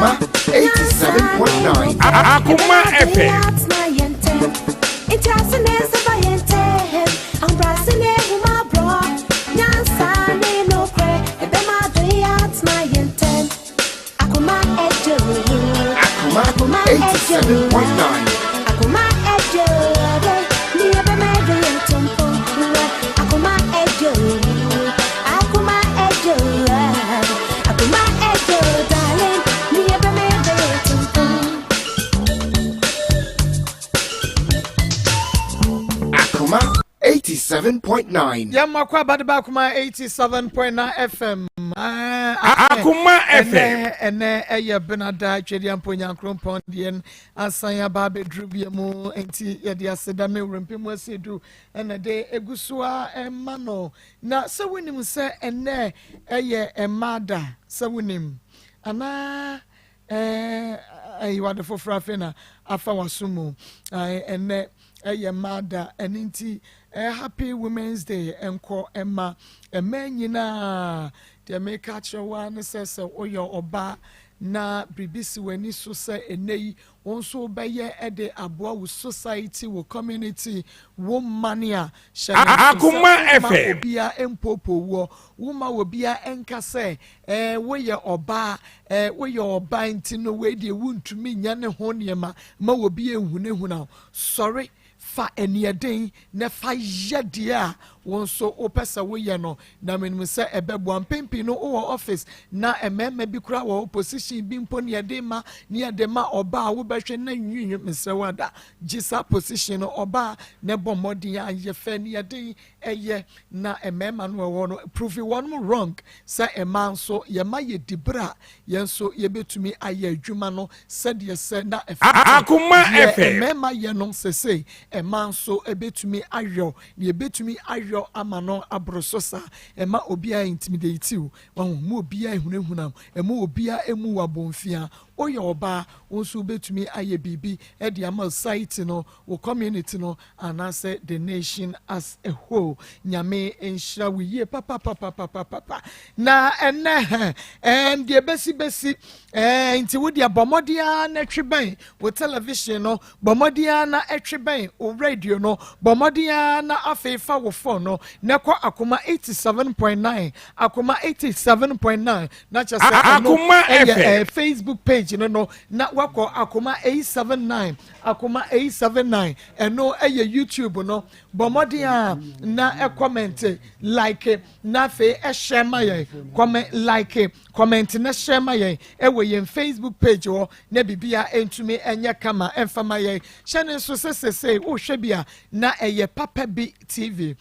Akoma 87.9. Akoma FM. Akoma 87.9. Akoma 87.9. Yamakwa Badabakuma 87.9 FM. Akoma FM. Ene eye benada twedi amponya krompon de asanya ba bedrubiemu enti ye de aseda me wrempemu asedu ene de egusua emano na se wonim se ene eye emada se wonim ana ayiwade fofra fena afa wasumu ene eye mada eninti happy women's day enko emma emenyina de make catch one says oyo oba na bribisi wani so say enei wonso beye ede aboa wo society wo community wo mania Akoma FM. obia empopo wo woma obia enka say wo ye oba nti no we de wuntumi nya ne ho niema ma obia ehunehuna sorry fa enieden ne fa yadia wonso opesa wo ye no na menim se ebebo ampempi no wo office na emema bi kura wo position bi mpo ne yedema ne yedema oba wo behwe na nwunwu mesewada gisa position no oba ne bomodi ya ye fa ne yeden eye na emema no wo no prove one wrong se eman so ye ma ye dibra yenso ye betumi aye adwuma no said ye se na Akoma FM. emema ye no sese eman so ebetumi ayo ne ebetumi ayo amano abrososa ema obia intimidate you mu obia ehunehuna ema obia emu wabonfia oye oba wonso betumi aye bibi e de ama society no wo community no anase the nation as a whole nyame enhira wiye papa na ene de besi nti wo de abomodia na tweben wo television no bomodia na etweben wo radio no bomodia na afefa wo phone no na kwa Akoma 87.9 Akoma 87.9 na chase Akoma FM. Facebook page no na wako Akoma 879 Akoma 879 eno eye YouTube no bomodia na comment like na fe share my comment like comment na share my ewe yen Facebook page o na bibia entumi enye kama enfama ye channel so se o hwebia na eye Papa B TV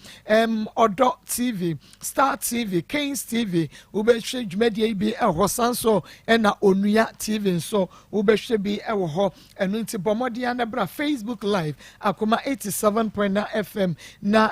Odo TV Star TV Kings TV ubehwe dwumadie bi ehosanso na Onua TV so ubehwe bi ewo eno nti bomodia na bra Facebook live Akoma 87.9 FM na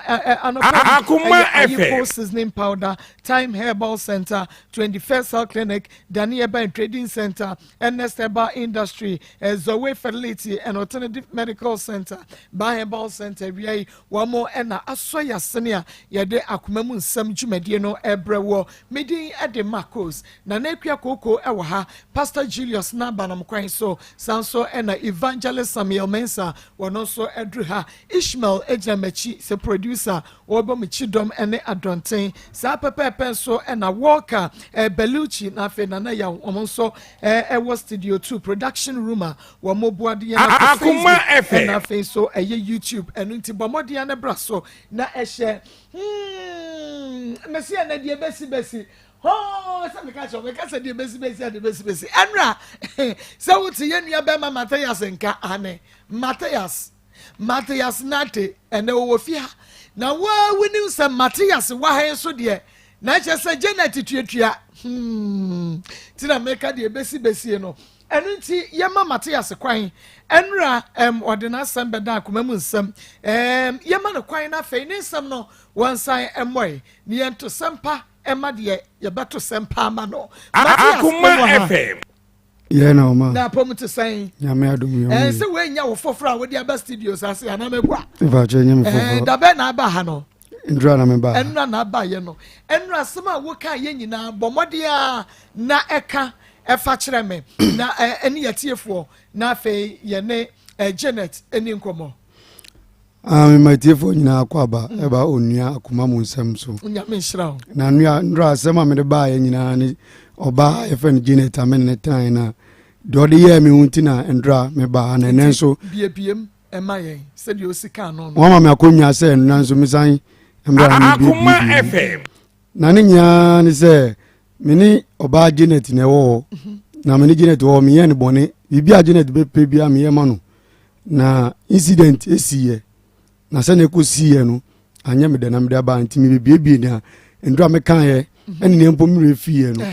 Akoma FM seasoning powder Time Herbal Center 21st Health Clinic Daniel Bank Trading Center Ernest Herbal Industry Zoe Fertility and Alternative Medical Center Ba Herbal Center we wamo ena asoya senia yede Akoma mu nsam dwumadie no ebrewo medin ede Marcos na nekua koko ewo ha Pastor Julius na banam kwan so sanso ena Evangelist Samuel Mensa wono so edru ha Ishmael Ejamachi se producer obo michidom ene adonten sa pepepe so ena Walker Belucci na fe na ya omonso ewo studio 2 production room wo mobuade ya Akoma FM na fe so YouTube enu nti bomode ya na bra so na ehye mesia na die besi oh se me ka die besi enra se wuti ye nua be ma Matthias nka ane Matthias nate ene wo fia na wa wini se Matthias wa ha so de na che se Janet tuatua tina meka de besi no enu nti ye ma Matthias kwan enra ordinary assembly da Akoma mu nsam ye ma no kwan na fe ni nsam no wansan emoy ni ento sempa ema de ye beto sempa ma no Akoma FM Yeah, no, ma. Na pom to say. Nyame adom yo. Se we nya wo foforo a we dia ba studios ase ana mebua. Ifa che nyame foforo. Da be na ba ha no. Ndra na me ba. Enra na ba ye no. Enra sema wo ka ye nyina bomode a na eka ɛfa kyerɛ me na ɛne yɛtiefo na afei yɛne Janet ɛne nkɔmmɔ my tiefo nyinaa akɔ aba ɛba onua akoma mu nsɛm so nyame nhyira wo na nura asɛm a mede baa yɛ nyinaa ne ɔbaa yɛfrɛ no Janet amene ne tran na deɛ ɔde yɛɛ me ho nti na ndura mebaa na ɛnɛ nso biebiem ɛma yɛn sɛdeɛ ɔsi ka no wama me akonnwa sɛ ɛnona nso mesan Akoma FM na ne nyinaa ne sɛ mene ɔbaa Janet na ɛwɔ hɔ na mene Janet wɔ meyɛ ne bɔne biribi a Janet bɛpɛ bia meyɛ ma no na incident ɛsiiɛ na sɛ ne ɛkɔsiiɛ no anyɛ meda na mede aba nti mebebiebie ne a ndura mekaeɛ ɛne ne mpo mmerɛ fiiɛ no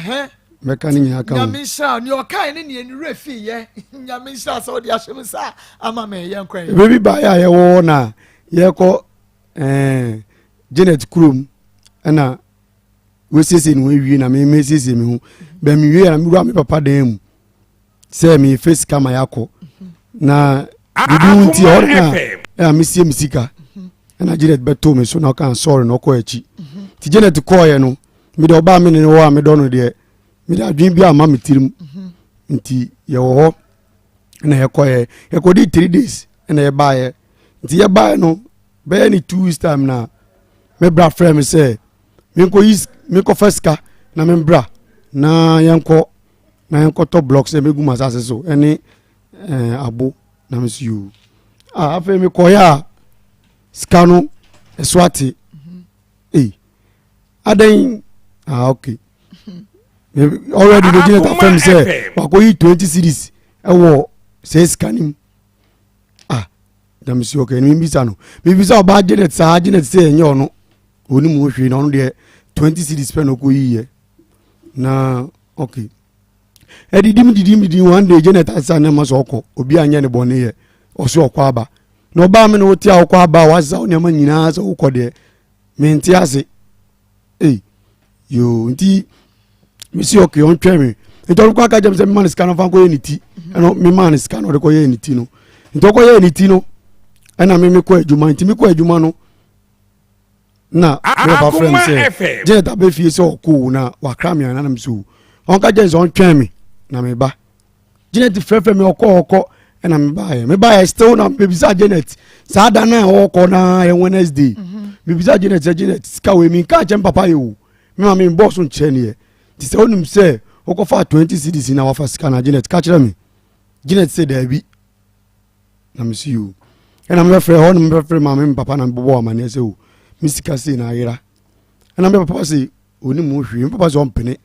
mɛka ne nyinaa ka ho nyame nhyira ne ɔkae ne neɛ nerɛ fiiɛ nyame nhyira sɛ wode ahyɛ m sa ama me yɛnkɔ baabi baeɛ a yɛwɔ na yɛkɔ Janet kurom ɛna wɔsiesie ne wɔawie na memɛsiesie me ho bɛmewie na mewura me papa dan mu sɛ meyɛfɛ sika ma yɛakɔ na bibi wo nti ɔre na mesie me sika ɛna Janet bɛtoo me so na ɔka sɔre na ɔkɔ akyi nti Janet kɔɔyɛ no mede ɔbaa me ne hɔ a medɔ no deɛ mede adwene bi ama me tirim nti yɛwɔ hɔ ɛna yɛkɔdi 3 days ɛna yɛbaeɛ nti yɛbaeɛ no bɛyɛ ne 2 weeks time na mebra frɛ me sɛ menkɔfa sika na membra na yɛnkɔtɔ blocks sɛ mɛgu masase so ɛne abo na meso yo afei mekɔyɛ a sika no ɛso ate adan okay already the Janet afɛ me sɛ wakɔyi 20 cities ɛwɔ sɛ sika nim na meso okay ne membisa no mebisa ɔbaa Janet saa Janet sɛ ɛnyɛ ɔno oni mu hwe na ɔno deɛ 20 cities pɛ na ɔkɔyiɛ na okay didim one day Janet asa na ma so ɔkɔ obi anyɛ ne bɔne yɛ ɔso ɔkɔ aba na ɔbaa me no wote a ɔkɔ aba wasa wo nneɛma nyinaa sɛ wokɔ deɛ mente ase yo nti mesi okay ɔntwɛ me nti ɔno kɔ aka gyam sɛ mema ne sika no fa nkɔyɛ ne ti ɛno mema ne sika no ɔde kɔyɛ ne ti no nti ɔkɔyɛ ne ti no ɛna mekɔ adwuma nti mekɔ adwuma no na meba frɛ me sɛ Janet abɛfie sɛ ɔkɔo na wakra me ana na me so ɔnka gyɛ sɛ ɔntwɛn me na meba Janet frɛfrɛ me ɔkɔ ɛna mebaeɛ still na mebisa Janet saa da na ɔkɔ na yɛ Wednesday mebisa Janet sɛ Janet sika wei menka kyɛm papa yɛ o mema membɔɔ so nkyerɛ neɛ nti sɛ wonim sɛ wokɔfa 20 cities na wafa sika na Janet ka kyerɛ me Janet sɛ daabi na meso yo ɛna mebɛfrɛ hɔ na mebɛfrɛ ma me papa na mebɔbɔ amanneɛ sɛ o me sika sei na ayera ɛna me papa sɛ ɔni mu hwee me papa sɛ ɔmpene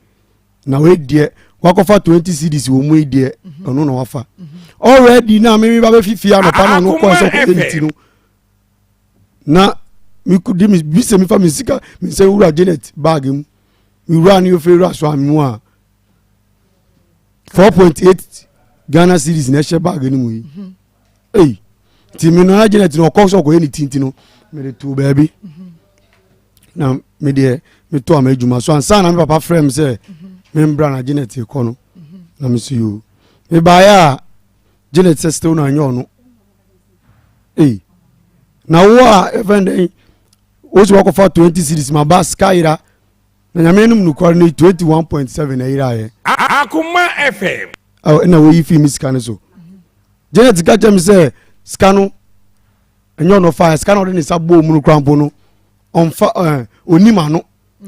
na wedeɛ wakɔfa 20 cities wɔ mu deɛ ɔno na wafa already na me ba bɛfifia anɔpa na ɔno kɔɛ sɛ ɔkɔyɛ ne ti no na mekudi bisɛ mefa me sika me sɛ wura Janet bag mu mewura ne yɛfrɛ wura so amu a 4.8 Ghana cedis na ɛhyɛ bag no mu yi nti me no na Janet na ɔkɔ sɛ ɔkɔyɛ ne ti nti no mede to baabi na medeɛ metɔ ama adwuma so ansa na me papa frɛ me sɛ membra na Janet kɔ no na meso yo mebaeɛ a Janet sɛ still na anyɛ ɔno na wo a ɛfɛn dɛn wo sɛ wakɔfa 20 cities ma ba sika yera na nyame nom nokware no 21.7 na yeraeɛ Akoma FM ɛna woyi fi me sika no so Janet ka kyɛ me sɛ sika no ɛnyɛ ɔno fa sika no ɔde ne nsa bɔɔ mu no krampo no ɔmfa onim ano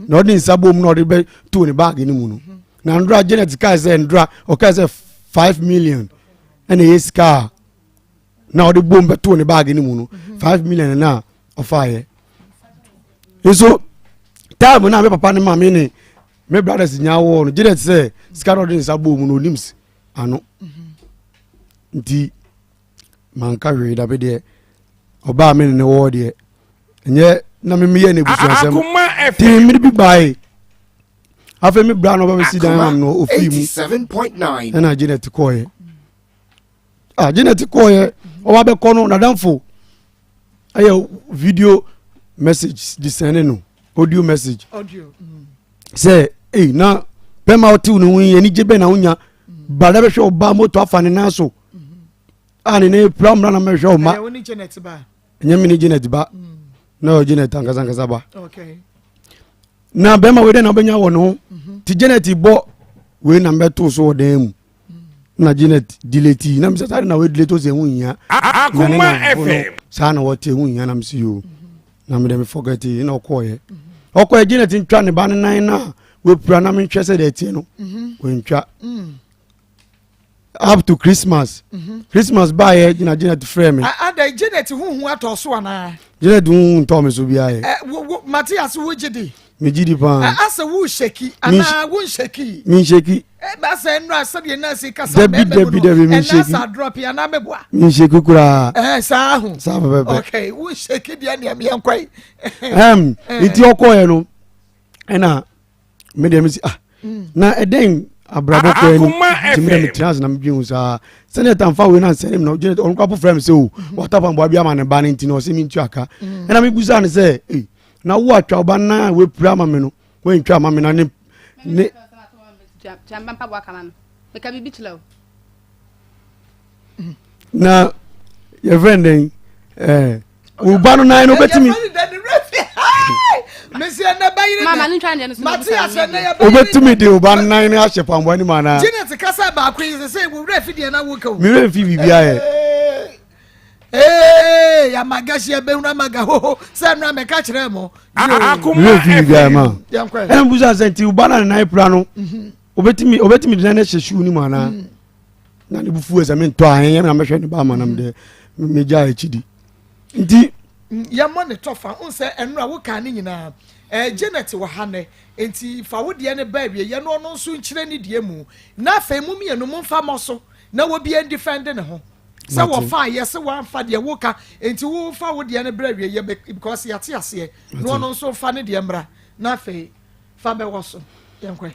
na ɔde nsa bɔɔ mu na ɔde bɛ to ne bag no mu no na ndura Janet ka sɛ ndura ɔka sɛ 5 million ɛna yɛ sika na ɔde bɔɔ mu bɛ to ne bag no mu no 5 million na ɔfaeɛ nso time na me papa ne ma me ne me brothers nya wɔ no Janet sɛ sika no ɔde nsa bɔɔ mu no onim ano nti manka hwee da be deɛ ɔbaa me ne wɔ deɛ ɛnyɛ na me yɛ ne busuasɛm ti me bi bae afei me bra no ba bɛsi dan am no ofi mu 87.9 ɛna Janet kɔɔyɛ Janet kɔɔyɛ ɔba bɛkɔ no nadamfo ɛyɛ video message discerning no audio message sɛ na pɛma ɔtew no ho yɛni gye bɛ na wonya bada bɛhwɛ ɔba moto afa ne nan so ne plamra na mɛhwɛ ɔma ɛnyɛ me ne Janet ba na Janet ankasa ba na bɛma wei dɛ na wobɛnya wɔ no ho nti Janet bɔ we na mbeto so dem na Janet delete na me say na we delete o se hu nya Akoma FM sa na what hu nya na me see you na me dem forget na okoye Janet ntwa ne ba ne nan na we pura na me ntwese de tie no we ntwa up to Christmas Christmas buy Janet frame ada Janet hu ato so ana Janet hu nto me so bia Matthias wo gidi me gidi pa asa wo sheki ana wo sheki me sheki ba say no asa de na se kasa Debi me sheki na sa drop ya na meboa me sheki kura sa hu sa bebe okay wo sheki de na me yankwai iti okoye no ena me dem si na eden abrabo ko eni timire me trans na me bi unsa senator mfa we na senem na Janet on kwapo frame se o watapa mbo bia ma ne ba ne ntino se mi ntu aka ena me buza ne se na wo atwa oba na we pura ma me no we ntwa ma me na ne jamba mpa gwa kama no me ka bibi chilo na your friend u ba no na no betimi Monsieur na bayire mama no twa no Matthias na ya obetumi de u ba na ni a shepambo ani ma na Janet kasa ba kwen se wo refidie na wo ka o mi refi bibia ye ya magashi ya behuna maga ho se na me ka kire mo Akoma FM yankwa en buza senti u ba na na ipra no obetimi de na hyehu ni ma na na ne bufu eza me nto ahen na me hwe ne ba ma na me de me ja echidi nti ya mo ne tofa unse enu a wo ka ne nyina Janet wa hane enti fa wo de ne ba wie ye no no nso nkire ne die mu na fa mu mi enu mu fa mo so na wo bi en defend ne ho se wo fa ye se wo fa de wo ka enti wo fa wo de ne bra wie ye because ya te ase no no nso fa ne de mra na fa fa be wo so yankwa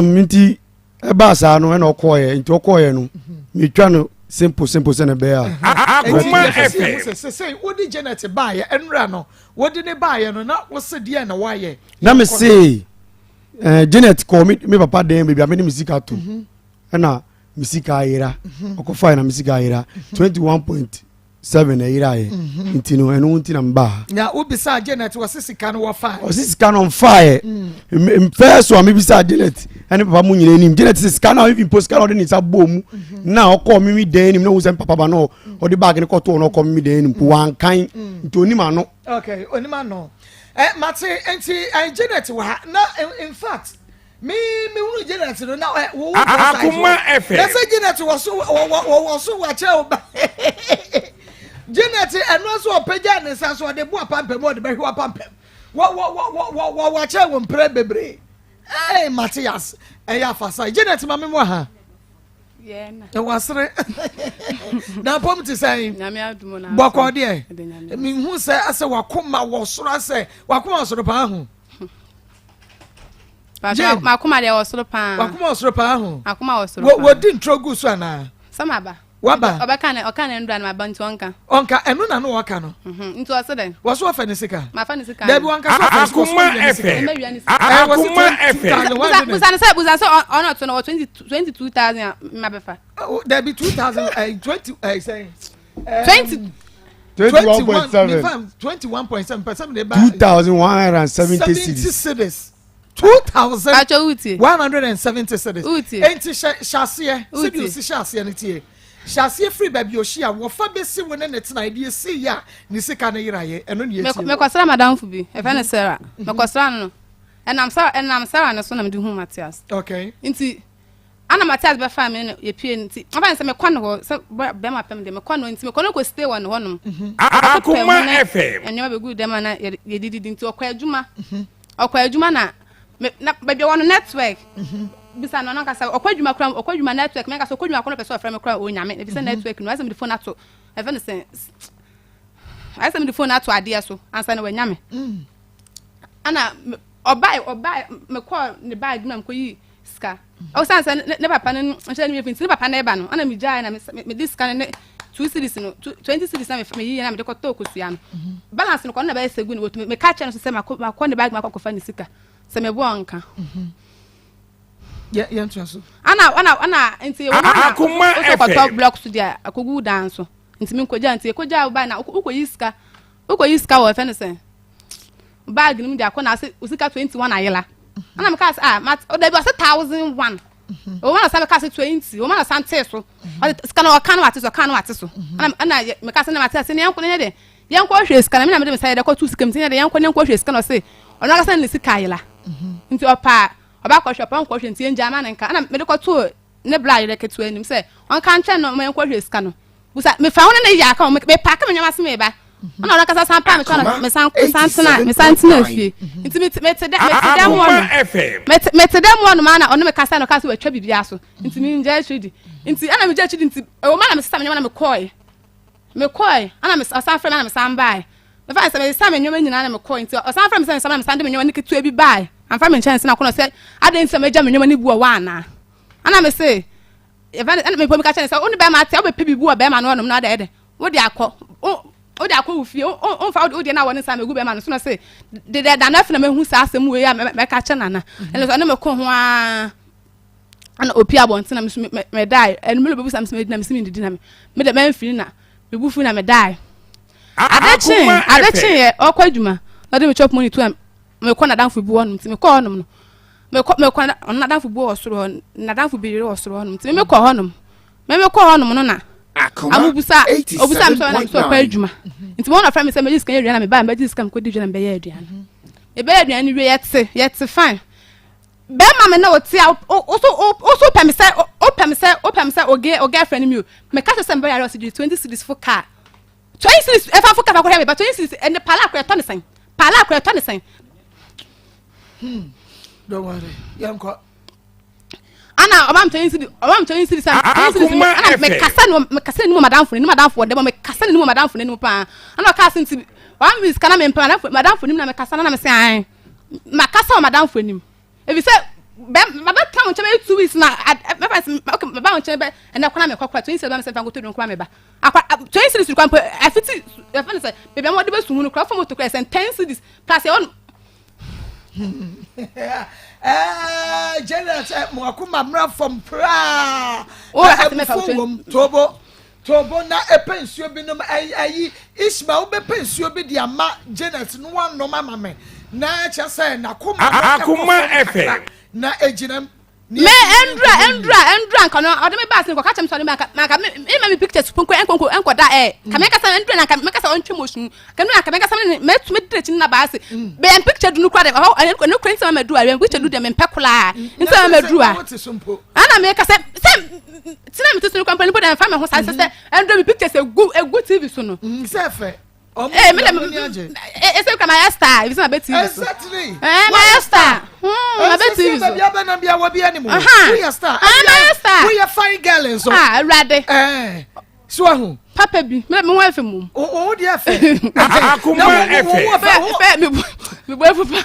nti e ba sa no na okoye nti okoye no me twa no simple se na be a Akoma FM se wo di Janet ba ye enra no wo di ne ba ye no na wo se de na wa ye na me say Janet call me papa dem baby ameni music ato na music ayira okofa na music ayira 21.7 ayira ye nti no eno nti na mba na ubisa Janet wo sisika no wo fa o sisika no fire first so me bisa Janet ene papa mu nyina nim Janet sisika na even post ka ni sa bomu na okọ mi den nim na wo se papa ba no o de bag ne ko to no okọ mi den nim wan kan nti onima no okay onima no Mate enti Janet wa na in fact me unu Janet no na wo Akoma FM yes Janet was so wa che o ba Janet eno so opeja ne sa so de bo apampem o de be hwa apampem wa che wo mpre bebre Matthias ya fasa Janet ma me mo ha yeah na e wasre na pom ti say na me adumo na boko de me hu say ase wakoma wo soro ase wakoma soro pa hu makoma de wo soro pa wakoma soro pa hu akoma wo soro pa wo di introgu so ana sama ba waba oka na ndra na ba nti onka enu na no waka no nti wo se den wo so fa ne sika ma fa ne sika da bi wanka so fa Akoma FM Akoma FM buza se ono to no 22,000 ma be fa da bi 2020 say 21.7 21.7% de ba 2170 cities 2,000 acho uti 170 cities Uti. enti shasie Uti. sibi si shasie ne tie shasie free baby oshi a wo fa besi wo ne netina ide si ya ni sika ne yiraye eno ne yeti me kwasra madam fu bi e fa ne Sarah me kwasra no enam Sarah ne so na me di hu Matthias okay nti ana Matthias be fa me ye pie nti aba se me kwa no se be ma pem de me kwa no nti me kwa no ko stay one ho no Akoma FM enyo be good dem na ye didi nti okwa adwuma na baby one network bisa no nka sa okwa adwuma network me nka so okwa adwuma kono person frame kra o nyame e bisa network no asa me the phone ato e fa ne se asa me the phone ato ade so ansa na wanyame ana obai me call ne bag na mko yi ska o sansa ne papa ne nche ne finti ne papa na eba no ana me jai na me diska ne 2 cities no 20 cities na me yi na me de ko to kosia no balance no ko na ba esegu ne wotu me ka che no se ma ko ne bag ma ko fa ne sika se me bo anka ya ntraso ana nti Akoma FM ko to FM block studio akogu danso nti me koja nti koja ba na uko yiska wo fa ne se bag nim de akona se usika 21 ayela ana me ka mat o da bi 1001 o ma na sabe ka se 20 o ma na sante so ska na o ka na wate so ana me ka se na wate se ne yanko ne de yanko hwe ska na me na me say de ko tu ska me de yanko hwe ska na se ona ka se ne sika yela nti opa oba ko hwe pa ko hwe nti enja ma na nka ana me de ko tu ne bla yele ke tu anim se on ka nche no me yanko hwe ska no busa me fa wona na ya ka me pa ka me nyama se me ba ana ona kasa san pa me chona me santina fie nti me te dem one man ona me kasa no kasa we twa bibia so nti me nja chidi nti ana me ja chidi nti o man na me sesa me nyama na me koi ana me san frem ana me san bai me fa me sa me nyama nyina na me koi nti o san frem me san me san de me nyama ni ketu ebi bai am fa me chance na kono se aden se me ja me nyama ni bu o wa ana ana me se ana me po me ka chance oni ba ma te o be pe bibu o be ma no no na de wo de akọ o de akọ ufie o fa o de na woni sa me gu be ma no so na se de da na fe na me hu sa asem we ya me ka che nana ene so na me ko ho a ana opi abonte na me dai ene me lo be sam me na me sim ndidi na me de me mfini na me bu fu na me dai adachin ye okwa adwuma na de me chop money to me ko na danfo bu wonum ti me ko honum no me ko na danfo bu osoro na danfo bi re osoro honum ti me ko honum no na abubusa obusa me so na so kwa adwuma nti mo na fra me se me jiska yedua na me ba me jiska me ko di dwuna me be yedua e be yedua ni we yet fine be ma me na oti also pem se o girlfriend mi o me ka se me ya 20 cities for car 20 cities e fa for car ko he me ba 20 cities and the pala ko to ne sen don't worry yanko ana obam 20 cities ana me kasa ni madam fo de me kasa ni madam fo ni pa ana ka se nti wa miss kana me pa madam fo ni na me kasa na me se an ma kasa madam fo ni e bi se be tam nche be 2 weeks na me pa okay me ba nche be na kwana me kwakwa 20 cities me fa go to don kwa me ba akwa 20 cities kwa afiti e fa se be mo de be su hunu kwa fo moto kwa se 10 cities plus e on Janet mo akuma mra from pra tobo na epensuo bi no ayi Ismael be pensuo bi dia ma Janet no wan no mama me na cha say na akuma FM na ejinam me endra nka no ode me ba sin ko ka chem so de maka me pictures punko enko da ka me ka sa endra na ka me ka sa ontwe mosun ka no ka me ka sa me tu me dire na ba se be en picture du no kwa de no kwen se ma du a picture du de me pekola nse ma du a ana me ka se tina me tu so kwa mpa ni po de fa me ho sa se endra me pictures egu TV so no se fe me ese kama ya star bisa be TV exactly my star ma be TV so bia be na bia wo bia ni mo we ya star we ya fine girl so rade so ahu papa bi me ho afi mum o dia fe akuma FM me bo afu pa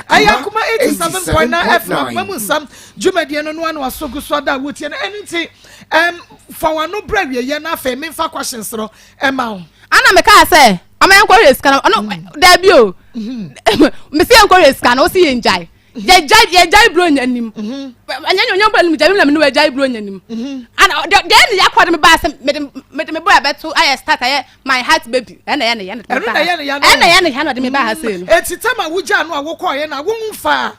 Akoma 87.9 FM mamu sam jumedie no no anu asogu so da wotie no enti fa wano brawie ye na fa me fa questions ro ma ho ana me ka say ama yan ko risk na no da bi o me se yan ko risk na o si ye njai ye jai bro nyanim anya nyonyom bro nim jai no jai bro nyanim ana then ya kwade me ba say me boy abeto I start my heart baby ena no de me ba ha say no etitama wuja no awokọ ye na wonfa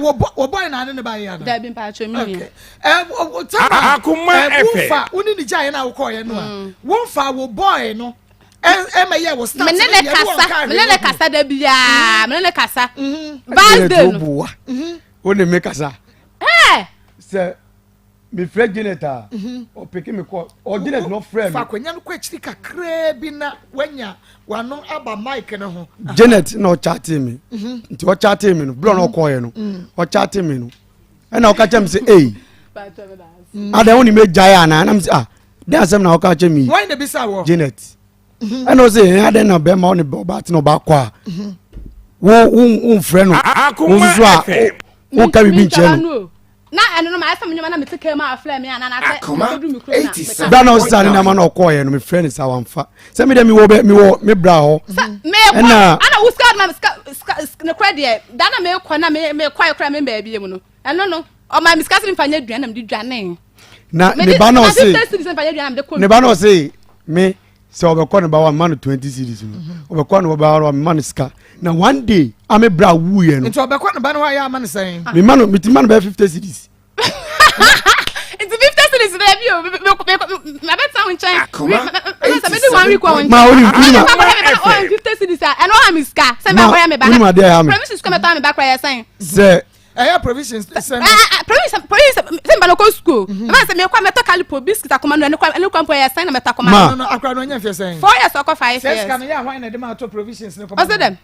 wo boy na ne ba ye na da bi mpa cho mi okay akuma wonfa woni ni ja ye na awokọ ye no a wonfa wo boy no ye wo start menene kasa da bia menene kasa birthday no woni me kasa se me friend Janet o pick me call o Janet no friend fa kwanya no kwa chiri kakra bi na wanya wano aba mic no ho Janet no chat me nti o chat me no bro no call ye no o chat me no e na o ka chem say ada woni me jaya na am say dey asem na o ka chem me why na bi sa wo Janet e no say ada na be ma o ne ba ti no ba kwa wo friend no akuma FM wo ka bi nche no na eno no ma asem nyoma na metike ma afle me ana na Akoma da no sane na ma no call ye no me friend sa wanfa say me dem me bra ho ana wuska ma na credit da na me kwa na me kwa kra me ba bi mu no eno no o ma miska se mfanya duane na me duane na ne ba no say me so obekọ ne ba wa man 20 series no obekọ ne ba wa man ska na one day ame bra wu ye no nti obekọ ne ba no wa ya man sen me man be 50 series it's 50 series there bi o me bet sound chain me do 1 week one ma only 50 series and no am ska say me boy me ba na promises come to me back where you saying say provisions send provisions semba no go school na say me kwa meto calipo biscuit akoma no ne kwa boy you saying na meto akoma no akra no nya fe saying 4 years or 5 years say ska no ya hwan na dem ato provisions ne what's them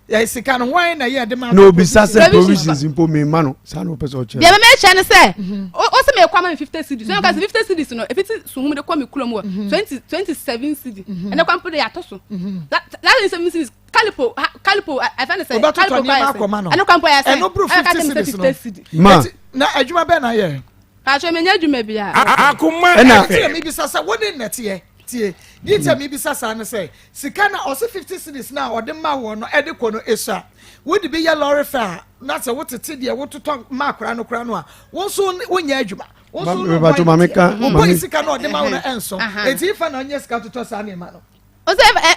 ya sika no hwan na ya dem ato no bisa say provisions impo me ma no sa no person che dia me che ne say o say me kwa ma 50 cedis so because 50 cedis no if it sunhum de kwa me kulo mu 27 cedis and kwa mpo de ya to so that is 7 cedis calipo I find say calipo and kwa mpo ya say no proof 50 cedis ma na adwuma be na ye ka cho me nya adwuma bia Akoma na me bi sasa woni nete tie di tell me bi sasa na say sika na also 50 cedis na ode ma wo no ede ko no esha wodi bi ya lorry fare na say wotete de wototo ma kra no a won so wonya adwuma won so no ba to mameka mo sika na ode ma wo no enso enti fa na nya sika toto sa na ma no o say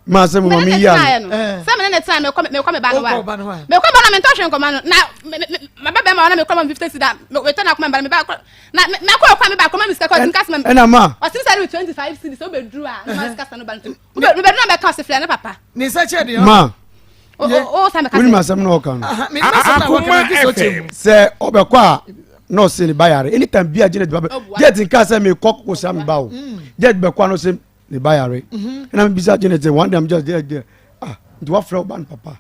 ma se mo mami ya se me na time me kwa me ba no wa me kwa ba na me ntoshe nkoma no na me ba ma na me kwa 50 cedis we turn akoma ba me ba na me kwa me ba kwa me sika kwa nkas me ena ma o sin say 25 cedis so be dru a na sika no ba ntu me be na be ka se fle na papa ni se che de ma o sa me ka wini ma sem na okan me ma se na wo ka ki so che se obekọ a no se ni bayare anytime bia Janet ba jet nka se me kokko sa me ba o jet be kwa no se ni bayare na me bisa Janet one day I'm just there do what from ban papa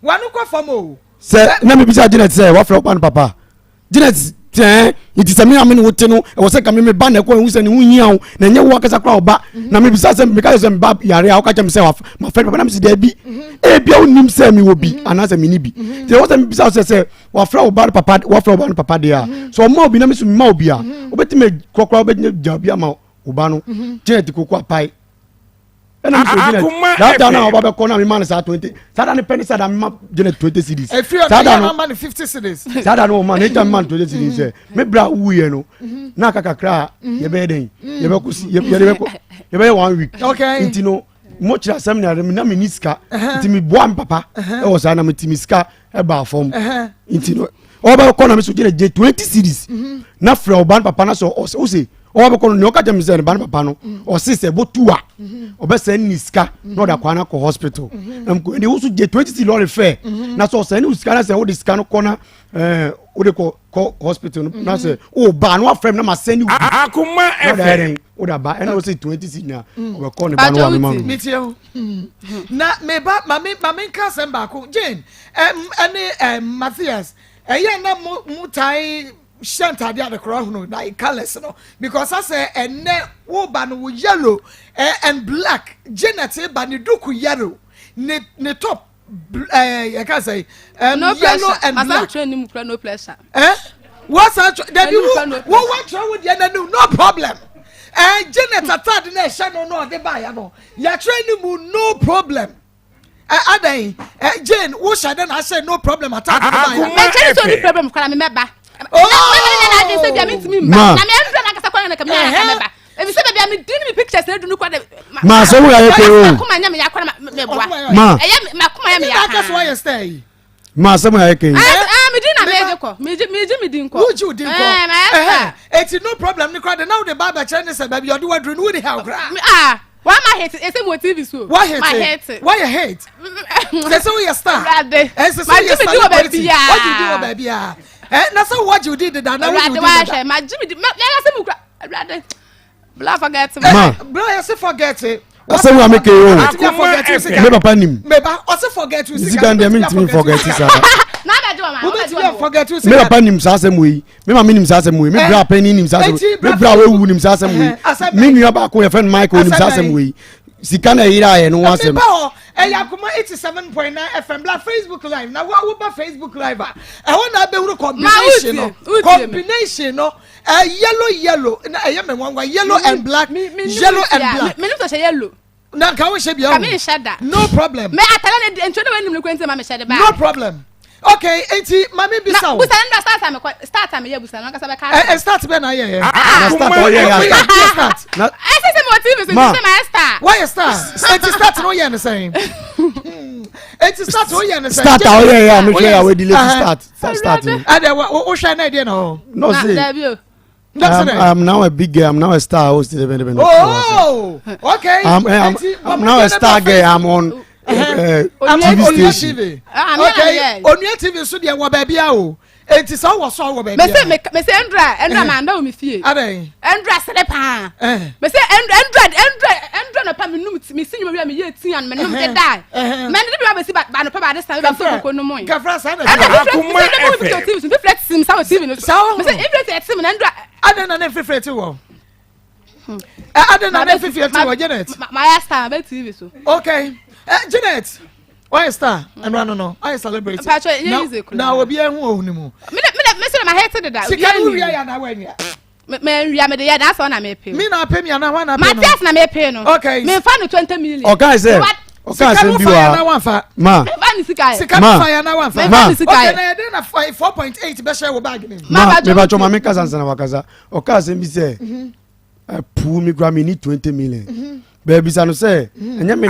wanu ko famo se na me bisa Janet say what from ban papa Janet it is a me amene wote no e wo se ka me ban na ko hu se ni hu hia o na nye wo akasa kra oba na me bisa se me ka se me ba yare a wo ka chem se ma friend papa na me se da bi e bia onim se me wo bi ana se me ni bi te wo se me bisa se wa fra oba papa wa fra oba papa dia so ma obi na me so ma obi a obeti me kokra obeti jabi ama oba no Janet kokko apai ena me Janet that na oba be ko na me man sa 20 sada ne penny sada me ma Janet 20 cedis sada no man 50 cedis sada no man e man 20 cedis me bra wu ye no na kakakra ye be den ye be kusi ye be 1 week okay inti no mo chira seminar me na me niska inti me boa me papa e wo sa na me timiska e ba fom inti no oba ko na me so Janet 20 cedis na fra oban papa na so o se o be kono nyoka jam se ban papa no o sise bo tuwa o be se niska no da kwana ko hospital ko ndi usu je 20 lorry fare na so se ni uska na se o diska no kona o de ko hospital na se o ba no afrem na ma se ni Akoma efe o da ba ena o se 20 na o be kono ba no wa me ma mitio na me ba mami ka se ba ko Jane ene Matthias eya na mutai shanta dia the crown no na colors no because I say and wo ba no yellow and black Janet ba ni duku yellow ne top I can say no yellow and black no pressure what's that that you what wrong with you no problem Janet atad na shano no de ba ya no ya train mu no problem adan Jane wo shade na say no problem atad de ba ya me tell you no problem kwa me meba oh na dey say me ntimi mba na me ndra na kasa kwa na kamera na kamera ebi se bia me dini me pictures na dunu kwa de ma so we aye ko kuma nya me yakwa me boa ma ma kuma nya me yakwa that's why you stay ma so we aye ko me dini na me ko me din ko who din ko it's no problem ni kwa de now the barber channel say baby you do what do the hell why my hate it say mo TV so why you hate that's why you star my Jimmy do baby ya what you do baby ya na so what you did that now you do that my Jimmy ya say mo kra bla forget bro you say forget it ase we make you me papa nim me ba o say forget you see can dem me forget sa na ba do ma o forget you me papa nim sa asem we me ma nim sa asem we me bra pani nim sa asem me bra we wu nim sa asem we me nua ba ko ye friend Michael nim sa asem we sika na yira ye no asem Akoma 87.9 FM bla Facebook live na wo ba Facebook live na be wuru combination no yellow na me nwangwa yellow and black yellow and black me no say yellow na ka wo she bia no problem me atala na ntwe na wanim ne kwente ma me shede ba no problem okay enti mami bisa busa nda start am ye busa na kasa be ka start be na ye na start o ye start I say mo TV so say my star Why star? Start no yen saying. Start no yen saying. Start yeah, me sure we delay start. Start. What shine idea no? No say. I'm now a big girl. I'm now a star host. Oh, okay. I'm now a star girl. I'm on TV station. Okay. On your TV so dia wa baby a it is all was all baby. Me say Endra man da o me fie. Endra se de pa. Me say Endra na pa me num me sinyo me ye tin an me num de die. Me de be ba si ba no pa ba de stand be so ko no moy. Gafra sa na. Akoma FM. Me flex sim sa TV no. Me say everything sim na Endra Adena na frefrete wo. Adena na frefrete wo Janet. My star be TV so. Okay. Janet. Why star? And no. I celebrate. Now obi ehun ohun mu. Me say my head to that. Sika no ria ya na wanya. Me ria me de ya that's all na me pay. Me na pay me na wa na pay. Matthias na me pay no. Okay. Me fa no 20 million. Okay say. Okay say bi wa. Ma. Sika no fire na wan fa. Okay na dey na 4.8 be share wo bag me. Ma me ba choma me kasa sana wakaza. Okay say bi say. Pu me gra me need 20 million. Baby sanu say enya me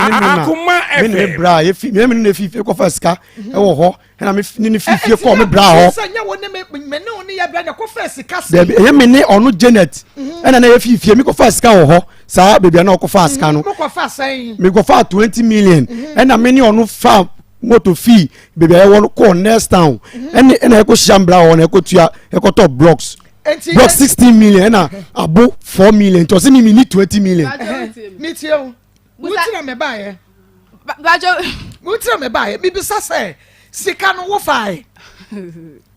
me bra ye fi me ne fi ko fa ska e wo ho na me ni fi ko me bra ho enya wo ne me ne oni ya bra na ko fa ska baby enya me ne onu Janet na na ye fi me ko fa ska wo ho sa baby na ko fa ska no ko fa sai me go fa 20 million na me ne onu fa moto fee baby I want ko next town na e ko shambra ho na e ko tua e ko top blocks block 16 million na abo 4 million to say me need 20 million meet you mutina me buy bajo mutina me buy bibi say sika no wo fai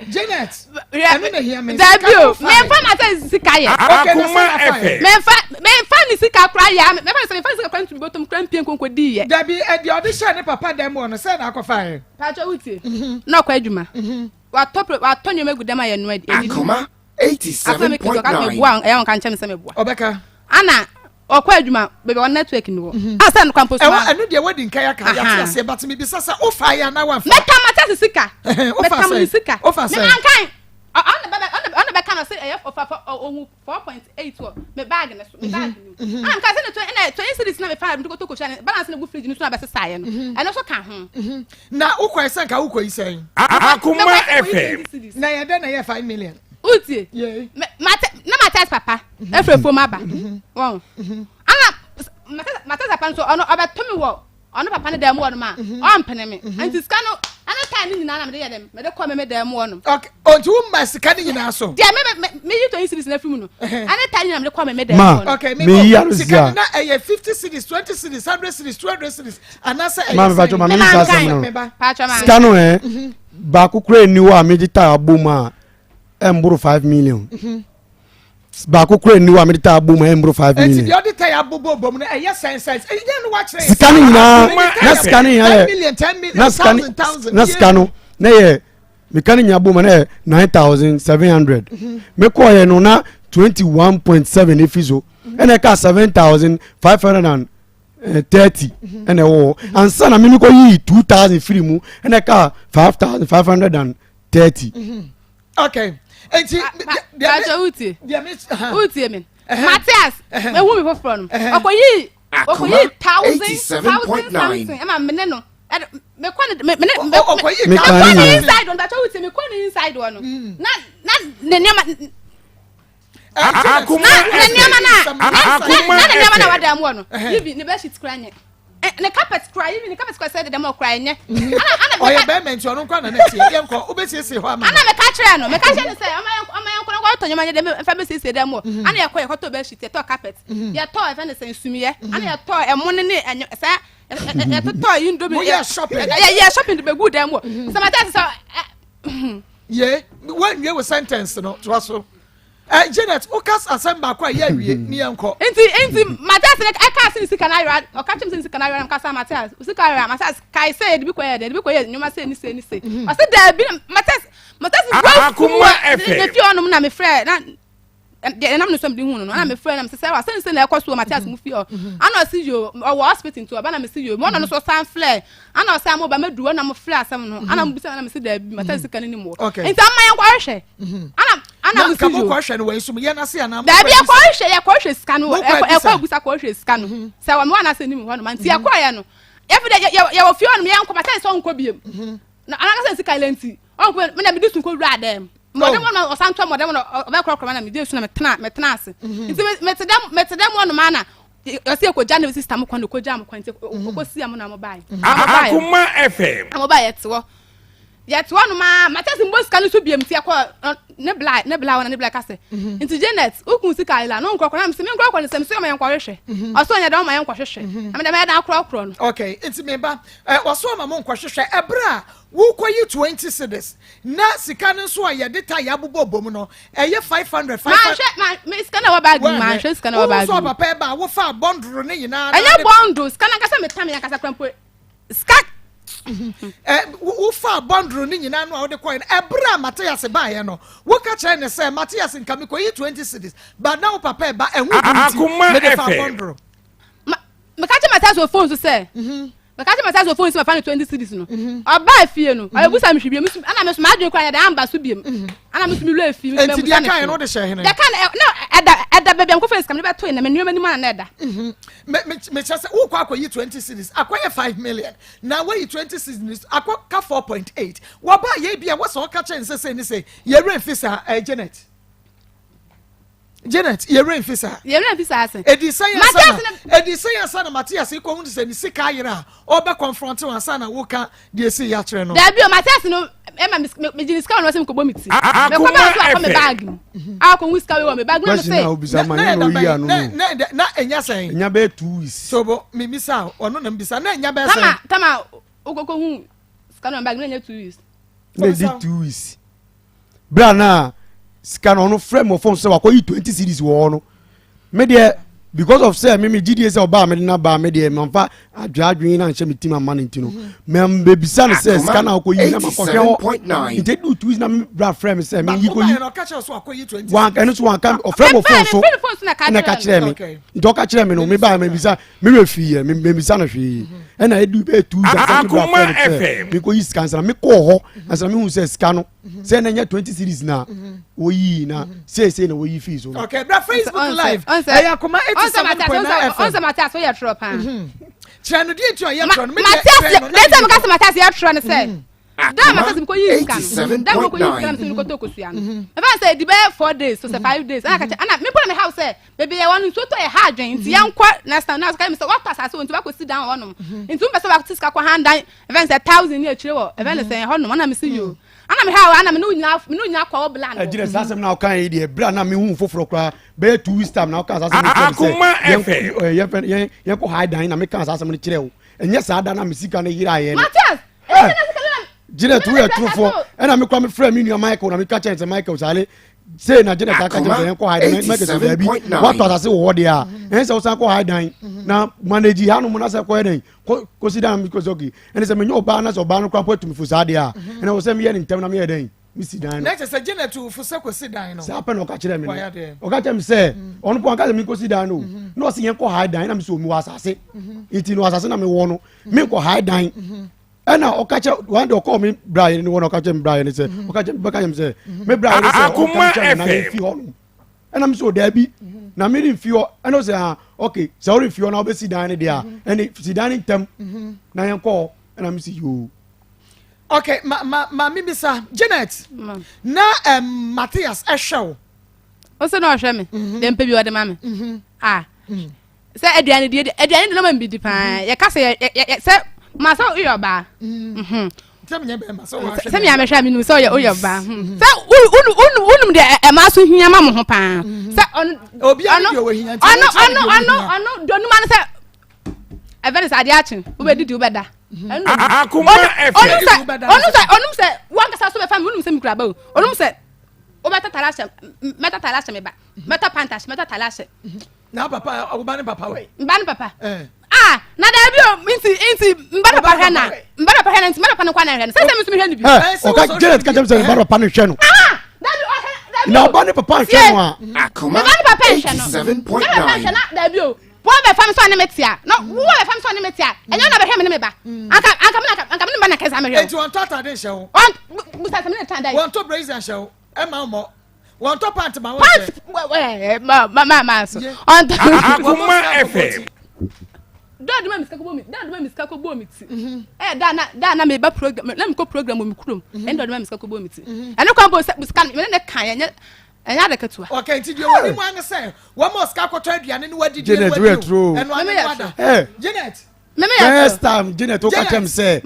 Janet anu na hear me dabio me fa na say sika ye Akoma FM me fa ni sika kra ya me fa sika kra ntu botom kra mpien konko di ye dabi e di audition ne papa dem no say na akofai bajo uti na kwa adwuma wa tonyo megu dem aye no edi Akoma 87.9 I want can say me boa Obeka ana okwa adwuma bebe on network ni wo asa no kwampo so anu de wedding kaya ka ya se but me bi sasa o fa ya na wan fa meta mata sika meta mo sika o fa say me ankan on be kana say of 4.8 wo me bag na so me bag ni anka say na 20 cities na me fa me ko sha balance na go fridge ni so na be sesa ye no eno so ka ho na ukwa isen ka ukwa isen Akoma FM na ye de na ye 5 million utie na test papa efrefo maba won ana mata papa so ono obetomi wo ono papa ne dem wo no ma o mpene me anti ska no ana ka ni nyina na me de yedem me de ko me dem wo no okay onti wo ma sika ni nyina so dia me yi to series na film no ana ta nyina me de ko me dem wo no okay me yi sika na 50 cities 20 cities 100 cities 200 cities ana say ma me bacho ma me sa sa no ma ska no ba ku kure ni wa me dita aboma emburu 5 million ba ku kure ni wa me dita aboma emburu 5 million enti di dita ya bobo bom na eye sense e dey no watch scanning na scanning ya 10 million 1000 na scanning na ye me kan nya aboma na 9700 me ko ye no na 21.7 efizo ene ka 7530 ene wo ansa na me ko yi 2000 free mu ene ka 5530 okay enti bajo utie utie men Matthias me hu me for from okoyi 1000 am me no me kwa me inside on that utie me kwa inside one na ne Akoma na wadam wono yibi ne be shit kranye ne carpet cry yibi ne carpet cry say dem cry nye ana oya be menti onu kwa na netie yenko obesiesie ho ama ana me ka kire no me ka kire say amayanko no kwa tonyo manye dem fa be siesie dem ana ye kwa to be shit ye to carpet ye to e fa ne say sumiye ana ye to e mo ne say ye to indomie ye shopping ye shopping be good dem so mata say ye when you was sentence no to aso Janet okas assemble kwa ye wie ni enko enti Matthias e ka sin sika na yra o ka chim sin sika na yra ka sa Matthias sika yra Matthias kai say de bi ko ye nyuma say ni say o say da bi Matthias Akoma FM ne fi onum na me frɛ na na me so me hu no na me frɛ na me say wa say na ekoso Matthias mu fi o ana si yo o hospital to ba na me si yo mo no so san flare ana say mo ba me duwo na mo flare asem no ana mo bi say na me si da bi Matthias sika ni mo enti amayan kwa hwɛ ana na kamo kwa hwe no we sum ye na se ana da bi kwa hwe scan no e kwa busa ko hwe scan no say wa me wana say nim ho no man ti e kwa ye no every day ya wo fie no me yan ko ma say so nko biem na anaka say sika lenti onko me na me disu ko wura dem modem no o santo modem no o be kro na me dey su na me tena ase nti me tedam no ma na o se ko jana system ko no ko jam ko nti ko si am na mo bai Akoma FM am bai yet one ma matasi mbo sika no so biem ti akọ ne bla wana ne bla kase nti Janet ukun sika ila no nkọ na me nkọ ne sem so ma yankọ hwehwe oso nya da ma yankọ hwehwe am da me da akro no okay nti me ba oso ma mo nkọ hwehwe ebra wo koyi 20 cedis na sika no so ya data ya bobo bom no eye 500 ma me sika na wa bag ma hwe sika na wa bag so papa ba wo fa bondro ne nyina anya bondo sika na kasa me tam ya kasa krampo sika wo fa bondro ni nyina no a wo de coin ebra Matthias ba ye no wo ka kire ne say Matthias nka me koyi 20 cedis but now papa ba ehun Akoma bondro me ka kire Matthias o phone so say me ka kire Matthias o phone so me fa 20 cedis no oba fie no ayebusa me hwebie ana me so ma adwen kwa ya da amba so biem ana me so me lo afie me enti dia kan no de hye hene dia kan no eda bebia ko face kam ne be to na me numa ni ma na eda me chase wo kwa koyi 20 cedis akoye 5 million na we 20 cedis akoka 4.8 wo ba ye bia wo so ka kire nse say ni say ye renfisa Janet ye renfisa ase edison ya sana Matthias ko hu say ni sika yira o be confront wan sana wo ka de si ya kire no da bi o Matthias no me jini sika no se me ko bomiti me ko ba so akọ me bag akọ hu sika we wo me bag no say na enya sen enya be 2 weeks so bo me misa ono na mbisa na enya be sen tama ukoko hu sika no bag no enya 2 weeks na di 2 weeks bra na scan on frame of phone say wa koyi 20 cedis wo no me de because of say me GDA say oba me na ba me de manfa adwadwen na nche me team man ntino me be bisa na say scan na koyi na makohwe it do 2 weeks na me bra frame say me yi koyi no ka kire so akoyi 20 wan eno so wan kan of frame of phone so na ka kire me ndo ka kire me no me ba me bisa me refi me bisa na hwe ena edu be 2 weeks Akoma FM me koyi scan say me ko ho na me hu say scan no say na nya 20 series na oyi na say na oyi fees so okay bra Facebook live Akoma 87.9 FM on Matthias so ya tro pa chano die tu ya tro me Matthias later me ka Matthias ya tro ne say da Matthias ko yi scan da ko yi scan so ko to ko suya no e fa say di be 4 days so say 5 days ana me put me house say baby ya wonu so to e ha adwen nti yankwa next time na so ka me say what pass so nti ba ko sit down wonu nti me say ba ko tiska ko handan e fa say 1000 ni akire wo e fa say hono ana me see you ana me ha ana me no nya kwa obla no ajire sasem na kan yi de bra na me hu foforo kra be 2 weeks time na kan sasem Akoma FM ye ko hide dan na me kan sasem ni kire wo enye sa da na me sika na yira ye Matthias jire tu ya trufo ena me kwa me frame ni Michael na me ka chance Michael sale say na jire ka chance ye ko hide dan me ke so bi what was say wo de a en say o san ko hide dan na manage hanu mo na say ko den ko si dan mi ko zogi en say me nyo ba na so ba no kwa po tu mi fu sa de a en o say me ye ni ntem na me ye den mi si dan na say Janet to fu se ko si dan no sa pa no ka kire me o ka tell me say onu po ka me ko si dan no no si ye ko hide dan na me so mi wa asase iti no asase na me wo no me ko hide dan ena okacha one do call me Brian ni one okacha me Brian say okacha baka him say me Brian say Akoma FM ena me so there bi na me rin fio ena say okay so rin fio na obesi dan dia ena si dan tem na yen call ena me see you okay ma me bisa Janet na Matthias ehwe o se no hwe me dem pe bi o de ma me say aduane de no ma bi di pa ye ka say say masa uyoba Tell me so me am sure me no so uyoba say unum de maso hia ma mo ho pa say obi an de ohia ano donu man say even say adiachi wo be didi wo beda Akoma FM onum say wan ka so be fam unum say mi kura ba onum say o meta talashe me ba meta pantash meta talashe na papa oba ni papa we mba ni papa na da bi o inti mbara pa hwe na nti mbara pa no kwa na hwe no se mi so mi hwe ni bi o ka Janet ka jam say mbara pa no hwe no da bi na oba ni papa hwe no a Akoma 87.9 da bi o wo be fam so ne metia no wo be fam so ne metia enyo na be hwe me ne ba anka me ba na kesa me hwe enti on tata de hwe on busa se me ne tan dai won to brazen hwe e ma mo One top pant ma. Ma so. On Akoma FM. Dad ma miska ko bo mi ti. Da na me ba program. Na me ko program mo mi krom. Dad ma miska ko bo mi ti. Eno kwa bo miska me ne kan enya de ketua. Okay, nti dio woni mo an say, wo mo ska ko aduane ne wadi die Janet, wadi. Eno anu wada. Hey, Janet. First time Janet o ka chem say,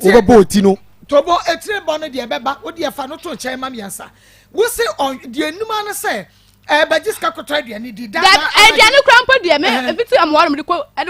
wo bo ti no. Tobo etire bo no de beba, wo de fa no to nchen ma miansa. Wo say on de enuma no say ba jiska ko aduane di da. Aduane krampo de me efiti amwaro me de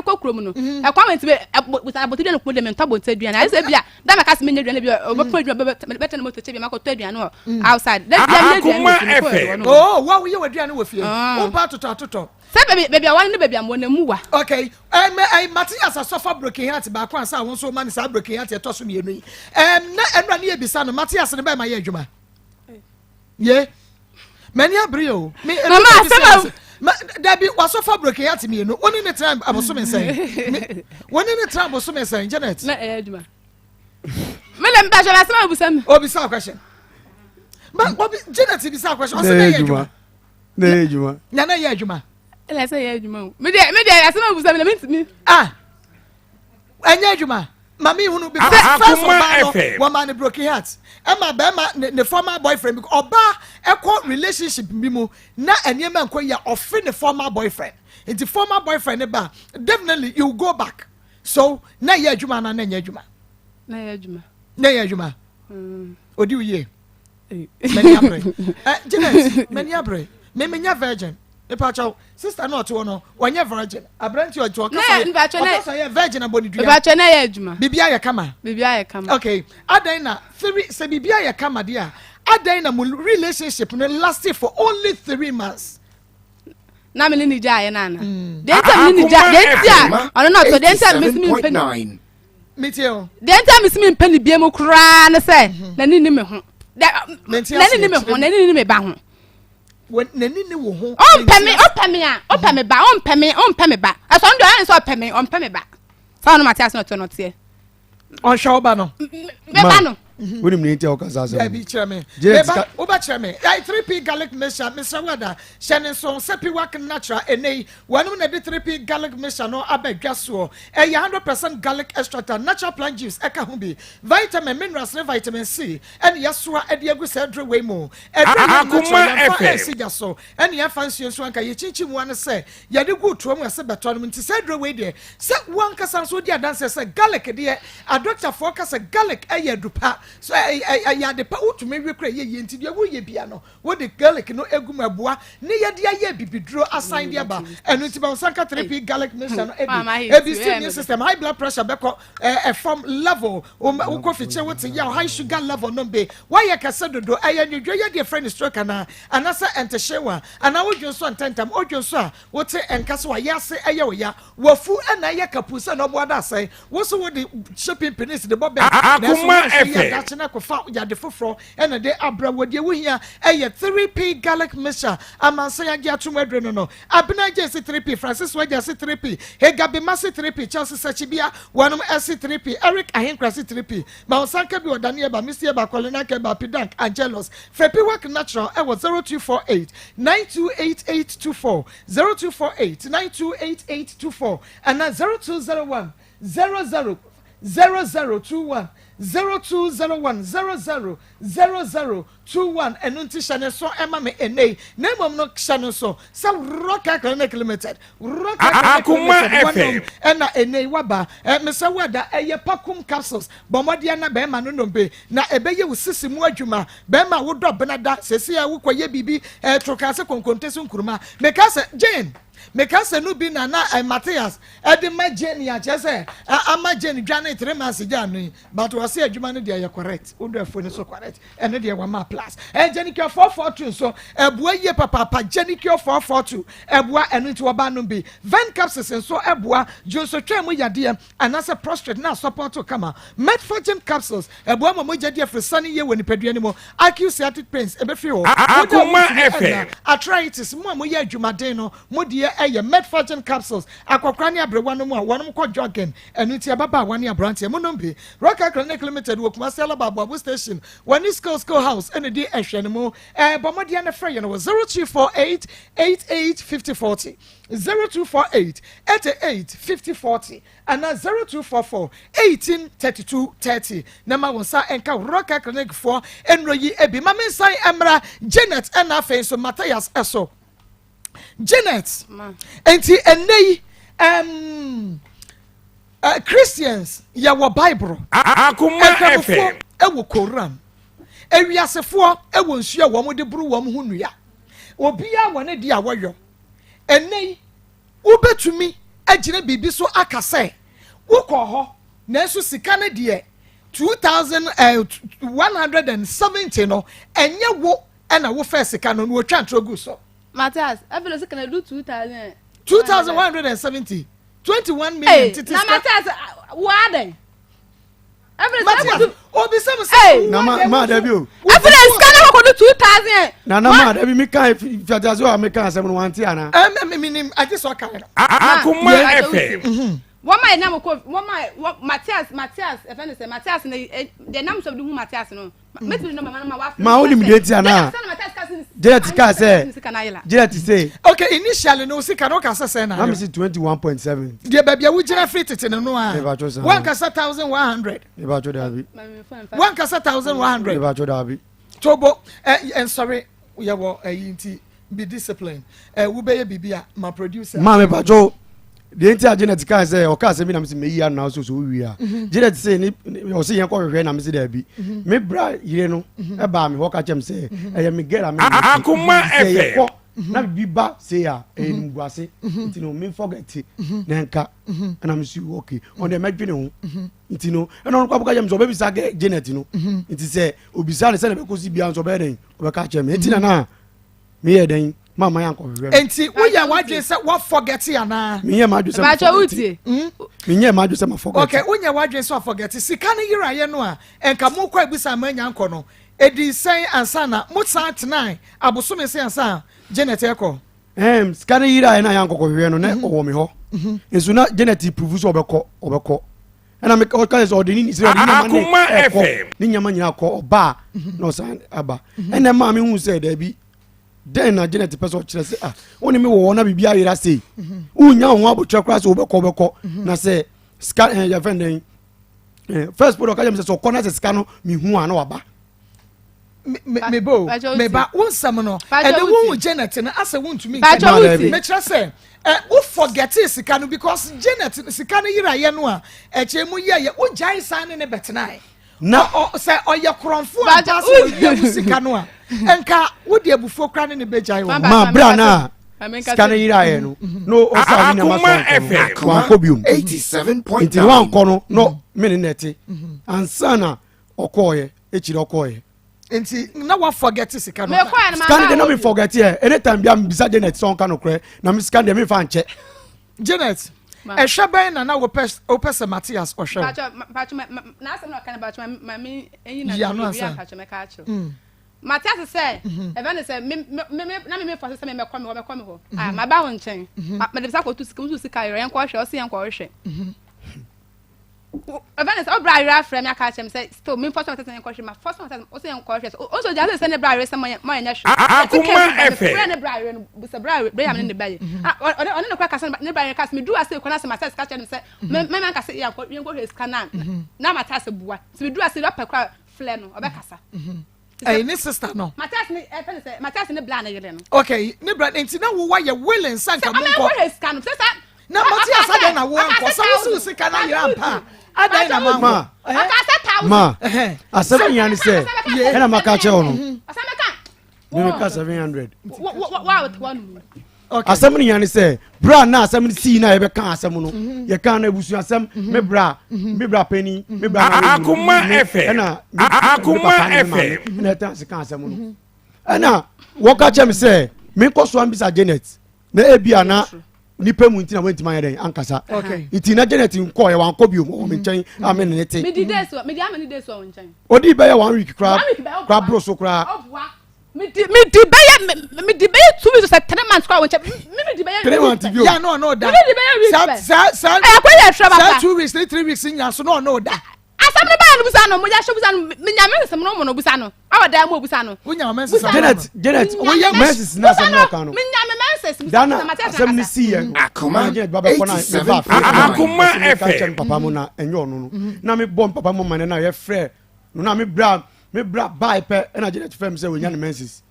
ko krom no. E kwa menti be abotide no ko de me ntabo ntaduane. Ai say bia da maka se me nyaduane bia obo aduane beta no moto che bia maka to aduane no outside. Akoma FM. Oh, wa wo ye waduane wo fie. Wo pa toto. Say baby one ne baby amwo na mu wa. Okay. I Matthias asofa broken heart ba kwa sa won so man sa broken heart e to so mienu yi. Na enra ne ebisa no Matthias ne ba ma ye adwuma. Ye. Many abrio. Me Mama Debbie was off broken heart me no. One in the time I was so saying. One in the time was so saying Janet. Na adwuma. Me lem ba jala sama busam. Obisa question. But Janet bisa question. O say na ye adwuma. Na ye adwuma. Na na ye adwuma. Ela say ye adwuma. Me de asama busam na me. Anya adwuma. Mami hunu be first one man broken heart. Emma Bema the former boyfriend because oba e relationship bi mu na enema nko ya offend the former boyfriend. It's the former boyfriend ba definitely you go back. So na ye adwuma na nya adwuma. Na ye adwuma. Na ye adwuma. Odi uye. Many abre. Janet, many abre. Me nya virgin. Epacho sister no to no wanya virgin abrant you to kasa ya virgin aboni dua epacho na ya adwuma bibia ya kama okay adan na 3 se bibia ya kama dia adan na relationship no lasted for only 3 months na me ni ja ya nana den time ni ja den tia ono na to den time miss me pen metio den time miss me pen bia mo kura na say na ni me ho na ni me ba ho when nani wo ho on peme ba aso ndo an so peme on peme ba fa no Matthias no to no tie on show ba no me ba no woni me ntia o kasa so ya bi kire me beba o ba kire me ai 3p garlic mixture Mr. Wada shene so sepi work natural enei wanu na de 3p garlic mixture no abadwa so 100% garlic extract natural plant juice eka ho bi vitamin minerals and vitamin C and yasoa e de agu se dre we mo Akoma FM so and ya fancy so anka ye chichi mu an se ye de gu to mu se beto no nti se dre we de se wan kasa so dia dance se garlic de a doctor for kasa garlic e ye dupa so ya de pa utumi wekra ye nti de wo ye bia no wo de garlic no egum aboa ne ye de ye bibiduro assign de ba enu nti ba sanka 3p garlic mixture no ebi immune system high blood pressure beko from level wo ko fiche wo te ya high sugar level no be why ye kasa dodo aye nwedwe ye de friend stroke na anasa enteshewa ana wo dwonso antentam o dwonso a wo te enkase wa yase aye wo ya wafu na ye kapusa no bo da sai wo so wo de shopping penis de bobe Akoma FM na ko fa ya de foforo ena de abra wode wo hia eye 3p garlic mixture amansa ya gia tum adre no abena je se 3p Francis wa je se 3p Hegabe Masi 3p Chelsea Sachibia wanum S3p Eric Ahenkra se 3p ma onsanka bi odane ba Mr. ba Kolena ke ba Pidank Angelos Fepi work natural e was 0248 928824 0248 928824 and 0201 000021 0201000021 enunti shane so ema me enei na mom no shane so rock clinic limited rock Akoma FM ena enei waba Mr. Wada eye pakum capsules bomode na be ma no nombe na ebeye wusisi mu adwuma be ma wo dobnada sesi ya wo koye bibi trokase konkontesu nkuruma mekase Jane mekase no bi na Matthias edi ma Jane ya chese ama Jane dwane 3 months janu but we say adwuma no dey correct wo do afo ni so correct ene dey wa ma plus Jenicure 442 so ebua ye papa Jenicure 442 ebua eno ti oba no bi vein capsules so ebua jonso twam yade anase prostate na support kama metformin capsules ebua mo jade afrisani ye woni padua ni mo acute pains ebe fi ho Akoma FM arthritis mo ye adwuma den no mo de eye medforgin capsules akokra ne abrewa no mu a wonom kɔ jogging enu ti ababa wani abrante mo nombe Rocker Clinic Limited wo kuma sela babu station wani school house ene di ehwe no mu bomode na frɛ no 0248 885040 0248 885040 and 0244 183230 nama wonsa enka Rocker Clinic for enroyi ebi mame sai emra Janet and afen so Matthias eso Janet enti enei Christians ya wo Bible Akoma FM ewo Quran ewiasefo ewo nsu a wo mo de buru wo mo hunua obia wone di awoyo enei ubetumi agire bibi so akase wokɔ hɔ na enso sika ne de 2170 no enye wo na wo first sika no wo twa ntrogu so Matthias every sika na do 2170 21 million titis na Matthias what then every Matthias obi say na ma da bi o every sika na ko do 2000 na ma da bi mi kan fiata so me kan asem no wanti ana minim I just saw kind Akoma FM What my name ko what Matthias if any say Matthias the name of the who Matthias no me no mama wa ma oni mi deti ana Janet ka say Janet say okay initially no sika no ka say na I'm see 21.7 the baby we gina free tete no a one kasa 1100 e ba cho da bi one kasa 1100 e ba cho da bi tobo and sorry we have yinti be disciplined we be bibia my producer ma me ba cho the entire Janet ka say o ka say me na me say me yi ana so wi a Janet say ni o say yen ko hwehwe na me say da bi me bra yire no e ba me ho ka chem say e me get am Akoma FM na bi ba say ya nguase nti no me forget na nka na me say okay on the medwene ho nti no e no kwa buka chem so be bi sa Janet no nti say obisa ne say na be ko si bia so be den o be ka chem nti na me ye den mama yanko enti wo ya wadwe say what forget ya na me ye madwe say ba cha uti me ye madwe say ma forget okay wo ya wadwe say forget sika ne yiraye no a enka mo kwa ebisa ma nyanko no edi sen ansa na mo san tonight aboso me say ansa Janet eko sika ne yiraye na yanko ko hwe no na owo me ho enso na Janet prove so obekọ na me ka say odini ni say odini ma ne ni nyama nyina ko oba no san aba ena ma me hu say da bi den na Janet person kire say woni me wo na bibia yira say unya ho abotwa kra say obekọ na say ska ya friend den first put okajam say so corner say ska no me hu ana waba me ba won sam no e de won Janet na asa won to me me kire say wo forget sika no because Janet sika no yira ye no a e che mu ye wo jai san ne betena na say oye kronfo aba so ye sika no a enka wo de abufuo kra ne bejai wo ma bra na sika no yira ye no no o sa ni na ma so wan ko biom 87.9 wan ko no me ne neti ansana okoye echiri okoye enti na wa forget sika no scan de no me forget here anytime bia bisa Janet son kan okre na me scan de me fa nche Janet ehweben na wo pese Matthias ohwe pacho na asem no kan pacho me enyi na no pacho me ka acho Matthias say even say me na me force say me come ho ma ba won chen me de bisa ko tu sika yen ko hwe o se yen ko hwe even say obra ira frame aka chem say still me force say yen ko hwe ma force o se yen ko hwe o so just say ne bra ira say mo yen hwe Akoma FM ne bra ira no bisa bra ya me ne baye on ne kwa ka say ne bra ira ka say me do ase ko na say Matthias ka chem say me ka say yen ko hwe sika na Matthias bua so me do ase pa kwa flare no obekasa ni sister no Matthias ni say Matthias ni bla na yele no okay ni bra enti na wo ye willing sanka mo ko scan say na Matthias ada na wo anko so wo sika na yira pa ada na mama aka say 1000 ma asem yan say ena maka che ono asameka me ka 700 wow one okay asem ni yan say bra na asem ni si na ye be kan asem no ye kan na ebusu asem me bra penny me bra Akoma FM ena Akoma FM na ta se kan asem no ena wo ka che me say me ko so ambisa Janet na ebia na nipa mu ntina wanti man yeden ankasa okay itina Janet nko ye wan ko bi o me nchen amen ne te me di days me di amani days o nchen odi be ye 1 week crab bro so crab me di 2 weeks or 3 months kwa wonche me di 3 months bio yeah no that sa 2 weeks 3 weeks nya so no that asam ne ba no busa no mo ja hwe busa no me nya me no mo no busa no awada mo busa no wo nya menses Janet wo ya menses na asam no kan no me nya me menses dana asam ni si ye Akoma Janet baba ko na me ba Akoma FM papa mo na enyo no na me bom papa mo man na ye frɛ no na me bra buy pe na Janet fam say wo nya menses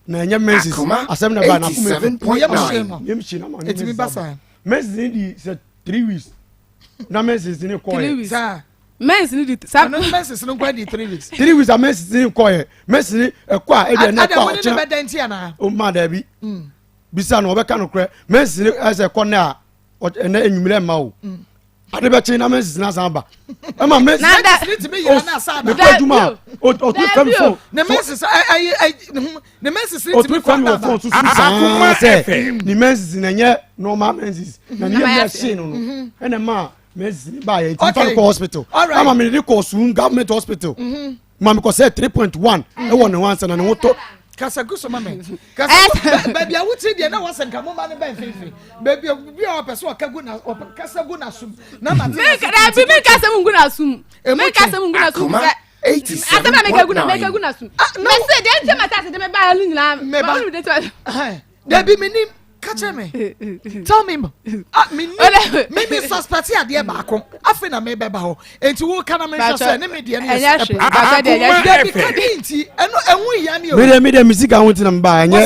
na enye menses asam na ba na ko me yem chi na mo it me basa menses ni di 3 weeks na menses ni ko ye men's ni di no menses no kwa di 3 weeks 3 weeks a menses ni ko ye menses ni kwa e de na kwa o chira bedenti ana o ma da bi bisa no obeka no kre menses ni ase ko na na enyumire ma o ade be chi na menses na san ba e ma menses ni ti me ya na sa ba ko duma o tu fam phone na menses na menses ni ti me fam kwa phone tu Akoma FM ni menses na nye normal menses na ni machine no e na ma menses ni ba ye ti fa ko hospital ama me ni ko sun government hospital ma me ko say 3.1 e won ne wan sana ne woto kasaguso mame kasa baby awuti de na wasen ka mo ma ne ben fifi baby bi o person o kagu na o kasagu na sum na ma me kasa mungu na sum me kasa mungu na sum asema me kagu na sum me say de ente mata se de me ba lu nyina me ba lu de to baby minim catch me tell me me suspect ade ba ko afi na me beba ho enti wo kana me say ne me de ne baby kadinti eno enwu ya ne o me de music ahun tin ba enye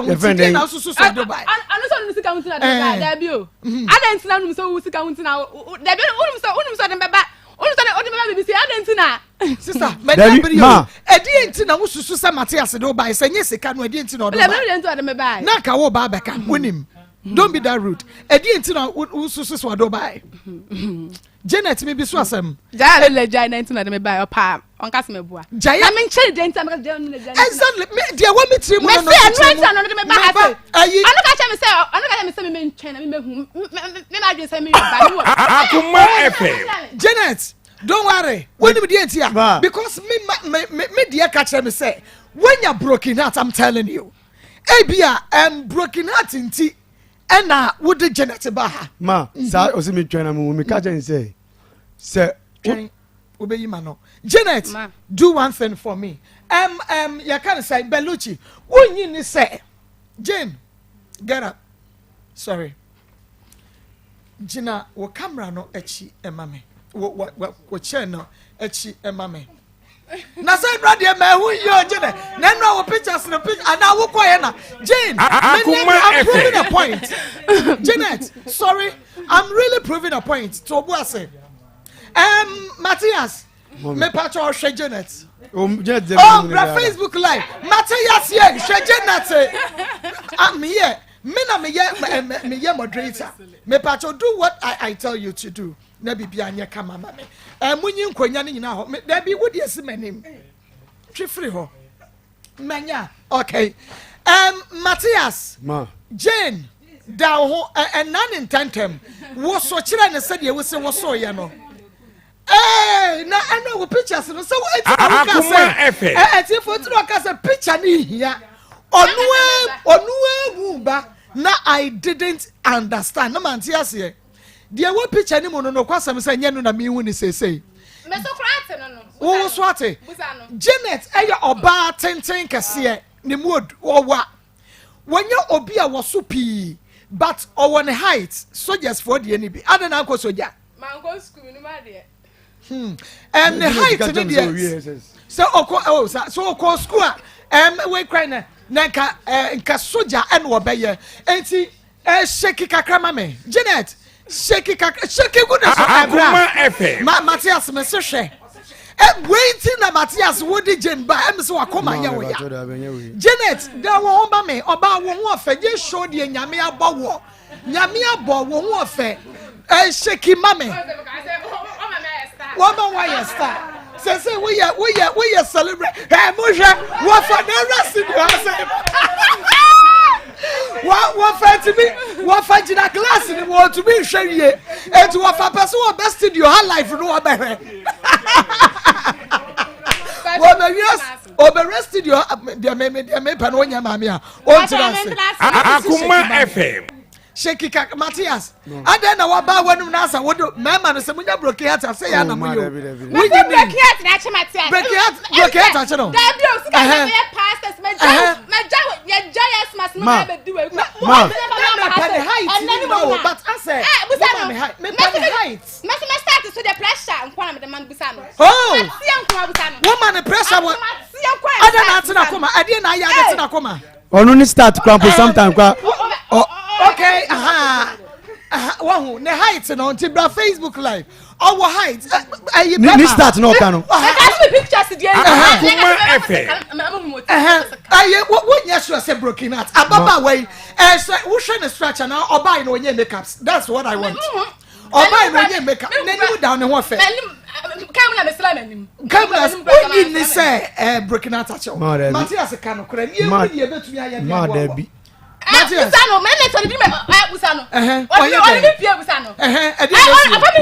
your friend na so Dubai anu so music ahun tin na Dubai da bi o adanti na nu so music ahun tin na da bi unum so de beba unum so de beba BBC adanti na sister me da bi o edi enti na wo susu se Matthias Dubai se nye sika no edi enti na Dubai na ka wo ba beka wonim don't be that rude edi enti na wo susu so Dubai Janet me bi so asem ja le ja 19 na de me buy opa on case me bua na me nche de enti am ka no ja exactly me dia wa me tiri mo no me say no de me buy ase anu ka che me say me nche na me hu me na dwe say me ba ni wo Akoma FM Janet don't worry when me dey enti because me dey catch me say when you broken heart I'm telling you ebia broken heart nti ena wo de Janet ba ha ma sa o se me twena mo me catch and say obeyi ma no Janet do one thing for me you can say Bellucci wonyi ni say Jane get up sorry Gina wo camera no echi emame wo chair no echi emame na say brother e ma hu yo Jane na no wo pictures no picture ana wo koye na Jane I'm proving a point Janet sorry I'm really proving a point to obuase Matthias me patcho she Janet bra Facebook live Matthias here she Janet I'm here me na me ye moderator me patcho do what I tell you to do na bibia anya kama mame munyi nkonya ne nyina ho da bi wodi esi manim twefri ho manya okay Matthias ma Jane da ho nan intentem wo so kire ne se de wo se wo so ye no na ana wo pictures no so Akoma FM eti foto no ka se picture ni hia onuwe buba na I didn't understand na Matthias here dia wo picture ni mo no kwasam say nye no na me hu ni sesei me so kwate no wo so ate Janet eya oba tenten kase ni mu owa wonya obi a wo so pi but owo ne height soldiers for the ni bi adana ko soldier man go school ni ma de and the height ni dia so oko so oko school we cry na nka soldier en wo beye enti shake kakra mame Janet shake goodness Akoma FM Matthias me se hwe waiting na Matthias wodi Jane ba em se wakoma nya wo ya Janet da wo ba me oba wo ho ofa je show de nyame abo wo ho ofa shake mame wo ma wa star say we celebrate mo hwe wo fa na rest in your house what fancy me what fancy na class ni wo to be hwe et wo fa person wo best studio her life no wo be hwe wo be yes Obere studio dia me pa no nya maame a on trance Akoma FM Sheki Kaka Matthias ada na waba wanum na asa wodo mema no se munya brokiata say ya na mu yo We get brokiata na che Matthias. Brokiata che no. That bio sika na pastors me joyous mas no be do we. But I say me height. Me start to the pressure nkwa na me man busa no. Oh. Woman the pressure one. Ada na tina koma, ade na ya na tina koma. Onu ni start kwampo sometime kwa. Okay, wahu ne height no nti bra Facebook live. Our height. Ni start no kanu. I see pictures there. Akoma FM What yes you say broken out. Ababa way. So who show the structure now or buy no nye makeups. That's what I want. Or buy no nye makeup. Then you down and what fair. Come na Islam. Come when you say broken out at all. Matthias can kura. You be betumi aye. Ma Debbie. Matthias. Busano, me let me busano. Only me pia busano. I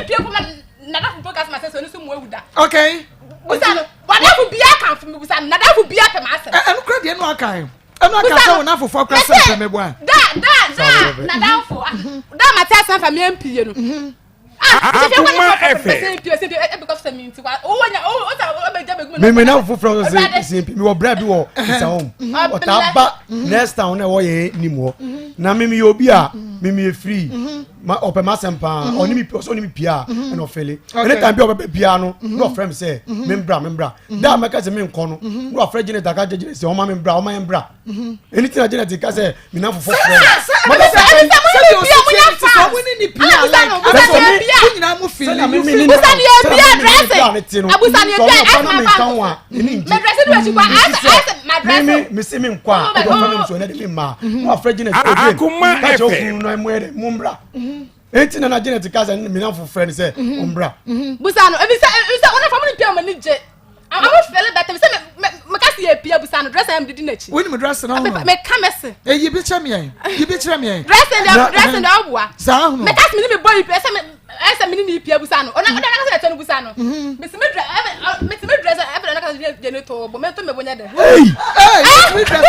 pia kuma na da podcast ma say so ni so mo ewuda. Okay. Busano. But that would be a can for me busano. Na that would be a pe ma say. Em kura de no akan. Em no akan say na for kwasa me boa. Da na down for. Da Matthias na fa me MP no. Akoma FM me na fufro say simple me wo bra bi wo isa home otaba next town na wo ye nimo na me obi a me free ma opema sempa oni mi pia na ofele anytime bi obe pia no no frame say me mbra da meka say me nko no no afre gene taka gene say o ma me mbra anything a gene taka say me na fufro Enti na Janet kaza me na friend say ombra busano ebisa ona family pia mani je I'm feeling better me say me ka see pia busano dress am didi na chi when me dress na me kamese you be chere me dress and the obua sa me ka me boy pia say me ni pia busano ona ka say tenu busano me see me dress every na ka je ne to bo me to me bonya de hey me dress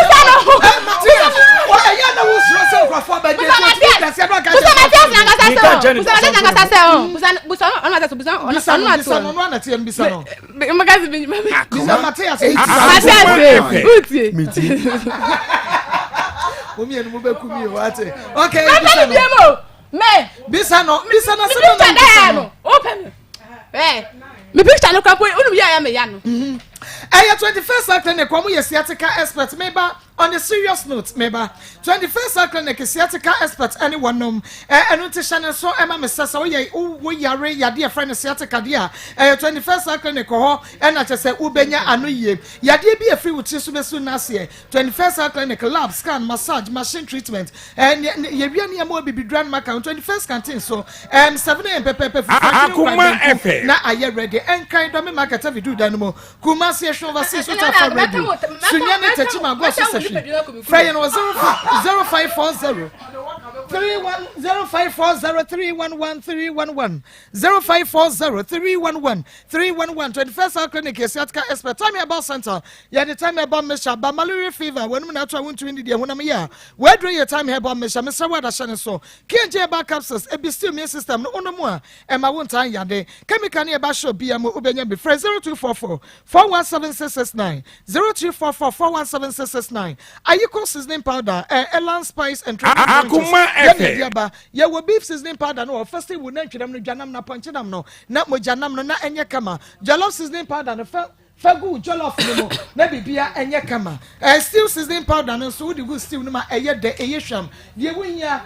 what ya na wo so kwa for ba de dress ya do ka me picture no kwapo unu ya me ya no 21st clinic kwamu ye sciatica expert meba on a serious note meba 21st clinic sciatica expert anyone nom enu te channel so ema me sesa wo yare yade e friend sciatica dia 21st clinic ho ena chese ubenya anoye yade bi e free wuti so besu na se 21st clinic lab scan massage machine treatment ye wi na mo bibi grand mark 21st canteen so 7am pepe Akoma FM na aye ready enkan do me market video dan mo kuma se overseas so ta ready sunyane techima go so se Friday no 0540 311 0540 21st clinic sciatica expert time about center ya the time about mesha ba malaria fever when me na try won to indi de honam ya we do your time about mesha me say wada shane so KJ back capsules e be still immune system no onomu a e ma won tan yade chemical ne e ba show bia mo obenya be friend 0244 417669 0244 417669 ayiko seasoning powder elan spice and Akoma FM ya wo beef seasoning powder no first we na twedam no dwanam na ponchenam no na mojanam no na enye kama jollof seasoning powder no fagu jollof no na bibia enye kama stew seasoning powder no so we go stew no ma eye de eye hwam ye wunya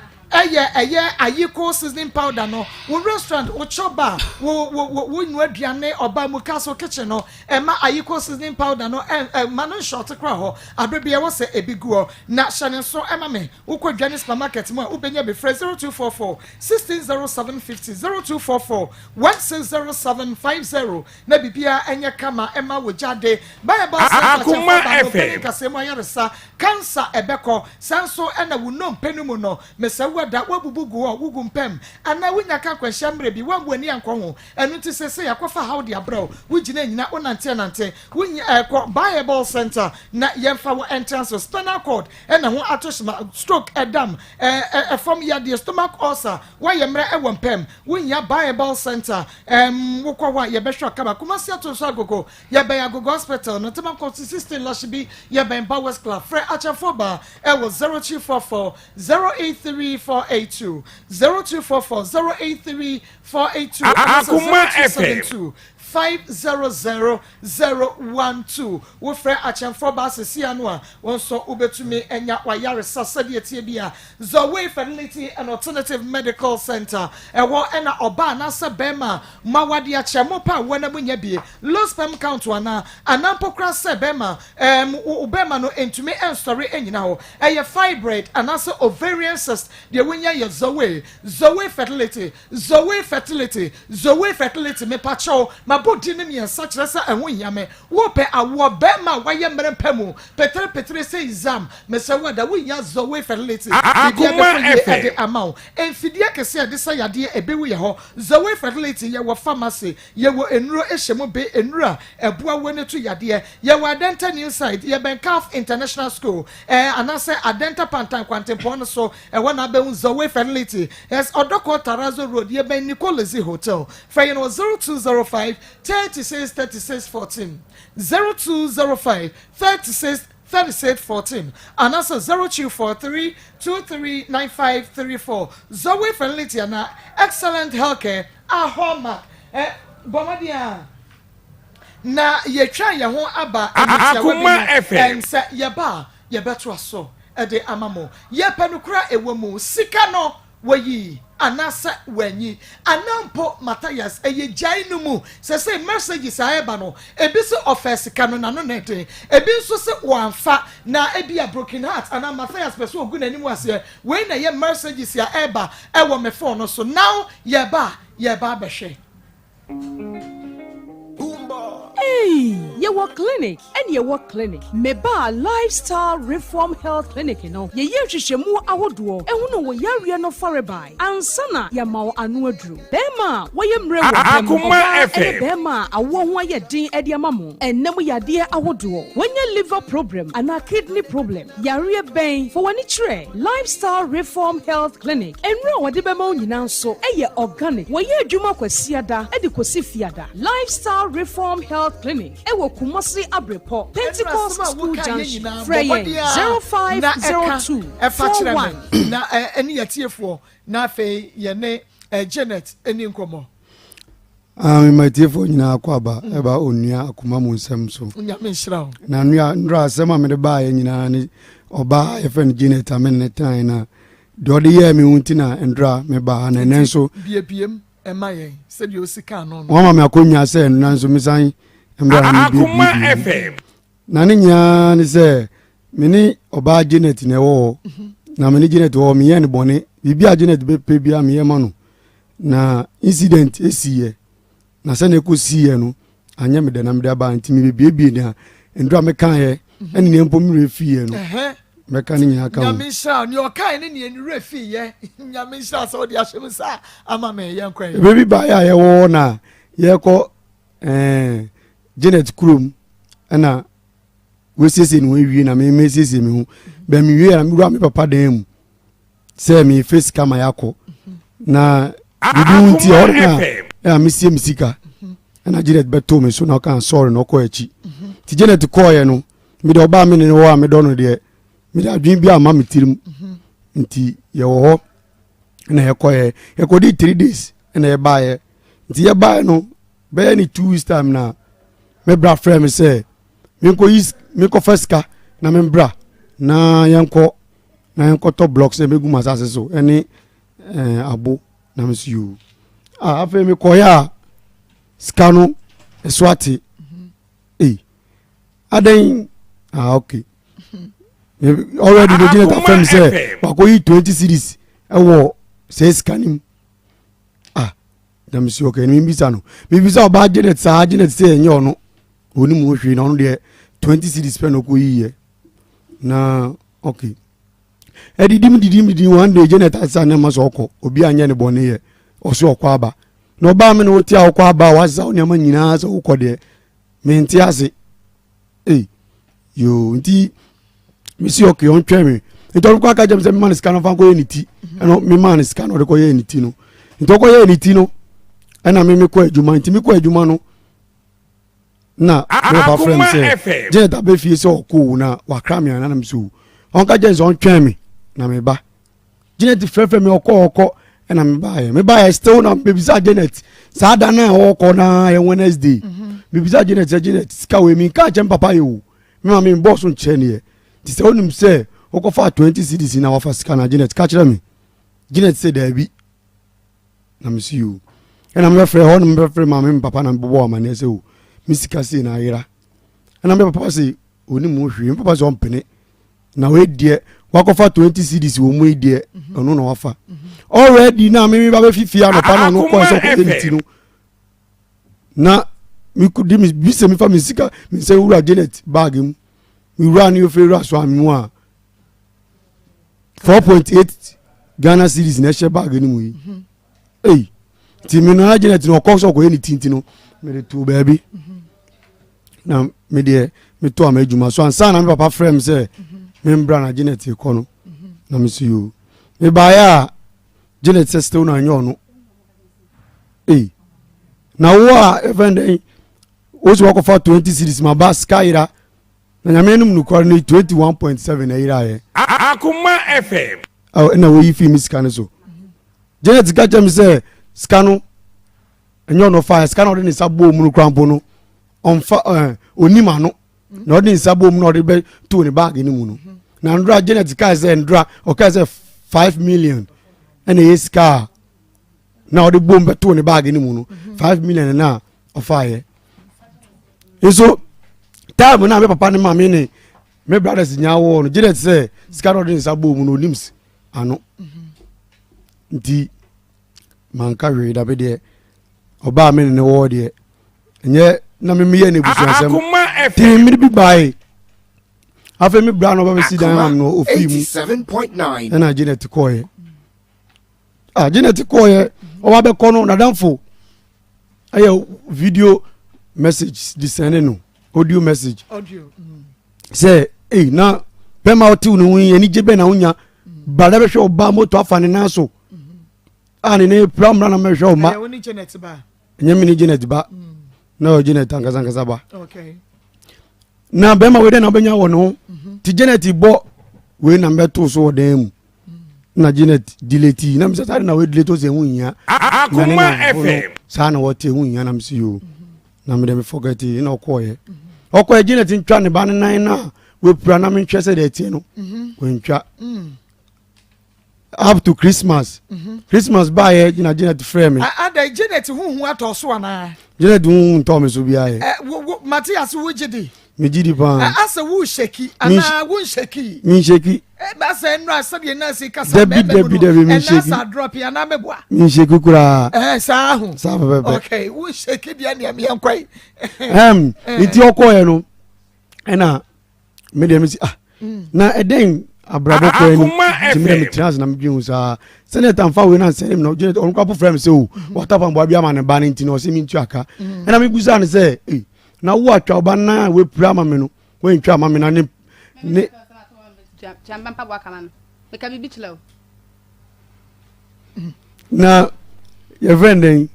ayiko seasoning powder no wo restaurant wo choba wo nu aduane oba mu castle kitchen no ma ayiko seasoning powder no ma no short kra ho abebia wo se ebiguo na shane so ma me wo kwadwane supermarket mu a wo benya be 0244 160750 0244 160750 na bibia enya kama ma wo jade bye bye Akoma FM kasemo ayaresa cancer ebeko sanso na wo no mpenu mu no mesawa wada wabubu go gugu mpem ana wonya ka kwahia mre bi wabu ani anko ho enu ti sese yakofa how de abro wugina nyina onante wonya Bible Center na yemfa wo entrance spinal cord na ho atoshima stroke edam from ya stomach ulcer wa yemre e wompem wonya Bible Center wokwa wa ye behwa kaba kuma sia to so agogo ye ben agogo hospital no tema ko 16 lashibi ye ben Powers Club fre achafoba e was 0244 083482 0244 083482 Akoma FM 500012 wo frɛ achemfo ba sesia no a won so ubetumi enya wayare sasade tie bia Zoe Fertility and Alternative Medical Center ewo ena oba na se bema mawade achemo pa wona munya bie low sperm count wana anampokra se bema ubema no entumi enstory enyina ho eye fibroid anase ovarian cyst de wonya ye Zoe Fertility me pacho body ne me such as a winyame wo pe awo be ma waye mrempemu petre say exam me say wada we nya Zoe Fertility the amount enfidie kese de say yade ebewu ye ho Zoe Fertility ye wo pharmacy ye wo enuro ehyemu be enura eboa woni to yade ye wo Adenta New Site ye ben Calf International School anase Adenta Pantan Kwantempo so wona be Zoe Fertility yes Odoko Tarazo Road ye ben Nicolezi Hotel for you know 0205 3614 0205 3614 and also 0243 239534 Zoe Fertility and excellent healthcare Akoma bomadia na ye twa ye ho aba Akoma FM say ye ba ye beto aso e de amamo ye panukura ewomu sika no wayi anasa wanyi anampo Matthias eye jai no mu say messages aeba no ebi so offense kanu na no nete ebi so se wanfa na ebi a broken heart ana Matthias person ogu na nimu ase we na ye messages ya eba e wo me phone no so now ye ba behwe. Hey, ye work clinic and ye work clinic. Meba lifestyle reform health clinic no. Ye hwehwemu awodo. Ehu no yare no foreby. Ansana ya mawo anu aduru. Bema woye mre wo Akoma FM. Bema awo ho aye din ede amamo. Ennem yade awodo. Wonye liver problem ana kidney problem. Yare ben for wani kire. Lifestyle reform health clinic. Enro wode bema onyina nso eye organic. Woye adwuma kwasiada ede kosifiada. Lifestyle reform health clinic ewo Kumasi Abrepo Pentecost School Junction Freya 0502 41 na eni yatiefo na fe ye ne Janet eni nkomo my tiefo nyina akwaba eba onua akoma mu nsem so nyame nhyira na nua ndra asema me de ba ye nyina ni oba ye fe Janet amen ne tan na de ode ye me wunti na ndra me ba na nenso biebiem emaye se de osika no no wama me akonya se nanso misan Akoma FM na ne nya ni se me ni oba Janet ne wo na me ni Janet wo me ye ne bone bibia Janet be pe bia me ye ma no na incident esiye na se ne ko siye no anya me de na me de ba ntimi bebie na ndura me kan ye ene ne mpo me refie no meka ni nya ka nyame sha ni okai ne ne refie ye nyame sha so de ahyem sa ama me ye nkwan baby ba ya ye wo na ye ko Janet Krum ana we sese no wi na me sese me hu ba me wi na me ru me papa dem se me face kama yako na bidu nti orna ya me sie misika ana Janet beto me so na kan sorry no ko achi ti Janet ko ye no me de oba me ne wo me do no de me da dwin bia ma me tirim nti ye wo ho na ye ko ye ko di 3 days na ye ba ye nti ye ba no be ni 2 weeks time na me bra friend me say me ko first ka na me bra na yanko to blocks e megu masase so eni abo na me you afa me ko ya skano eswati aden okay already the Janet friend say wa ko yi 20 series e wo say scanim dem si okay ni mbisa no mbisa oba Janet sa Janet say enye ono oni mu hwe na ono de 20 series pe no ko yiye na okay didi one day Janet asa na masoko obi anya ne bone ye oso okwa aba na oba me no ti akwa aba wasa oni ama nyina so ukọ de me nti ase yo nti misi okay on twemi nto kwa ka jam se man scan fa ko ye niti no me man scan o de ko ye niti no nto ko ye niti no na me ko adwuma nti me ko adwuma no na ba friend say Janet abe fie se okọ na wakra me na me so on ka jam se on twemi na me ba Janet frefre me okọ na me ba still na baby sa Janet sa da na okọ na Wednesday baby sa Janet ska we mi ka chem papa yo me ma me boss on che ne ti se onim se okofa 20 cedis na wafa ska na Janet ka kire me Janet say da bi na me see you na me frɛ ho na me frɛ ma me papa na bobo ma ne se o mi sika se na yira na me papa say oni mu hwe me papa say on pene na we die wakofa 20 cedis wo mu die ono na wafa already na me ba be fifia no pa no ko so ko enti no na mi kudi mi bi se mi fa mi sika mi se wura Janet bag mu mi wura ni ofera so amu a 4.8 Ghana cedis na she bag ni mu yi ti mi no Janet no ko so ko eni tinti no me de to baby na me de me to am adwuma so ansa na me papa frame say me mbra na Janet e ko no na me see you me ba ya Janet say still na anyo no na wo a even ozo wako fa 20 cedis ma ba skyra na nyame num no kwar no 21.7 na ira ye Akoma FM na wo yi fi mi scan so Janet ka jam say scan enyo no fa scan o de ni sabo mu no krampo no on fa onima no na o de ni sabo mu no de be to ni bag ni mu no na ndra Janet ka say ndra o ka say 5 million and his car na o de bom be to ni bag ni mu no 5 million na o fa ye so time na me papa ni mama ni me brothers nya wo no Janet say scan o de ni sabo mu no nims ano nti manka we da be de oba me ne wo de nye na me ye ne busu asem ti mi bi bai afa mi bra no ba be si dan no ofi mu 87.9 na Janet koye Janet koye o wa be kono na danfo ayo video message disene no audio message say na pema oti unu yin ni jebe na unya bada be hwe oba moto afane na so ani ne plamra na me hwe o ma woni Janet ba nyemi ni Janet ba na Janet angasa ba okay na bema we de na obenya wo no ti Janet bo we na meto so odan mu na Janet delete na me say na we delete o se hu nya Akoma FM sa na wo te hu nya na me see you na me dem forget na okoye Janet ntwa ne ba ne na we pra na me ntwese de tie no we ntwa up to Christmas by Janet frame ada Janet hu ato so ana Janet hu nto me so bia ye Matias wo gidi me gidi pa asa wo sheki ana wo sheki mi sheki ba sa nra sabe na si kasa Debbie mi sheki na sa drop ya na meboa mi sheki kura sa hu sa bebe okay wo sheki bia ne me yankwai iti okoye no ena me dem si na eden abrabo ko eni timire me trans na me bi unsa senator mfa we na nsem na Janet on kwapo frame say o watapa mbo bia ma ne ba ne ntino se mi ntu aka ena me buza ne say na wo atwa oba na we pura ma me no we ntwa ma me na ne jamba mpa bwa kama no me ka bibi chilo na your friend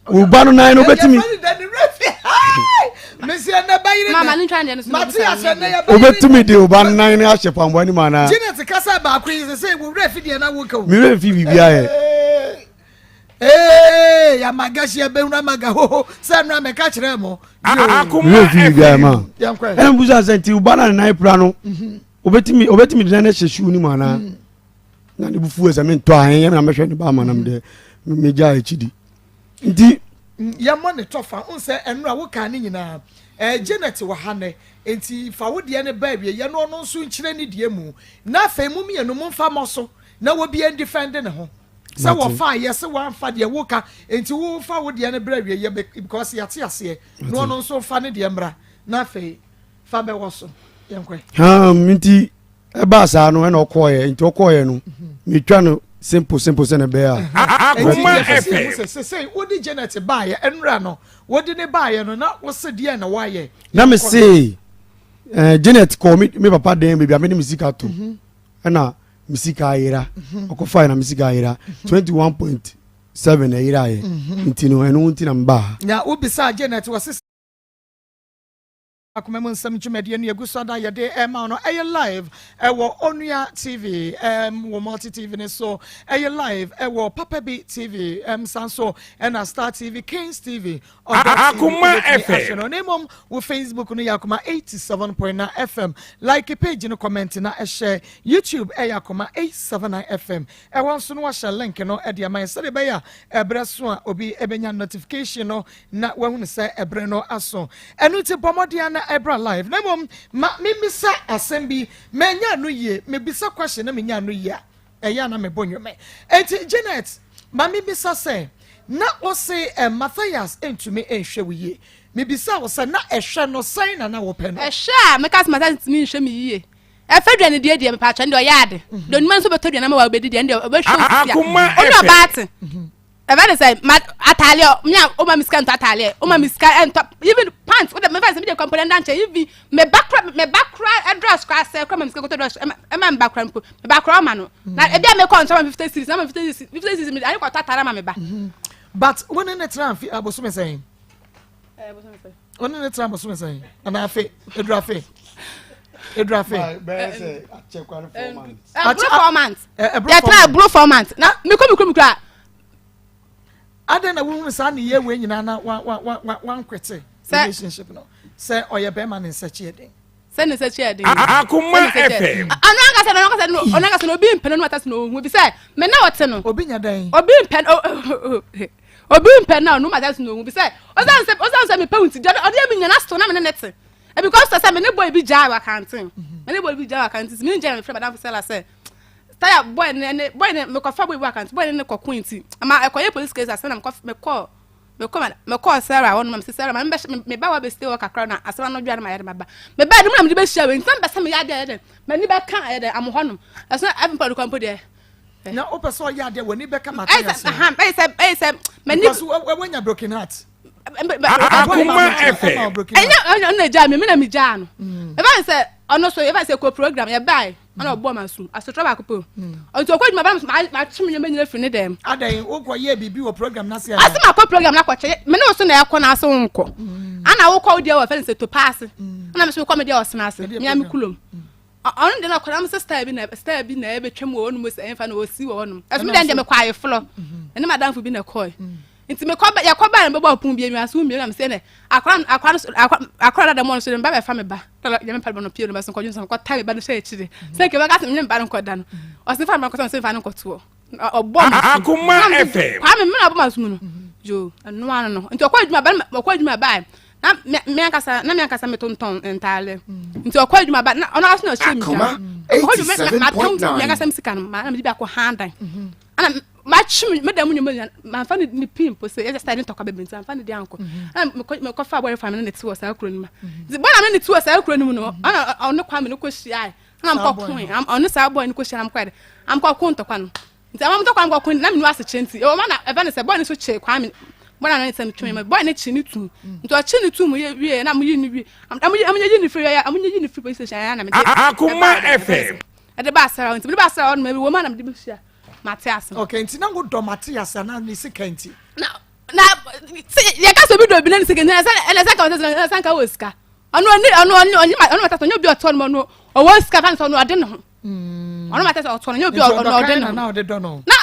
u ba no na no betimi Monsieur na bayire mama ni twa ne so Matias na ya obetumi de u ba na ne ahye pambo ni mana Janet kasa ba kwin say wo refi de na wo ka mi refi bibia ye ya magashi ya be na maga ho say na me ka kire mo Akoma FM ma yankwa ena buza senti u ba na ipra no obetumi de na hyehyu ni mana na ne bufu esa me nto ahen na me hwe ni ba ma na me de me ja echidi nti ya mo ne tofa unse enura wo ka ni nyina Janet wa hane enti fa wo de ne ba bia ye no no nso nkire ni de mu na fa mu mi enu mu fa mo so na wo bia defend ne ho se wo fa ye se wo fa de wo ka enti wo fa wo de ne bra bia ye because ya te ase no no nso fa ne de mra na fa be wo so yenkwe minti ba sa no na okoye nti okoye no me twa no simple se na be a Akoma FM say wodi Janet ba ye enra no wodi ne ba ye no na wo se de na wa ye na me say Janet call me papa den baby ameni music ato na music ayira okofa na music ayira 21.7 ayira ye nti no eno nti na mba ya ubisa Janet was Akoma nsam twumade no yegusada yede ema no eye live ewo Onua TV wo multi TV ne so eye live ewo Papa B TV sanso ena Star TV Kings TV Akoma FM no nemom wo Facebook no Akoma 87.9 FM like page no comment na share YouTube Akoma 879 FM ewo nso no wa share link no e de amai sede be ya ebre so a obi ebenya notification no na wahunu se ebre no aso enu ti bomodia na ebra live na mom me misa assembly menya no ye me bisa question na menya no ye eya na me bonyo me enti Janet ma me bisa say na o say Matthias entumi enhwe wo ye me bisa wo say na ehwe no sign na wo pe no ehwe me kas Matthias mi nhwe mi ye efedwa ne die me pa cha ndi o yade don man so betodwa na ma wa obedi die ndi o behwe Akoma o no baate even say atale o ma miska atale o ma miska even pants with the me face me dey complain dan che even me backra address class say come miska go to address e ma backra me backra ma no na e bia me call so 50 series na 50 series me ani ko tatara ma me ba but when in the tram aboso me saying when in the tram aboso me saying ana afi edrafe be say check 4 months ya try bro 4 months na me come kra Ada na wo sa na ye we nyina na wan kwete relationship no say oye be man nsachi eden say nsachi eden Akoma FM ananga se no obi mpene no atase no hu bi say me na wote no obi nya dan obi mpene na no matase no hu bi say ozan se me pawunti de ode me nya na sto na me nete e because say me ne boy bi jawa canteen me ne boy bi jawa canteen me nja me frɛ madam sela say taya boy ne me ko fa boy account boy ne ko quinty ama ekoye police case asena me call Sarah won mam Sarah me ba wa be stay work akra na asena no dwa na ma yade maba me ba dum na me be hia we ntam be se me yade me ni be kan yade am honum asena even pa ko de na o person yade woni be kan Matthias I say me ni because when you broken heart Akoma FM enya na ja me na me ja no e ba say ono so e ba say ko program ye bai ana obo masu asotra ba ko po onto ko djuma ba ma chimnye menyina firi ne dem adan wo ko ye bibi wo program na se asema ko program na ko che me ne so na yakọ na aso nko ana wo ko dia wo fe se to pass ana me so ko me dia osena ase nya me kulom on de na ko na me star bi na e betwem wo no mo se enfa na osi wo no eso me de me kwaye flo ene madam fu bi na koy nti me ko ya ko ba na be bo pun bi asu mi na me se ne akra da mo so ba be fa me ba ya me pa no pio no so ko junso ko ta me ba no se chire se ke ba ka se me ba no ko da no o se fa me ko se fa no ko tuo obo Akoma FM kwa me na bo ma sumu no jo anu anu no nti okwa ba na me ankasa me tonton entale nti okwa adwuma ba na ona aso na shame ja ma tonton me ankasa msika no ma na me bi akọ handan ana match me da munyo ma fa ni pin po se ya start ni toka bebe nti ma fa ni di anko me ko fa boy family na ti wo sa kro ni ma nti bona me ni ti wo sa kro ni mu no ana ono kwa me no ko hia ana mko kun ono sa boy ni ko hia am kwa am kwa kun to kwa no nti am to kwa am kwa kun na me no ase chenti e o ma na e ba ne se boy ni so che kwa me bona na nsem tweme me boy ni chi ni tu nti o chi ni tu mu ye wie na mu yi ni wie am yi ni free ya am yi ni free police station ya na me Akoma FM e de ba sara nti me ba sara on me wo ma na me de be hia Matthias. Okay, nti na go do Matthias na ni sekanti. Na ya ka so bi do bi na ni sekanti na sa ka san ka woska. Ono Matthias onyo bi oton mo no. O woska fan so no ade ne ho. Ono Matthias oton onyo bi ode ne ho. Na ode do no. Na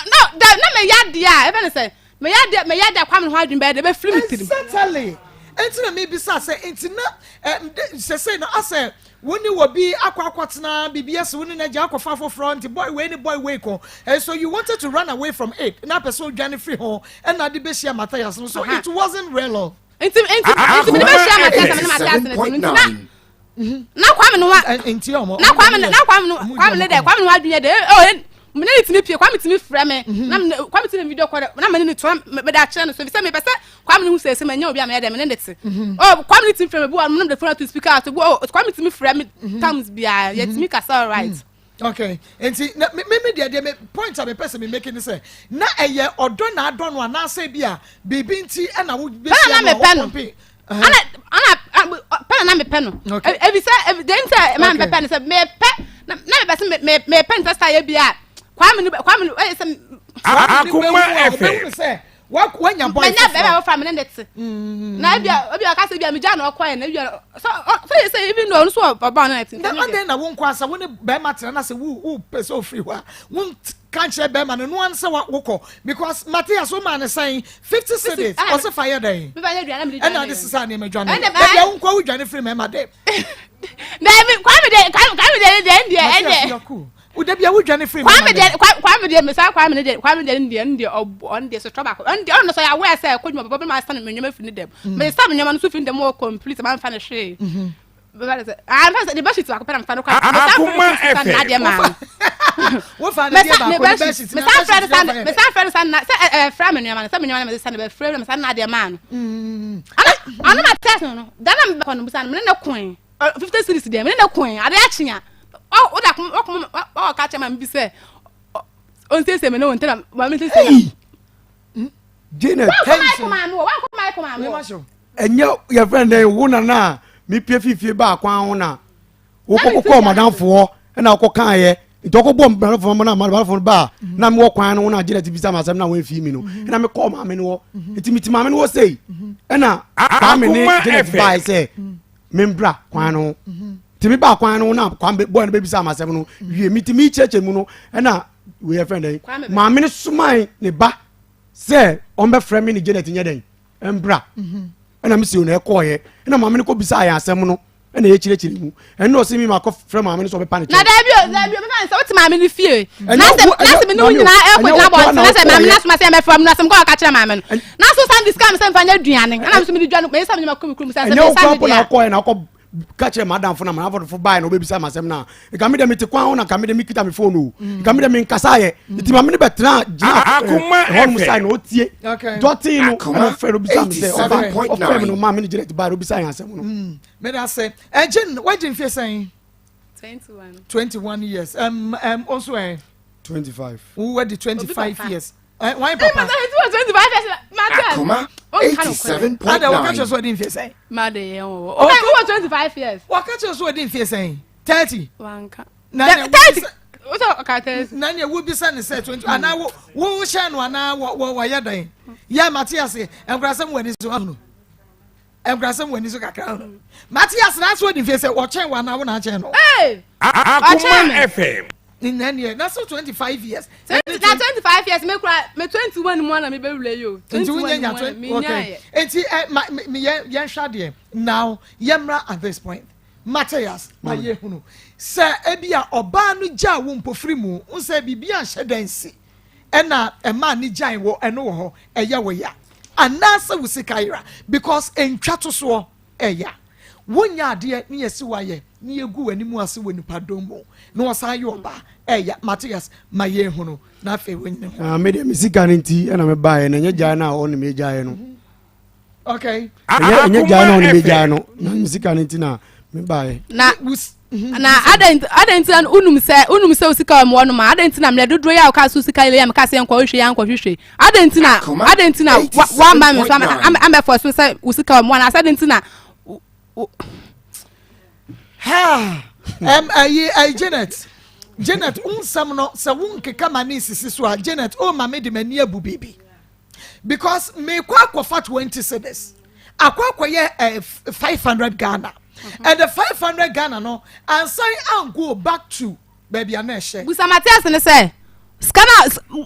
me yade a e be ne say me yade kwam no ho adwin be de be film tirim. Certainly. Enti na me bi sa say enti na say na ase woni wo bi akwatena BBS woni na ja akwafa for front boy we ko so you wanted to run away from it na person dwane free ho and na de be share Matthias so it wasn't real love enti me be share Matthias na kwame no wa enti omo na kwame ne de kwame no adwene de me ne timi pie kwame timi frɛ me na kwame timi video call na me ne to me da kire no so bi se me pese kwame no hu se me nya obi am ya de me ne nete kwame ne timi frɛ me bu am no de phone to speaker to kwame timi frɛ me times bia ya timi ka so right Okay. And see, maybe the point of the person making is say, na eye odo na adon wa na say bia bibi nti e na wo be sia na wo pay. Ana pen na me pen no. Ebi say dem say man be pen say me pe na me pen test ya bia. Kwa me say Akoma FM. When your boy na from na net. Na bia ka say bia me ja na okoye na bia so you say even though so about na net. Then na won kwasa won be matter na say who pay so free wa. Won can't share be man no answer woko because Matthias woman is saying 50 cities also fire day. And now this is an image on. And they won kwa udwane free me madam. Na me kwa me de Would be a wood free? Kwa me de on the so trouble. On the on so I wear say could my problem my stand me nyama fini dem. Me stand nyama no so fini dem more complete man fan share. I'm first the best to akopena mfa no kwa. Akoma FM. What fan the best? Me stand friend stand say fra me nyama me stand be frame me stand na de man. Ana ma test no. Dan am be kono busan me na coin. 50 series dem me na coin. Ade achinya. Oh, that catch him and be say, on say me no tell me say. Janet, and your friend they won na me pay 50 ba kwa na. Wo ko madam for and I ko kan ye. Itoko bom for na madam for ba. Na me wo kwan no na Janet bisa masem na wan fi mi no. Na me call ma me no. Intimate ma me no say. And na ba me ni Janet ba say. Membra kwan no. Timi ba kwan no na kwan boy no be bisa amasem no wie mitimi cheche mu no na we your friend dey ma me suman ne ba say on be frame me ni Janet nye den embra na me si o na ekoye na ma me ko bisa ya asem no na ye chire mu no se mi ma ko frame ma me so be panic na da bi me fan say what ma me ni fie na se me no nyina e ko na bo na se ma me na so ma se me frame na se ko ka kire ma me no na so san discount me se mfa nya duane na me so me di duane me se me ma ko me se se na ko na ko catch madam for na man for buy no baby say masem na e ka me dem te kwan na ka me dem kita me phone o e ka me dem nkasa ye ti ma me betra Akoma FM sign o tie doti no na fe no bi say me say o no ma me direct buy no bi say asem no me da say engine what you feel saying 21 years also 25 who were the 25 years why papa 25 years Akoma 87.9 what catch us what didn't feel saying okay who 25 years what catch us what didn't feel saying 30 wanka 30 what okay 30 nanya wo bi say 20 ana wo share no ana wo ya dan ya Matthias enkrasem wani so no enkrasem wani so kakra Matthias that's what didn't feel say wo chen wa na wo na chen no Akoma FM in nanya that's so 25 years na 25 years me 21 mo na me be wule yo 21 okay enti me yan hwade now yemra at this point Matthias ma ye hunu se ebia oba no gya wo mpofiri mu unse bibia hyedansi ena ema ni gyan wo eno wo ho eye wo ya anasa wo sikaira because entwato so eya wonya ade ni yesi waye ni egu animu ase wo nipa dombo no wasan ye oba eya Matthias ma ye hunu na fe wonyine me de misika nti ena me bae na nya gyan na on me gyan no okay nya gyan na on me gyan no na misika nti na me bae na adanti unum se usika mo no ma adanti na me dodo ya ka su sika ile ya me ka se enko hwehwe adanti na wa ma me so am for so se usika mo na adanti na ha Janet unsam no se wonke kama ni sisi so Janet o ma me de mani abu bibi because me kwa fat 20 cedis akwa ye 500 Ghana and the 500 Ghana no and say and go back to baby aneshe busa Matthias ne say scanner no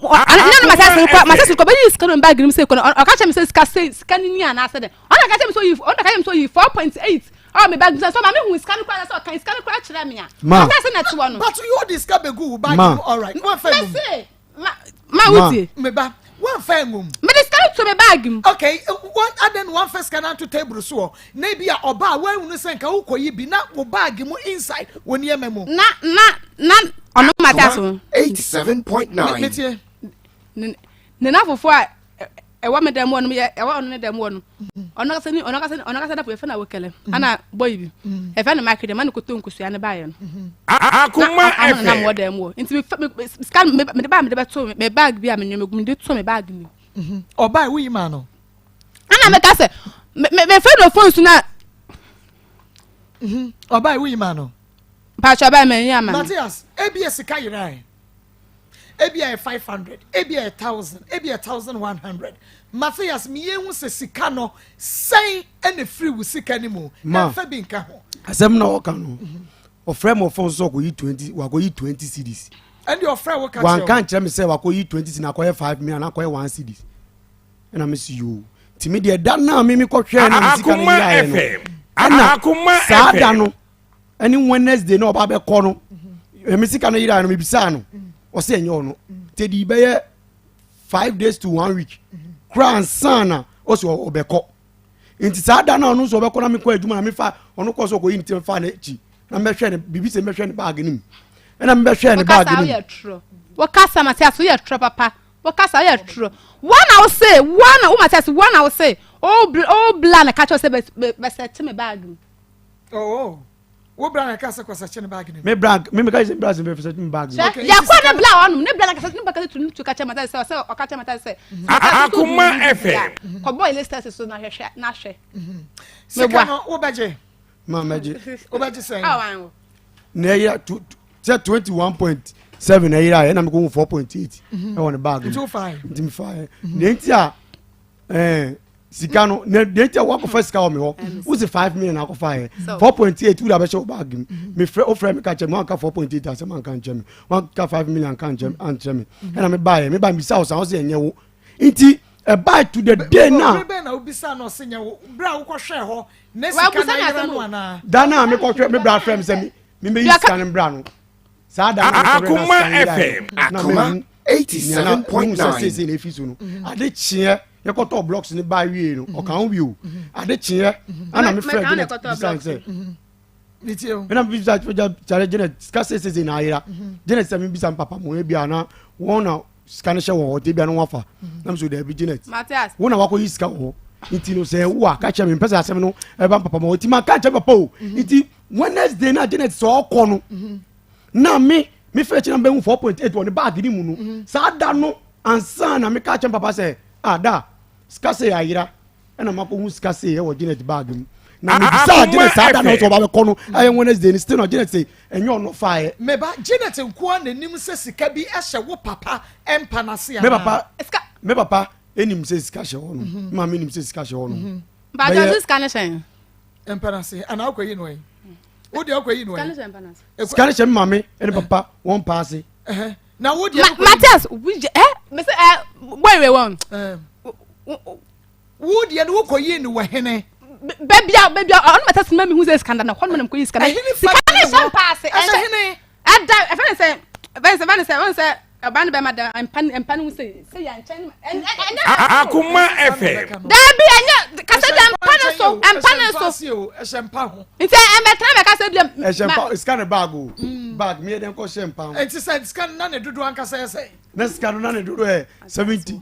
Matthias ko be scanner bag rim say ko o ka che me say scanner ni ana say de o ka che me so you 4.8 oh me bag so ma me hu scanner kwa so kan scanner kwa kire me ya Matthias na ti wono but you discuss be go bag all right one fair ma wuti me ba one fair mum me scanner to me bag okay one and then one first scanner to table so na bia oba wa hu no say nka ukoyi bi na wo bag mu inside woni yema mu na ono Matthias 87.9 ne na fofo a e wa me dem wonu e wa ono ne dem wonu onakasa da efe na wekele ana boy bi efe na market man ko to nkusua ne bae no Akoma na FM. mo dem wo nti scan me de to me bag bi a me nyom de to me bag ni oba we ma no ana me ka se me fe no phone su na oba we ma no pa cha ba me yama Matthias abs ka yirai ABI 500, ABI 1,000, ABI 1,100. Matthias, me ye se sika no say any free with sika anymore. Ma, Fabi nka ho. Asem na oka no. O frame of phone so go yi 20, wa go yi 20 cedis. And your friend will catch you. One can't tell me say wa go yi 20 cedis na ko 5 million na ko 1 cedis. And I miss you. Timi de da na me ko hwe na sika no Akoma yi no. FM. Akoma FM. Sa da no. Any Wednesday no ba be ko no. Me sika no yi no me bisa no. O se enyo no. Tedi be 5 days to 1 week. Kran sana o so obeko. Inti sa da na onu so obeko na me ko aduma na me fa onu ko so ko yi nti fa na echi. Na me hwe ne bibi se me hwe ne bag nim. Na me hwe ne bag nim. Wakasa Matthias we tro papa. Wakasa we tro. One I will say, Matthias, one I will say. Oh bla na catch us be set me bag. Oh. Wo bra na kasa kwasa chene bag ni. Me brag, me ka say brag me set me bag. Okay. Ya kwa na bla onu, ne bla na kasa ni baka to catch Matthias say o catch Matthias say. Akoma FM. Ko boy list so na hwe na hwe. Sika no wo beje. Ma meje. Wo beje say. Awan. Na ya 21.7 na ira na me ko 4.8. E won bag. 25. Ntim fa. Na nti a sika no na nti a wa ko first ka o me ho. Wo se 5 million na ko fa 4.8 wo da be show bag me. Me frame me ka che me ka 4.8 as man kan che me. 1 ka 5 million kan che me. E na me buy me say o se enye wo. Nti buy to the day now. Be na obisa no se nya wo. Bra wo ko hwe ho. Na sika na ira no ana. Da na me ko hwe me bra frame say me yi scan bra no. Sa da Akoma FM. Akoma 87.9. na efiso no. Ade chie ye ko to blocks ni ba wie no. O kan wi o. Ade chie ana me friend na design say. Nitio. Me na bi za challenge na ska say na ira. Janet say me bi sam papa mo e bia na won na scan she wo te bia no wafa. Na so da bi Janet. Matthias. Won na wako yi ska wo. Nti no say wo aka che me pesa asem no e ba papa mo ti ma ka che papa o. Nti Wednesday na Janet so ko no. Na me fetch na be 4.8 on the bag ni mu no. Sa da no ansa na me ka che papa say da skase ayira na mako hu skase e wo Janet bag mu. Na me bisa Janet sa da no so ba be ko no aye Wednesday ni still no Janet say enyo no fa Me ba Janet nko na nim se sika bi ehye wo papa empa na se me papa enim se sika hye ho no. Ma me nim se sika hye ho no. Ba just scan empa na se ana akwayi no yi. Wo de akwayi no yi. Scan hye ma me ene papa won pass. Na wo de Matthias me say wait one. Wo de no koyi ni wo hene. Baby on Matthias me hu say scan na ho me ko yi scan. Scan pass. Hene. Ada e fa say ban be madam empan hu say ya nchan Akoma FM. Dabi anya kasa da empan so Eshempa ho. nti emetra me kasa bi Eshempa scan bag o. Bag me den ko shempa. Enti said scan na ne dodo anka say. Na scan na ne dodo 70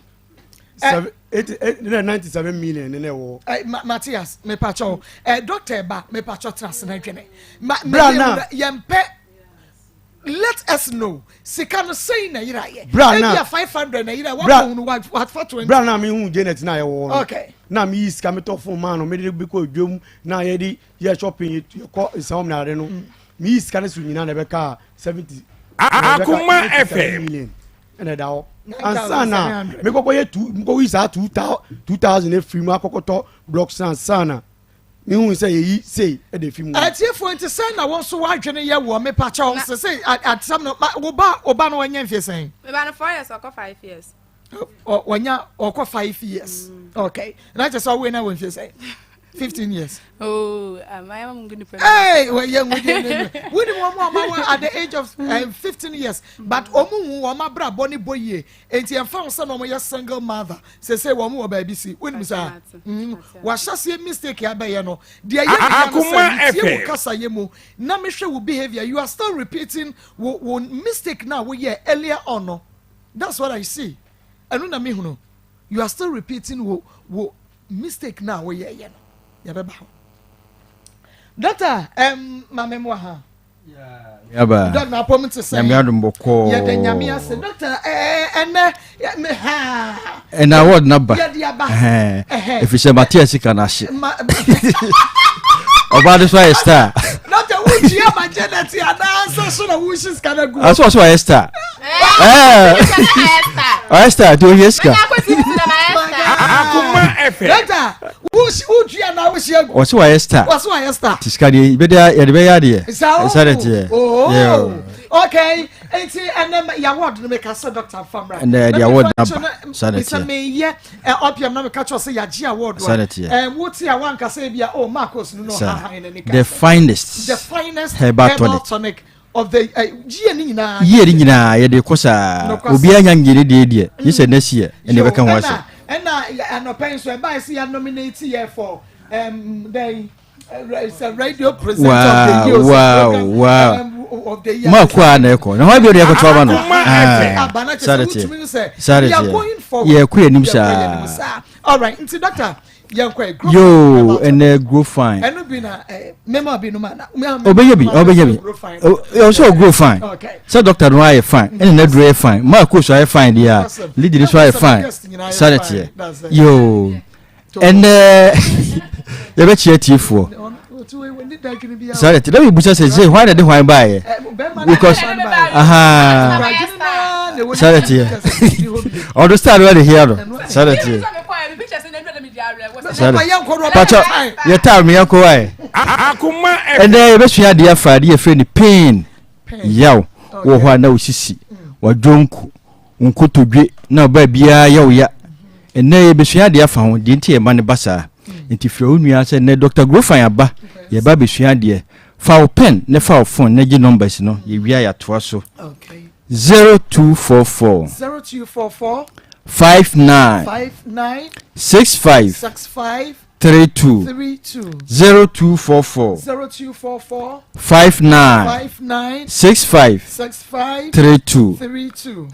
97 million ne wo. Matthias me pacho doctor ba me pacho trans na dwene. Yempe let us know sika no say na yira ye maybe 500 na yira what for 20 bra na me hu Janet na ye wo okay na me sika me to phone man no me de bi ko dwom na ye di ye shopping ye ko some na re no me sika na su nyina na be ka 70 Akoma FM million ene da ho ansana me ko ye 2 me ko wi sa 2000 e free mu akokoto blocks ansana me hu say yi say e de fi mu atiefo nti say na won so wadwene ye wo me pacha on say at some no oba no wanya mfie say me ba no 4 years or 5 years wanya or 5 years okay na just so we na won mfie say 15 years. Oh, my mom going to hey, well, young we didn't at the age of 15 years. But Omu, Wama Bra Bonnie Boye, and she found son of your single mother. Say, Wamu, baby, see, when we say, was just a mistake, Abayano. Dear Akoma Kasayemu, Namisha will behavior. You are still repeating one mistake now, we hear earlier on. That's what I see. I don't know, you are still repeating mistake na wo ye no ya beba ho doctor mama mo ha yaba doctor na apom to say nyame adom boko ya de nyame ase doctor me ha and award number ya dia ba if you say Matthias kana she oba this why star doctor wuji ya ma Janet ya na so na wushi skana go aso why star Esther do yeska Akoma FM doctor wuji ya na wushi ego o so why Esther tiskadi be dia ya de be ya de Saturday. Oh. Okay. Enti and ya word no make us doctor Famra. And the award number Saturday. It's me here opium no catch us ya G award. Saturday. What ya wan ka say bia oh Marcos no ha in any the finest herbal tonic of the G ni na. Ye ni na ye de kosa obi anyangire de ye se na sie and e be kan wase. And no pen so e ba see ya nominate here for they it's a radio presenter of the year. Wow. Ma kwa na eko. Na ho bi de ko toba no. Saturday. Yeah, ku enim sha. All right, into doctor. Yo, and grow fine. And be na memo be no man. Obeyebi. Oh, so grow fine. Okay. So doctor no I fine. And na dre fine. Ma ku so I fine there. Lead this why fine. Saturday. Yo. And you bet you tifo. Sorry, let me bush say why did why buy because Saturday. Understand what they hear. Saturday. Pacho, you tell me uncle why. Akoma And then you share the affair, your friend pain. Yow, or why no sissy, or drunk, unkutu be no baby ya. And then you share the affair, didn't hear money bassa. Nti fro nua se ne Dr. Grofan aba ye ba be sua de fa pen ne fa phone ne gi numbers no ye wia ya to so okay 0244 59 65 32 0244 59 65 32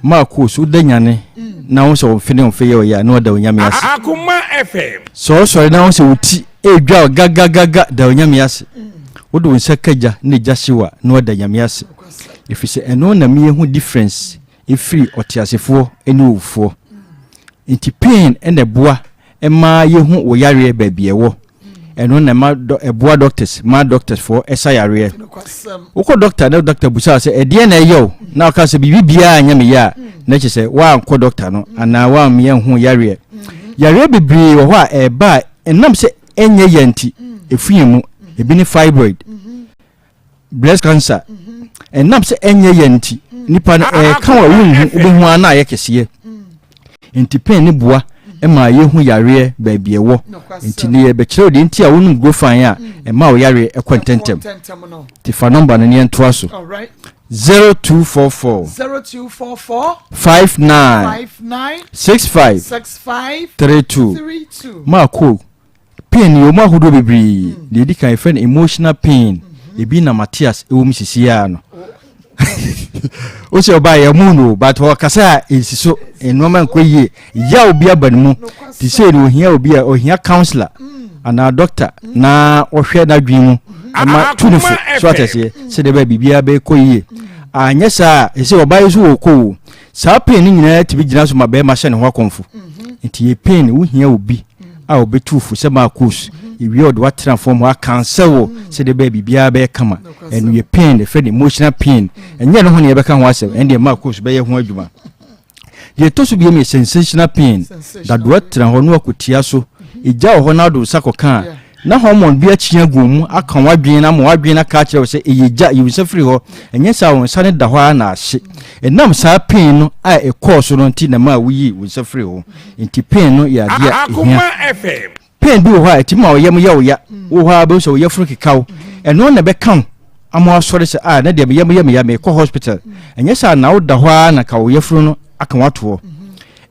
Marco so danyane na wo so fene on fe ya na oda onyame ase Akoma FM so na wo se wuti edwa gaga da onyame ase wo do nsa kaja ne jashiwa na oda onyame ase ifise eno na me hu difference ifiri otiasefo eni owufo inti pain ene boa ema ye hu wo yare ba biewo eno na ma eboa doctors for esa yare wo doctor na doctor busa se e na yo na ka se bibia anya me ya na che se wa anko doctor no ana wa me hu yare bibiri wo ha e ba enam se enye yanti efiemu ebi ni fibroid breast cancer enam se enye yanti nipa ka wa wu obehu ana ye kese inti pain ni boa ema ye hu yare ba biewo inti ne ye be kire de inti a wonu Grofan a ema o yare ekwententem ti fa number ne ento aso all right 0244 59 65 32 Marco pain yo ma hudo bebri de di kan friend emotional pain ebi na Matthias ewom sisia no o se oba ya muno but o kasa ensiso enoma nkoye ya obi abanmu ti se no hia obi a ohia counselor ana doctor na ohwe na dwimu ama tunifo so atese se de ba bibia be koye anya sa ese oba yesu okwo sa pain ni nyina ti bi gina so ma be ma hye ne ho akonfo nti ye pain wo hia obi a obetufu se ma course iwi od what transform wa cancel se de baby bia be kama and you pain the friend emotional pain and ye no ho ne be kan ho asem and the ma course be ye ho adwuma ye to so bi me sensational pain that what transform no akotia so ija ho na do sakoka na hormone bi achia gum akan wadwen na mo wadwen na ka kire se eyeja yiwse free ho enye sa won sa ne da ho na ahye enam sa pain no a e course no nti na ma wuyi wonse free ho nti pain no ya dia Akoma FM pain bi ho a ti ma oyem ye oya wo ha be so ye furu kikaw eno na be kan amo asore se na de yem ya me ko hospital enye sa na wo da ho na ka wo ye furu no akan wato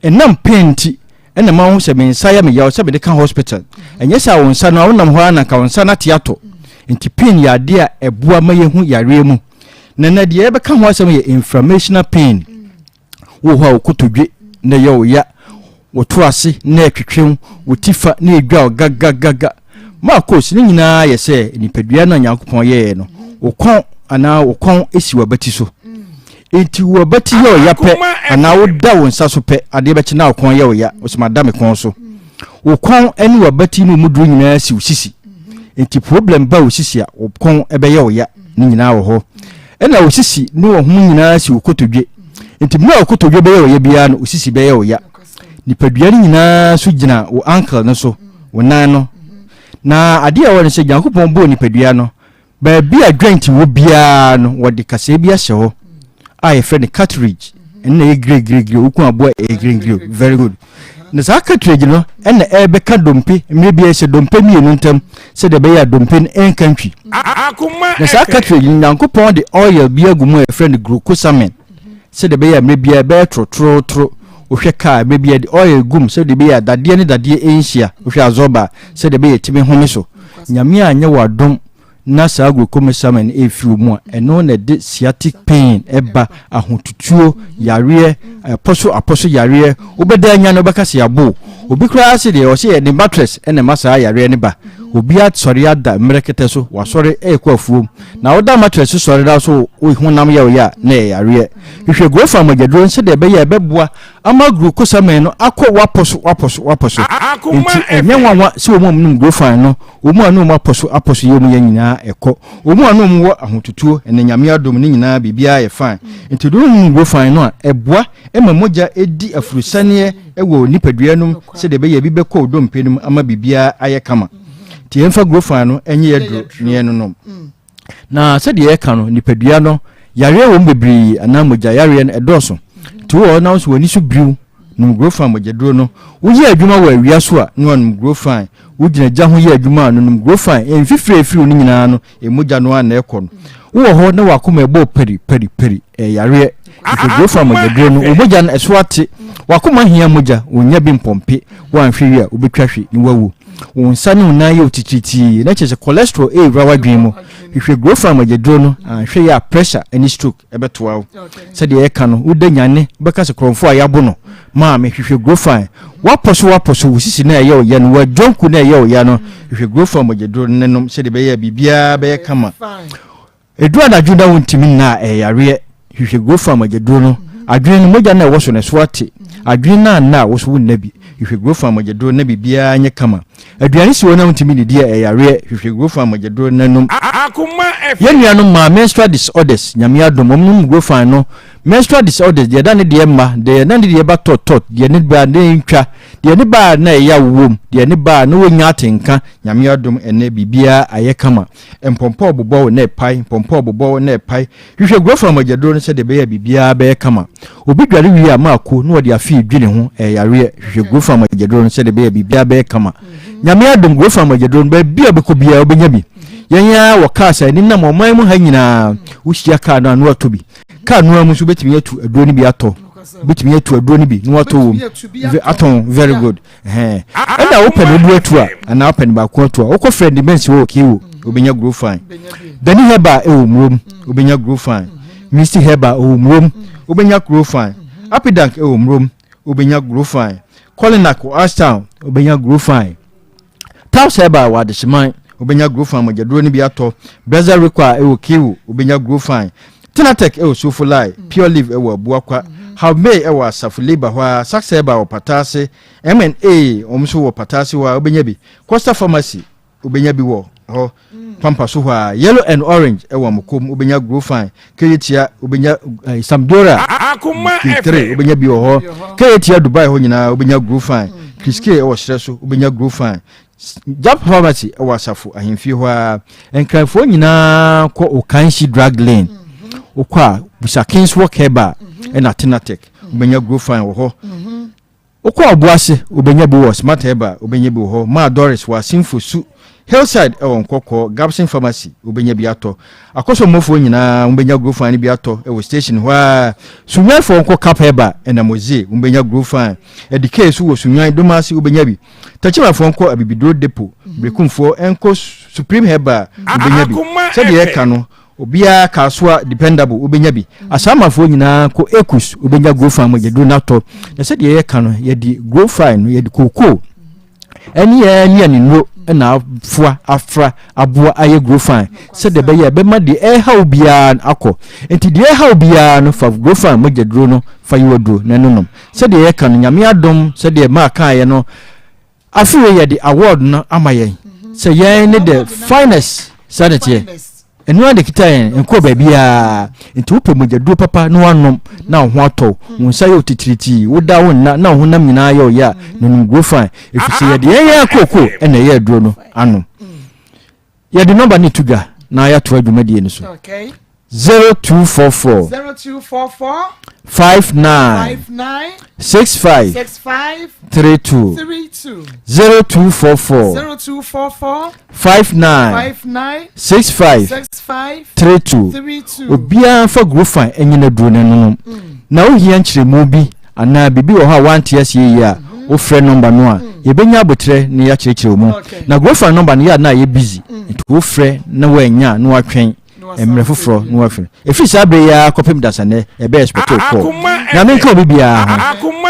enam pain ti ena ma ho se me nsa ya me ya se be de kan hospital enye sa won sa na wonam ho na ka won sa na tiato nti pain ya de a ebua ma ye hu yare mu na de e be kan ho se me inflammational pain wo ho akotodwe na ye o ya wo to ase na etwetwem wo tifa na edwa gagagaga ma course ni nyina ye se nipadua na Nyankopon ye no wo kon ana wo kon esi wabati so enti wabati ye ya pe ana wo da wo nsa so pe ade be na wo kon ye wo ya wo se madame kon so wo kon ani wabati no muduru nyina si wo sisi enti problem ba wo sisi a wo kon ebe ye wo ya ni nyina wo ho ena wo sisi no wo hu nyina si wo kotodwe enti mo wo kotodwe be ye wo ya bia no wo sisi be ye wo ya nipadua ni nyina so gina wo uncle no so wo nan no na ade a won se Nyankopon bo nipadua no ba bia joint wo bia no wo de kase bia hye ho a ye friend cartridge en na ye greg wo ku abo e greg very good na sa cartridge no en na ebe ka dompe me bia hye dompe mienu ntam se de be ya dompe en kantwi Akoma na sa cartridge Nyankopon de oil bia gumu e friend glucosamine se de be ya me bia be tro ohwe ka bebia de oil gum se de be ya dade ne dade enhia ohwe azoba se de be ya timi home so nyame anya wadom na sa glucosamine efiu mu a eno na de sciatic pain eba ahotutuo yare aposo yare obeda anya no beka se yabo obi kura se de o se de mattress ene masa yare ne ba obi atsori ada mrekete so wasori ekwafuom na oda mattress sori da so ohunam ya na yare hwehwe grofa magedro nse de be ya beboa ama glucosamine no akọ waposo nti enye nwanwa se omu num grofa no omu anu aposo yemu ya nyina eko omu anu wo ahotutuo ene nyame adom ni nyina bibia ye fine nti do num grofa no a eboa emamoja edi afurusane ewo nipadua num se de be ya bibekọ odompenum ama bibia aye kama ti enfa grofa no enye yedro ne no na se de ye ka no nipadua no yare wo mbebri anamoja yare no edoso to all now so wani so briu num grofa mogedro no wo ye adwuma wa awia so a no num grofa wo gina gya ho ye adwuma no num grofa enfifire efiri ni nyina no emoja no ana ekọ no wo ho na wakoma ebo peri yare grofa mogedro no omoja na eswate wakoma hia moja wonya bi mpompe wanhwe a obetwahwe ni wawu wonsane unaye otititi na chese cholesterol rawa dwimo hwe grofa magedro no hwe ya pressure any stroke ebetoa se de e ka no udanyane beka se kromfo ayabo no ma me hwe grofa waposo wusisi na ye oya no wadwonku na ye oya no hwe grofa magedro nenom se de be ya bibia be kama edu anadwuda wontimi na yare hwe grofa magedro no adwene no moja na wo so ne swate adwene na wo so nabi hwe grofa magedro na bibia nye kama aduane si wona ntimi ne dia yare hwe grofa magedro nanom Akoma yenu no ma menstrual disorders nyame adom omnum grofa no menstrual disorders de dane de ma de na de ba tot de ne ba ne ntwa de ne ba na ya wom de ne ba no wonya atenka nyame adom ene bibia aye kama empompo obobo na pai pompo obobo na pai hwe grofa magedro no se de be ya bibia be kama obi dware wi amako no de afi dwene ho yare hwe grofa magedro no se de be ya bibia be kama nyame adom grofa magedro no ba bia be ko bia obenya bi yanya wakasa ni na moman mu ha nyina wuhia ka no anu atobi ka no amu so betimi atu aduro ni bi ato betimi atu aduro ni bi no ato wom aton very good enda open aduro atu a ana open ba ko atu a okọ friend mensi wo kiwo obenya grow fine dani heba e wo mrom obenya grow fine misti heba o mrom obenya grow fine apidank e wo mrom obenya grow fine Colinac o Ashtown obenya grow fine Taus heba wa de shiman obenya grow fine magedro ni bi ato Beza require ewo kiwo obenya grow fine Tinatec ewo Sofulai Pure Live ewo Abuakwa Have May ewo Asafuleba wa Sakseba o Patase M&A omso wo Patase wa obenya bi Costa Pharmacy obenya bi wo ho pampa so wa Yellow and Orange ewo Mokom obenya grow fine Keyetia obenya Samdora Akoma FM obenya bi ho Keyetia Dubai ho nyina obenya grow fine Kriske ewo Hreso obenya grow fine Jump Pharmacy ewo Asafo ahemfie ho a enkrafo nyina ko Okanshi drug lane okwa bisa Kingswalk heba na Tinatec obenya grow fine wo ho okwa obuase obenya bi wo Smart heba obenya bi wo ho Ma Doris wa Sinfosu Hillside ewo Nkoko Gabson Pharmacy obenya bi ato akoso mofo nyina obenya grow fine bi ato ewo station ho a Sunwan fo Nko Cap heba na Mozie obenya grow fine edike su wo Sunwan Domasi obenya bi Tachima fo Nko Abibidro Depot Brekumfo Enko Supreme heba obenya bi se de eka no obia kaswa dependable obenya bi asamafo nyina ko ekus obenya grow farm magedro nato na se de ye ka no ye di grow farm no ye di koko eni ye ni anino na afra aboa aye grow farm se de be ye be ma de ha obia akọ enti de ha obia no fa grow farm magedro no fa yiwodro na nonom se de ye ka no nyame adom se de ma ka ye no afiwe ye di award no amayen se ye ne the finest sanity enu ade kitan enko ba bia enti wo pemujadu papa no wanom na ho ato wo nsa yo titiriti wo da wo na ho nam nyina yo ya no go fine efisi ye de ye akoko ena ye aduro no ano ye de number ni tuga na ya to adwumadi ni so okay 0244 59 65 32 0244 59 65 32 obia fa grofa enyina duro no na wo hia nkyeremu bi ana bibi wo ha wanti asie ya wo frɛ number no a yebenya abotre ne ya kyerɛkyerɛ mu na grofa number no ya na ye busy wo frɛ na wo anya na watwen emre foforo no afre efi sabre ya kopem dasane e be expect ko na me ko bibia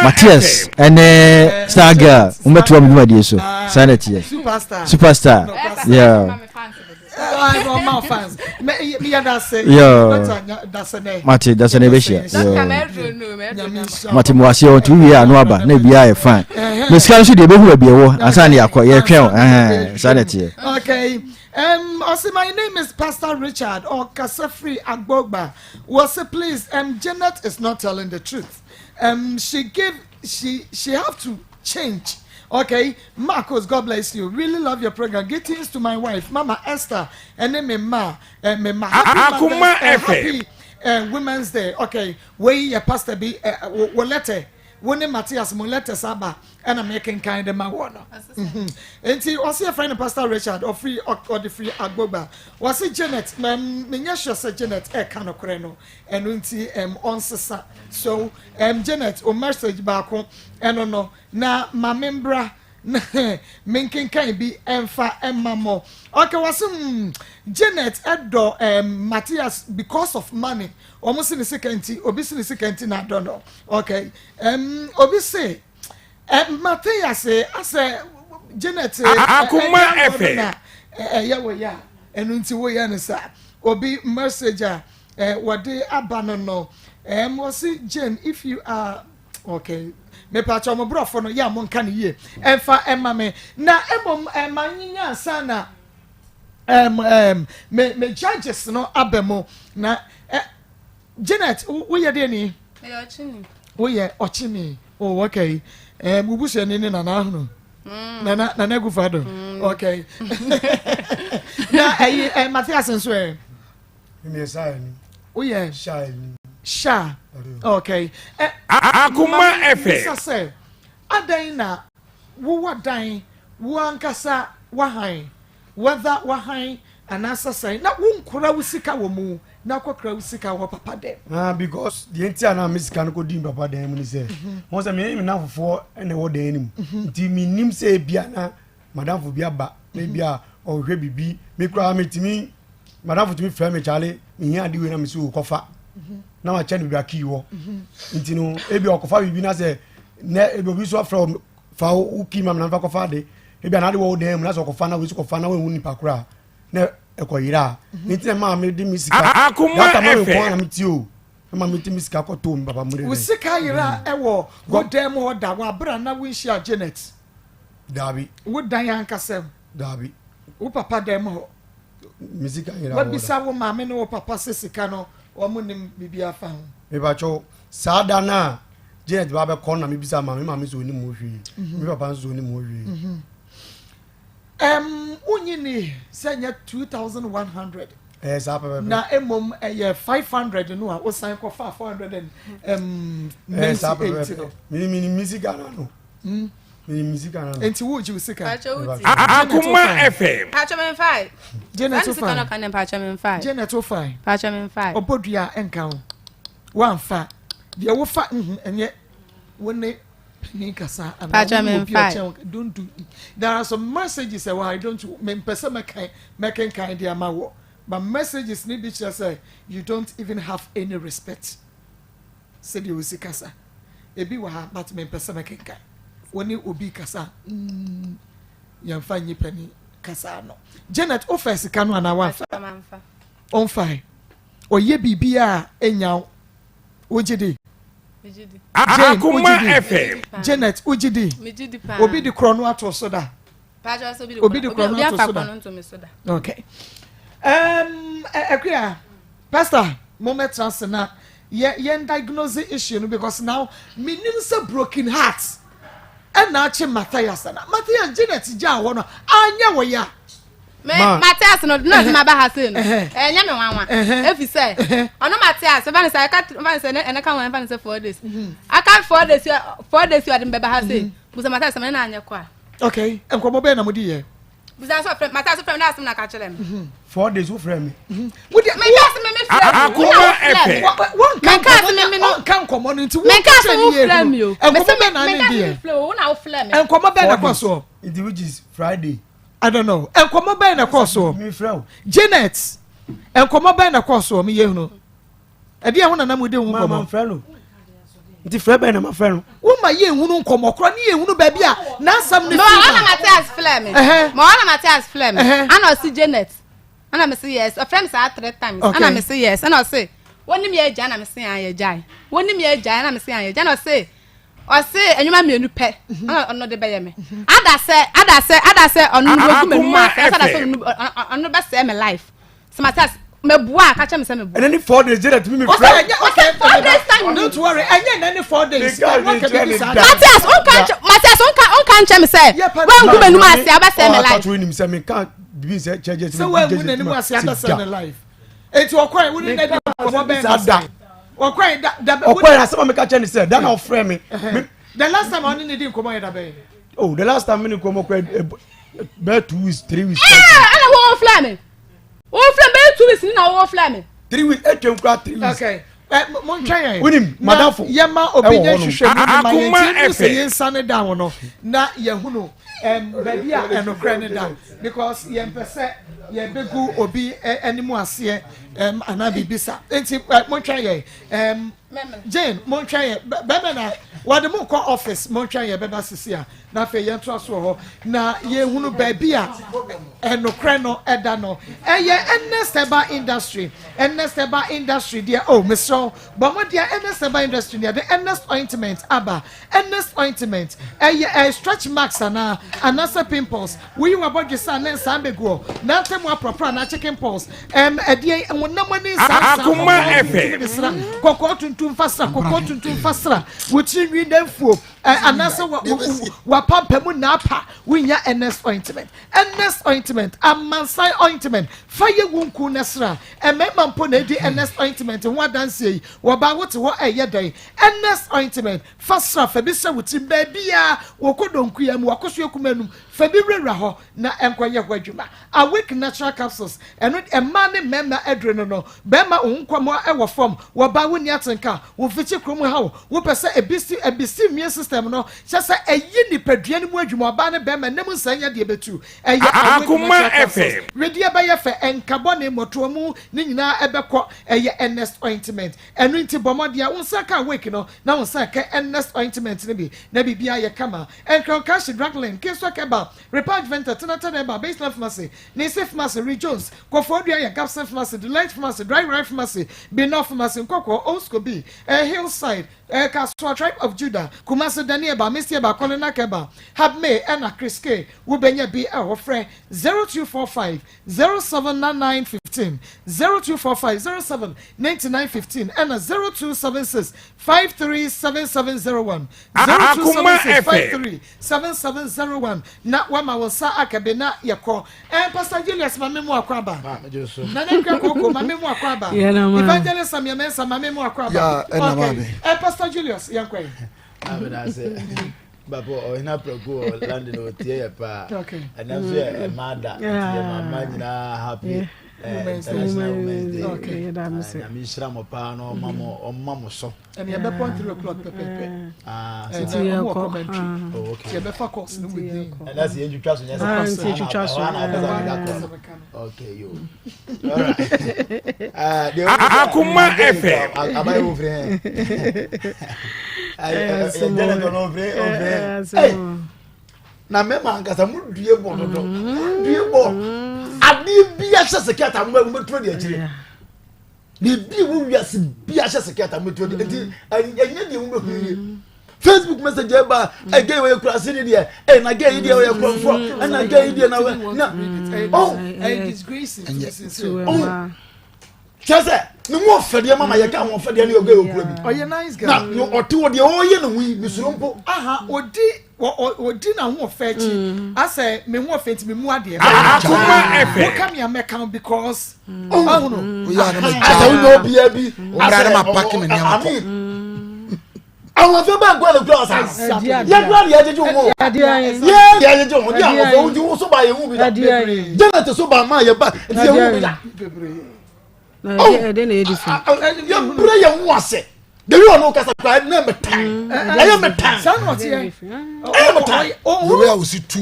Matthias ene Stargirl umetuwa mjuma die so sanity superstar yeah I want my fans. Me ya say. Mati dasane be share. Mati mwasi o tu wi anu aba na bia e fine. Me scan so de be hu bia wo asane yakọ ye twen sanity. Okay. Also, my name is Pastor Richard or Kasafri Agbogba. Please, Janet is not telling the truth. She have to change. Okay, Marcos, God bless you. Really love your program. Greetings to my wife, Mama Esther, and then happy Women's Day. Okay, where Pastor be letter. When Matthias Muleta Saba and I'm making kind of my water. And see, was your friend Pastor Richard or free or the free Agboba? Was it Janet? Minyasha said Janet Ekano Creno and Unti on Sasa. So Janet or message back and no na my membra minkin can be emfa emamo. Okay, was Janet Edo Matthias because of money. Almost in the second, obviously second, I don't know. Okay, obviously, Matthias say, I say, Janet, Akoma FM. Yeah, and until we answer, obi messenger, what they abandon no. Was it Jen? If you are okay. Me pacho mo bro for no ya mon kan ye emfa emma me na emom manyinya sana me judges no abemo na Janet we ye de ni we ye ochini oh okay bubusu ni na hunu na gu fado okay na Matthias nso me say ni we ye sha okay Akoma FM say adan na wo wadan wo ankasa wahan whether wahan anasa say na wo nkura wo sika wo mu na kwakra wo sika wo papa dem because the entire na misika no ko dim papa dem ni say mo say me na fofo ene wo dan nim nti mi nim say bia na madam fo bia ba me bia o hwe bibi me kura metimi madam fo timi frɛ me chale me hia de we na me so kofa na ma chani bia ki wo nti no ebi okofa bibi na say na ebi obi so fra fa o ki mam na fa kofa de ebi na de wo dan na so kofa na we so kofa na we hu ni pakura na ekoyira nti ma me di misika Akoma FM na meti o ma me ti misika ko to baba mu de we sika yira ewo godem ho da wa bra na we shia Janet dabi wo dan yankasem dabi wo papa dem ho misika yira what bisa wo ma me no papa sesika no wo mu nim bibia fa ho me ba cho sada na Janet ba be kon na me bisa ma me so ni mo hwi me papa so ni mo hwi unyini senya 2100 sa papa na emom 500 no a o sign ko 400 sa papa mini musica na no mini musica na enti wo ji usika Akoma FM Pachamen 5 Janet so fine kan Pachamen 5 Janet o fine Pachamen 5 obodua enka ho wan fa de wo fa enye woni Nikasa don't do. There are some messages I don't me pesa making kind of amawo. but messages need be just say you don't even have any respect said you see kasa ebi wa ha but me person kenka woni obi kasa yamfa nyi pani kasa no Janet office kanu ana wa on fine oye bibia enya ojide Akoma FM Janet ojide obi di krono ato so da obi di krono ato so da okay Akria pastor moment chance na ye diagnose issue no because now minim say broken heart and na che Matthias na Matthias Janet ja wo no anya wo ya Matthias no ma ba ha say no nya me wanwa efi say ono Matthias ban say ena ka wan ban say 4 days aka 4 days you adem ba ha say busa Matthias me na anya kwa okay enkomo be na mudi ye busa so friend Matthias friend na asem na ka kire me 4 days who frame me mudi me gas me Akoma FM one kan komo no nti me gas me frame yo enkomo be na ne die flow na frame enkomo be na kwaso it which is Friday I don't know enkomo be na kwaso me frame Janet enkomo be na kwaso me yehunu e dia hona na mudi hu komo mama frame nti frame be na ma frame wo ma ye hunu komo kro ne ye hunu ba bia na asam ne no ana Matthias flame mo ana Matthias flame ana si Janet ana me say yes a friend say 3 times ana me say yes ana say woni me agya ana me say an agya woni me agya ana me say an agya na say o say enwuma mienu pe ana ono de be ye me ada say ono no gu me ma ada say ono be say me life so Matthias me bua ka che me say me bua and any 4 days Janet me okay 4 days time don't worry anya any 4 days Matthias on kan che me say when gu me nu ma say aba say me life we nim say me can be say charges so when we name was aba say me life eti okwan we need na komo be da okwan da okwan asema me ka che ni say that na frame me the last time on need komo ya da be oh the last time me komo kwa be 2 weeks 3 weeks ana wo flame be 2 weeks na wo flame 3 weeks etwem kwa 3 weeks okay mon try winim madafo yema obinye hwehwe mu ma Akoma ye say yensane down no na yehunu baby a enokra ne down because yempese ye begu obi animu ase ana bibisa enti mon try ye Jane mon try ye bebe na wade mo ko office mon try ye beba sisia na fe ye nto aso ho na ye hunu baby a enokra no eda no eye Ennesteba industry dia oh Mr. Bomodia Ennesteba industry dia the Ennest ointment aba Ennest ointment eye stretch marks ana anasa pimples we were about you san sambe go na temu proper na chicken pulse edie wonamani san Akoma FM kokko tuntum fasra wuchi wi danfuo anasa wa pampamu na apa winya Ennest ointment amansai ointment fire wunku nesra emema mpo na di Ennest ointment ho dance yi wo ba wote ho eyedan Ennest ointment fasra fa bi se wuti ba bia wo kodonku ya mu wakoso ekumanum fa bi rera ho na enkoye ho adwuma awake natural capsules eno emma ne mema edre no bema onkwamo e wo form wo ba woni atenka wo fichi krom ha wo pese ebisi immune system no chese eyi nipadua ne mu adwuma ba ne bema nem nsanya de betu eye Akoma FM ready ba ye fe enkabone moto mu ni nyina ebekọ eye Ennest ointment enu nti bomodia unsaka awake no na unsaka Ennest ointment ne bi na bibia ye kama enkron cash drugline keso keba repage venter tenata ba baseline pharmacy ne safe pharmacy rejones kofodua ye capsule pharmacy delight pharmacy dry rice pharmacy binoff pharmacy nkoko oscobi hillside Kaswa tribe of Judah Kumasi Danieba Mr. Ba Kolena Keba Habme Ena Kriske Wubenya bi a friend 0245 079915 0245 079915 and 0276 537701 0276 537701 na wama wonsa akabena yako Pastor Julius mamemu akwaba na nekra koko mamemu akwaba Evangelist Samuel mamemu akwaba Pastor Julius yankwe Abinase Bapo ina proko land no tie pa and also e mada tie mama nyina happy International Women's Day. Okay. I'm Ishra Mopano, Mamo so. And you have 3 o'clock, Pepe. And more commentary. oh, okay. You have course within. And that's the end trust. Okay, you. All right. Akoma FM. I over here. I don't know over. Na mema angasa mu due bo no do due bo ade bia hye seketa mo metro de akire ni bi wo wiase bia hye seketa metro de enti anya de wo mehu Facebook message eba again we kura se de na again de we kura for na again de na oh disgrace Chese ni mo fede mama ye ka mo fede na yo go kura bi oh you nice guy na no oti wo de o ye no wi misuro mpo aha odi na ho fechi ase me ho feti me mu ade Akoma FM. come here make am because oh no asa wo no bia bi asa ma pack me nyama ko àwọn fẹ́ bá gbọ́ lọ́gbọ́ ọ̀sán yẹ gbọ́ ni ẹjẹ́ jù wọ́n yẹ ẹjẹ́ jù wọ́n ní àwọn fẹ́ ojú wọ́n sọ́ba yẹ wọ́n bi dá jẹ́nẹ̀tì sọ́ba máa yẹ bá ẹtì yẹ wọ́n bi dá yẹ búrẹ́ yẹ wọ́n àṣẹ dèbí wọn n'o kasa kura ẹ mẹ tán ẹ yẹ mẹ tán san ọtí ẹ yẹ mẹ tán owó yà wò sí tu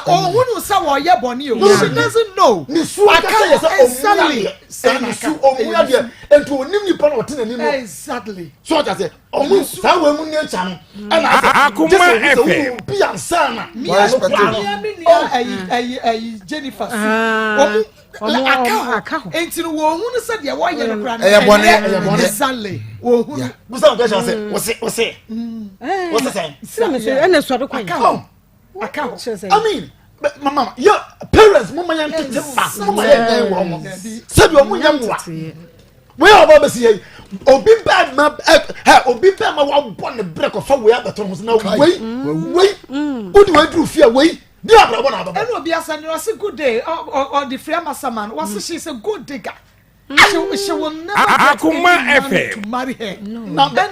ohun ní sá wọ yẹ bọ ní o she doesn't know ní su akásá yẹ sẹ ọmú yẹ sẹ ní su ọmú yẹ diẹ ẹntu onim nípa náà ọtí nà ní nù exactly so ọjà sẹ ọmú sáwọ ẹmu ní ẹ̀kyà no ẹ nà sẹ Akoma jẹsẹ FM. wọ́n bí ansa na ẹyí Jennifer su ọmú aka enti ni wọ́n hun sẹ diẹ wọ́n yẹ ní kura ní ẹyẹ bọ́ni exactly wọ́n hun busa nǹkan ṣe ọsẹ wọ́sẹ̀ sẹ́yìn. ɛna sɔre kwan aka ho I mean, mama, your parents, mama, young kids, mama, young woman. Said your young one. We are about to see Obi bad ma Obi bad ma wa born the break of far we have the terms now. Wait, what do I do? Fear, wait. Dear Brabon, and will be a good day or the Friama man was she's a good digger. She will never Akoma FM. to marry her. Now then.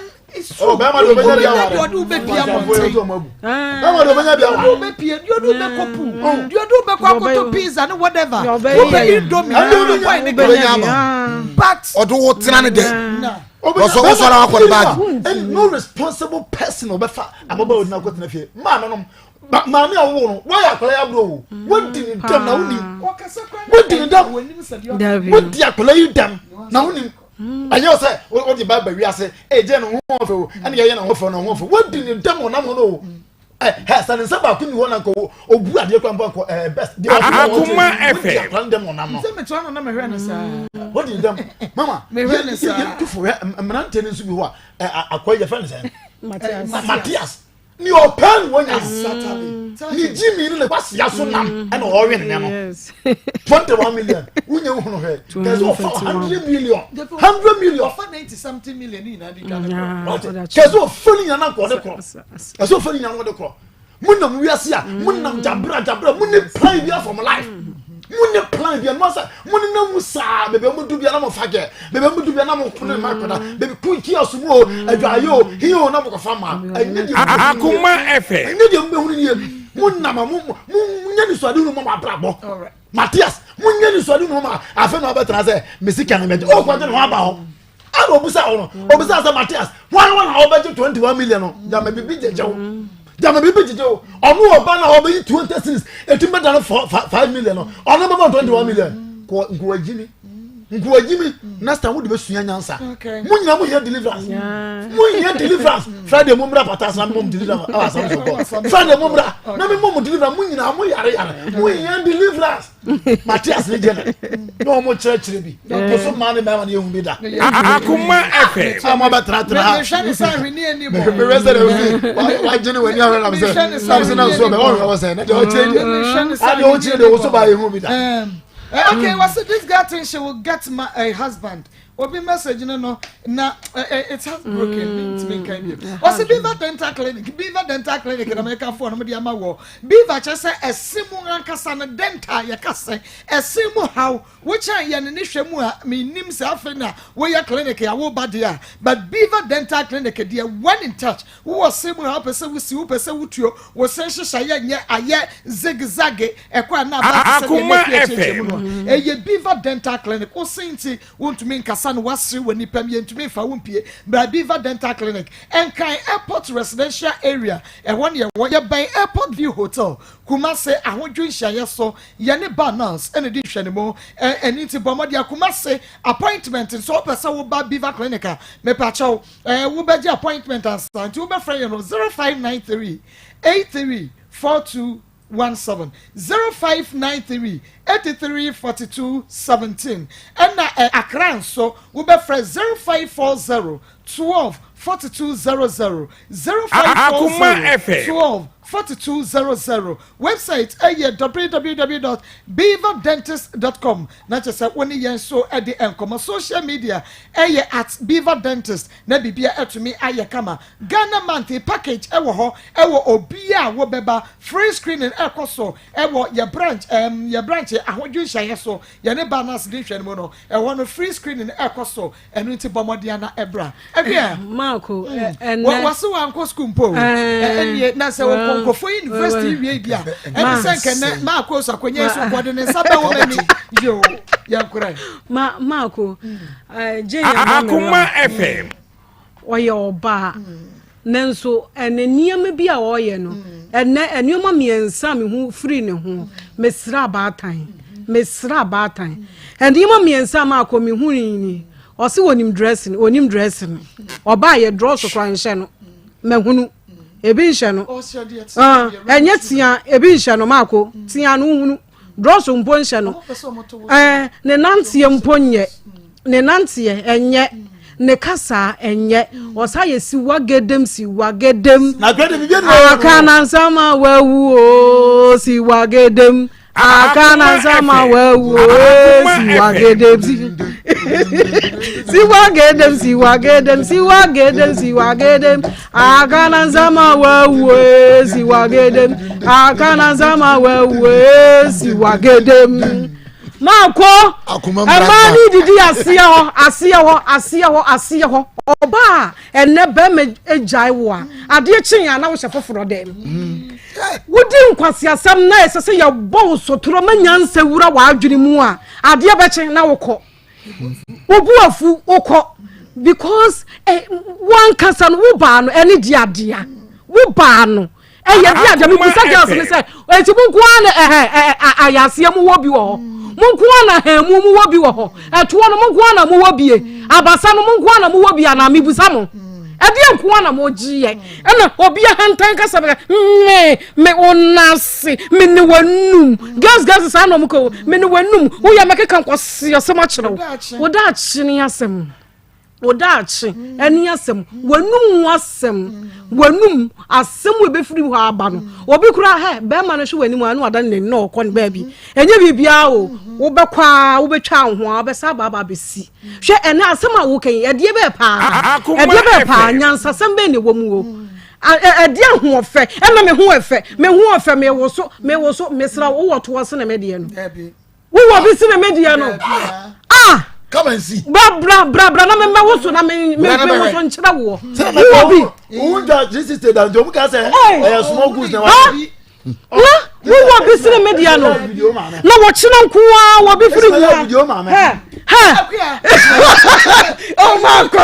Oh, Bama do benya biya. You do be Bama do benya biya. You be pia, you do be kopu. You do be kwakoto pizza and whatever. You be indomie. But odo wo tena ne de Also, also na akọ bag and no responsible person obefa ababa odina kwot na fie. Ma no maame awo no why akola ya bro what did dem na woni what did dem what did akola you dem na woni ayo say what the bible we say e je no ho ofe o ene ye na ho ofe no ho ofe what did dem na mo no ha san se ba ku ni ho na ko obu ade kwa mpo best Akoma FM. plan dem na mo say me to na me hwe no sa what did dem mama me hwe no sa you do for mrante ni so bi ho akoye fan say Matthias ni open when you Saturday ni Jimmy ni le kwasi aso nam e na o we ne no 21 million unye hu no he there's over 100 million 100 million offer 90 something million in adi Ghana kezo fani yana ko de kro kezo fani yana de kro munam wiase a munam jabra munni plan bia from life munni plan bia no sa munni na musa bebe mu du bia na mo fage bebe mu du bia na mo kunu ma koda bebe ku ki aso mu adwayo hiyo na mo ko fama Akoma FM. ene de mu hunu nie munam mu nya ni so ade no mo abrabo Matthias munya ni so ade no ma afa na obetra se mesika na meje o kwa je no aba ho a obusa ho no obusa se Matthias one na obeje 21 million no ja me bibi jejewo jama bibi jijo onu oba na oba 26 etimbe dan 5 million no onu baba 21 million ko ngwajimi next time we be sunya nyansa munya mu here deliverance Friday mo mra patas na mo deliverance awasam so go Friday mo mra na me mo deliverance munya mo yare mo here deliverance Matthias ni jena no mo church bi ko so man na ma na ehun bi da Akoma FM. ama batra me shane sa hwini ani bo me reserve wa jene wani ara na se na so be o wa say na o change and o change o so ba ehun bi da okay, what's this girl think she will get a husband obi message no na it has broken me kind of o se Beaver Dental Clinic na American phone no dey ama wo Beaver chese esimu ankasa na dental ya kase esimu how which an ye ne hwemu a me nim se afena wo ya clinic ya wo bad ya but Beaver Dental Clinic dey one in touch wo esimu how pese wo si wo pese wo tuo wo se hyehyɛ nye aye zigzag ekwa na ba se ye Beaver Dental Clinic o sinti wontumi nkasa no wasre wani pam ye ntumi fa wompie bra Beaver Dental Clinic enkan airport residential area won ye ban airport view hotel Kumase ahodwin hyaye so ye ne balance ene di hwenemo eni ti bomodi Kumase appointment so pesa wo ba Beaver Clinic me pa chaw wo beji appointment ansant wo be friend you know 0593 834217 0593 834217 and Akran so we be friend 0540 12 4200 0540 12 4200 website www.beaverdentist.com na chese woni yen so e de enkomo social media at Beaver Dentist na bibia etumi aye kama Ghana monthly package ewo ho ewo obia wo beba free screening ekoso ewo ye branch ahodwu hyaye so ye ne balance de hwene mo no ewo no free screening ekoso enu nti bomodia na ebra ebia Marco waso wanko school mpo enie na se wo for university we bia and say can Marco akonye so body ne sabe wo mani yo ya kurai Marco Akoma FM oye oba nanso eneniam bia oye no enioma miensa me hu free ne ho mesra baatan enioma miensa Marco me hu ni o se onim dressing oba ye draw so kran hye no me hunu ebi nhye no enye tia ebi nhye no Marco tia no hunu draw so mpo nhye no ne nantie mpo nye ne nantie enye ne kasa enye osaye siwa gedem na gwede bi no akana sama wawu o siwa gedem akana sama wawu siwa gedem siwa gedem akana sama wawu siwa gedem akana sama wawu siwa gedem Marco amani didi asia ho oba enne be me ejai wo a ade chin ya na wo hyefoforo dem wodi nkwasi asam na esese ya bo sotoro manyansa wura wa adwene mu a ade be chin na wokọ obu afu wokọ because one kasa no wo ba no ene di adea wo ba no eye di adea me busa girls ne say eti bunku an ayase mu wo bi wo munkuana hemu mu wobi wo ho eto no munkuana mu wobie abasa no munkuana mu wobi ana mebusa mo ede enkuana mo giye ena obi hantan kasa me onase me ne wanum gas sa no mko me ne wanum wo ya mekeka nkwose yosem a kire wo da akine asem odachi eni asem wanum asem we be firi ho aba no obi kura he be ma no hwe wani mu anu adan ne no ko ne ba bi enye bibia o wo be kwa wo be twa ho be sa baba be si hwe ene asem a wo kan ede be pa nyansa asem be ne wo mu o ede ho ofe ena me ho ofe me wo so mesra wo wo to wose na me de no wo wo bi si na me de no come and see bra na me woso na me woso nchira wo bi unja this is the dom ka say small goods na wa wo bi sire media no na wo china nko a wo bi firi wo oh Marco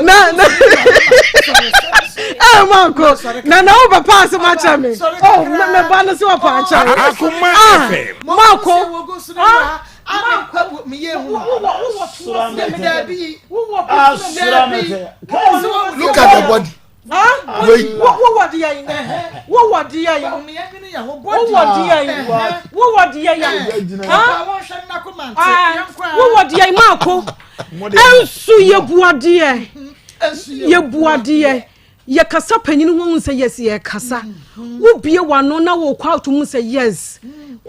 na Marco na wo papa se ma cha me me ba no se wo pa cha Akoma FM Marco look at the body. Wait, what dear? What dear? Marco? Ye buadie. Ye kasa panyin hu say yes ye kasa. Wo bie wano na wo kwa to mu say yes.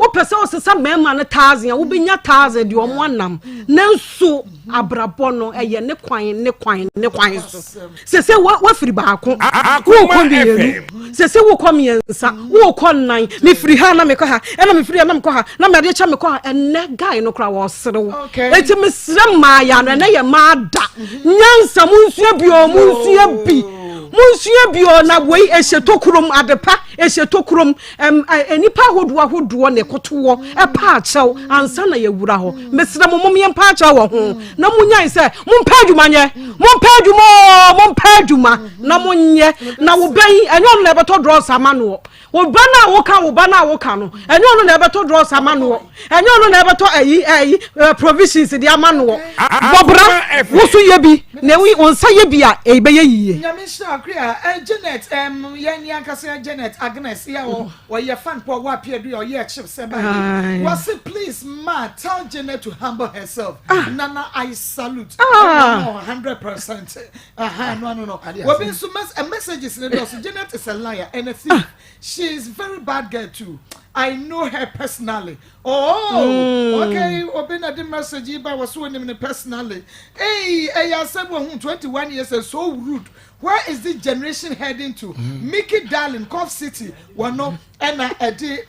o pese o sesa mema ne 1000 wo benya 1000 de o mo anam nanso abrabɔ no eye ne kwan so sese wa firi baako wo ko bienu sese wo ko miensa wo ko nan me firi ha na me ko ha na me firi ha na me ko ha na me de cha me ko ha enne guy no kra wo serew enti me sere ma ya no na ye ma da nyansa munsua bi Monsieur bio na wei ehetokurom adepa ehetokurom enipa hodo ne kotowo epa achew ansa na yewura ho mesra momom ye mpa achew wo ho na munyan se mompa adwuma na munye na wo ban enyo na beto draw samano wo bana wo ka no enyo na beto draw samano enyo na beto provisions di amano bobra wo so ye bi na wi onsa ye bi a e be ye yiye Janet, Janet Agnes, your fan for what period or yeah, chip was it please, ma, tell Janet to humble herself. Nana, I salute 100%. No. We've been so much a message is Janet is a liar and a thief. She is very bad girl too. I know her personally. Okay. Open the message, but was winning me personally. Hey, I said 21 years and so rude. Where is this generation heading to? Mickey Darling, Cough City, one no, and a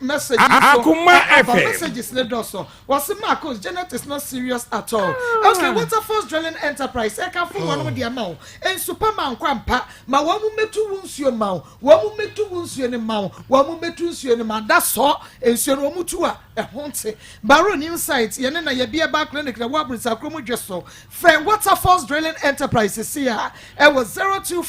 message. Akoma FM. Messages let also. Was the Marcos? Janet is not serious at all. Okay, what's a first drilling enterprise? I can find one with the amount. And Superman Quampa, my one woman to wounds your mouth, one woman to wounds your mouth, one woman to wounds your mouth. That's all. And Mutua, a haunted. Baron Insights, Yanina Yabia Back Clinic, the Wabris, Akoma Gesso. Friend, what's a first drilling enterprises here? It was 0246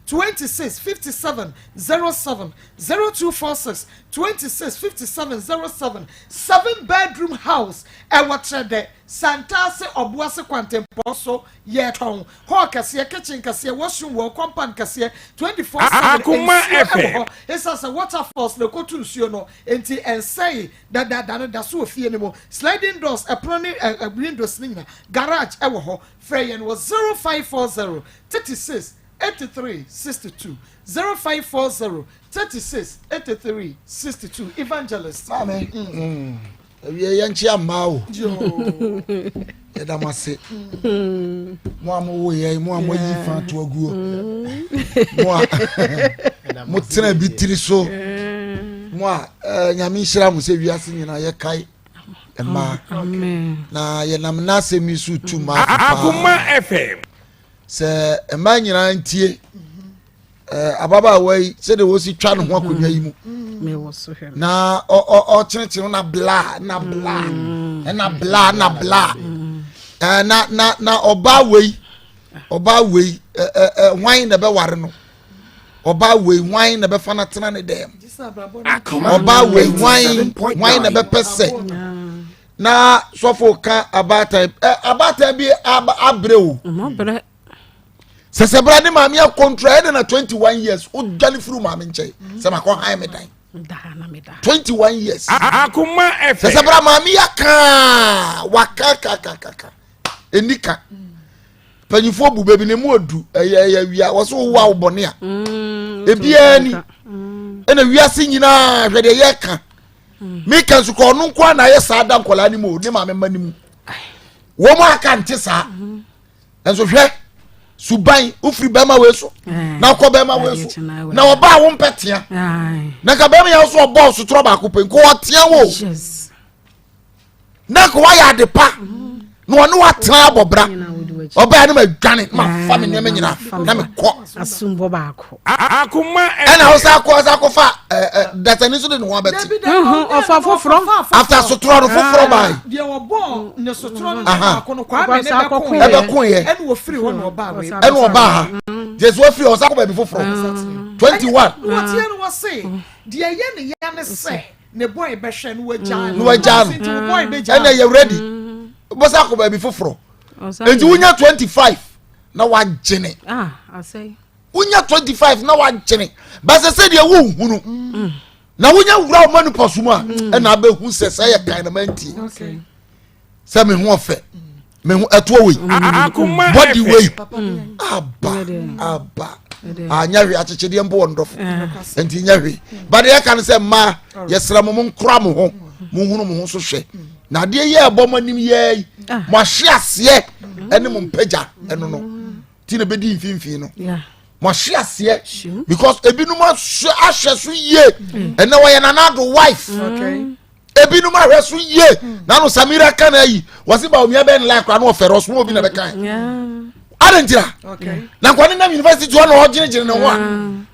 26 57 07 0246 26 57 07 7-bedroom house ewatre Santase Obuase Quantemposo Yeton Hawkasier kitchen Cassia washroom wall compound Cassia 24/7 Akoma FM. It's as a waterfalls the Kotu Siono enti and say that so fear anymore sliding doors a prony a windows nina garage ewo Freyan was 0540 36 83 62 0540 36 83 62 Evangelist. Amen. We yanchi amao. Edamase. Mo amowo ye mo amoyi fan to aguo. Mo tena bitiri so. Mo nyame hira mo se wiase nyina ye kai. Ema. Amen. Na ye nam na se mi su tuma. Akoma FM. Se ema nyina ntie. Ababa wei se de wo si twa no ho akonwa yi mu. Me was so here. Na o chinchi na bla na oba wei wine na be ware no oba wei wine na be fa na tena ne dem oba wei wine na be pese na sofo ka abata bi abreu sesebra ni maami a contract na 21 years o dwale furu maami nche se makọ high me dan 21 years Akoma FM. sesebra maami aka waka enika panyifo bu bebi ne mu odu ya wia wo so wo abone a ebia ni ena wiase nyina hwede ye ka me kan su ko no nko na ye saada nkola ni mu ne maami mani mu wo mo aka nte sa enso hwe suban ufri bema weso na ko bema weso na oba wo mpetia na ka bema ya so obo so tro ba ko pen ko otia wo na ko wa ya de pa no no atra abobra oba na madwane ma fa me ne nyina na me ko asumbo ba ko Akoma and I was fa that I need to know about after sotro no foforo bai dia wo bon ne sotro no ko no kwa me ne ko e be kun ye and wo free ho no ba we and wo ba ha Jesus wo free o sa ko ba bi foforo 21 what you know say dia ye ne ya ne say ne boy be hwe no no wajan and you ready bo sa ko ba bi foforo enti wunya 25 na wa gene I say wunya 25 na wa gene ba se de wo hunu na wunya wura o manu posumu a e na ba hu se ya kan na manti okay se me hu ofe me hu eto we Akoma body FM. way aba anya hwe achechede mbo ndofo enti nya hwe ba de ya kan se ma yesra mo nkura mo ho mo hunu mo so hwe na de ye ebo manim ye mo hye ase ene mo mpagya eno no ti na bedi mfimfin no mo hye ase because ebinum ahye so ye ene wo ye nanado wife ebinum ahwe so ye na no Samira kana yi wasi ba omiya ben like na ofero so obi na be kan adentira na kwani na university jo na ogire ne ho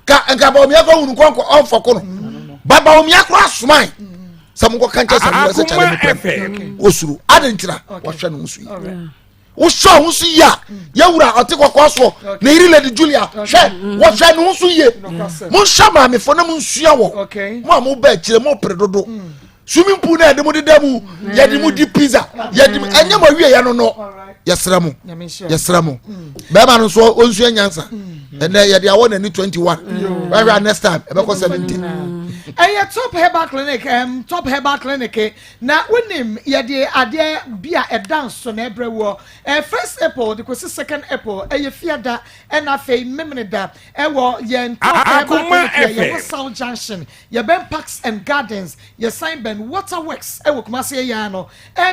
ka ba omiya ko hunu konko onfoko no baba omiya ko asomai samuko kancha Samira se challenge osuru adentira wo hwe no nsu yi wo show nsu yi a yewura otikoko so na iri Lady Julia hwe wo hwe no nsu yi mo shama me fo na mo nsu awo mo mo ba kire mo predodo swimming pool na edemu dedemu yedimu di pizza yedimu anya mo wie ya no yesramu be ma no so onsu anyansa and yedi awon na 21 right next time e be ko 17 top herbal clinic na wonim yedi ade bia e dance so na ebrewo first April the second April fiada and afei memneda e wo yen top herbal clinic ye South Junction ye ben Parks and Gardens ye sign ben Waterworks e wo kumase ya no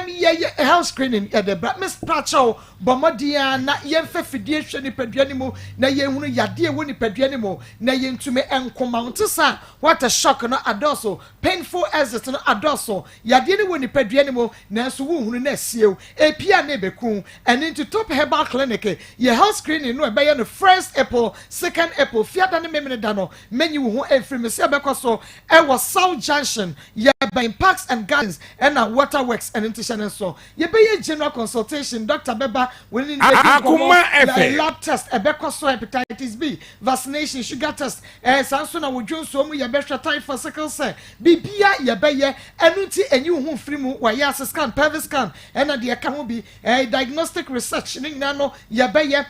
ye health screening ye the Miss Pracho bomodia na ye mfefidie hwe ni paduani mu na ye hunu yade wo ni paduani mu na ye ntume enkoma ntisa what a shock no adoso painful exit no adoso yade ni wo ni paduani mu na so wo hunu na siew epia na beku and into top herbal clinic ye health screening no be ye no first April second April fiada ne memene da no menyi wo ho efrimese bekoso e wo South Junction ye by Parks and Gardens and Waterworks and into so ye be ye general consultation Dr. Beba when in the lab test ebekoso hepatitis B vaccination sugar test sanso na wodwo so mu ye behwe typhoid sickle cell bibia ye be ye enuti enyi ho firi mu wa ya scan pelvic scan and de ka ho bi diagnostic research ning na no ye be ye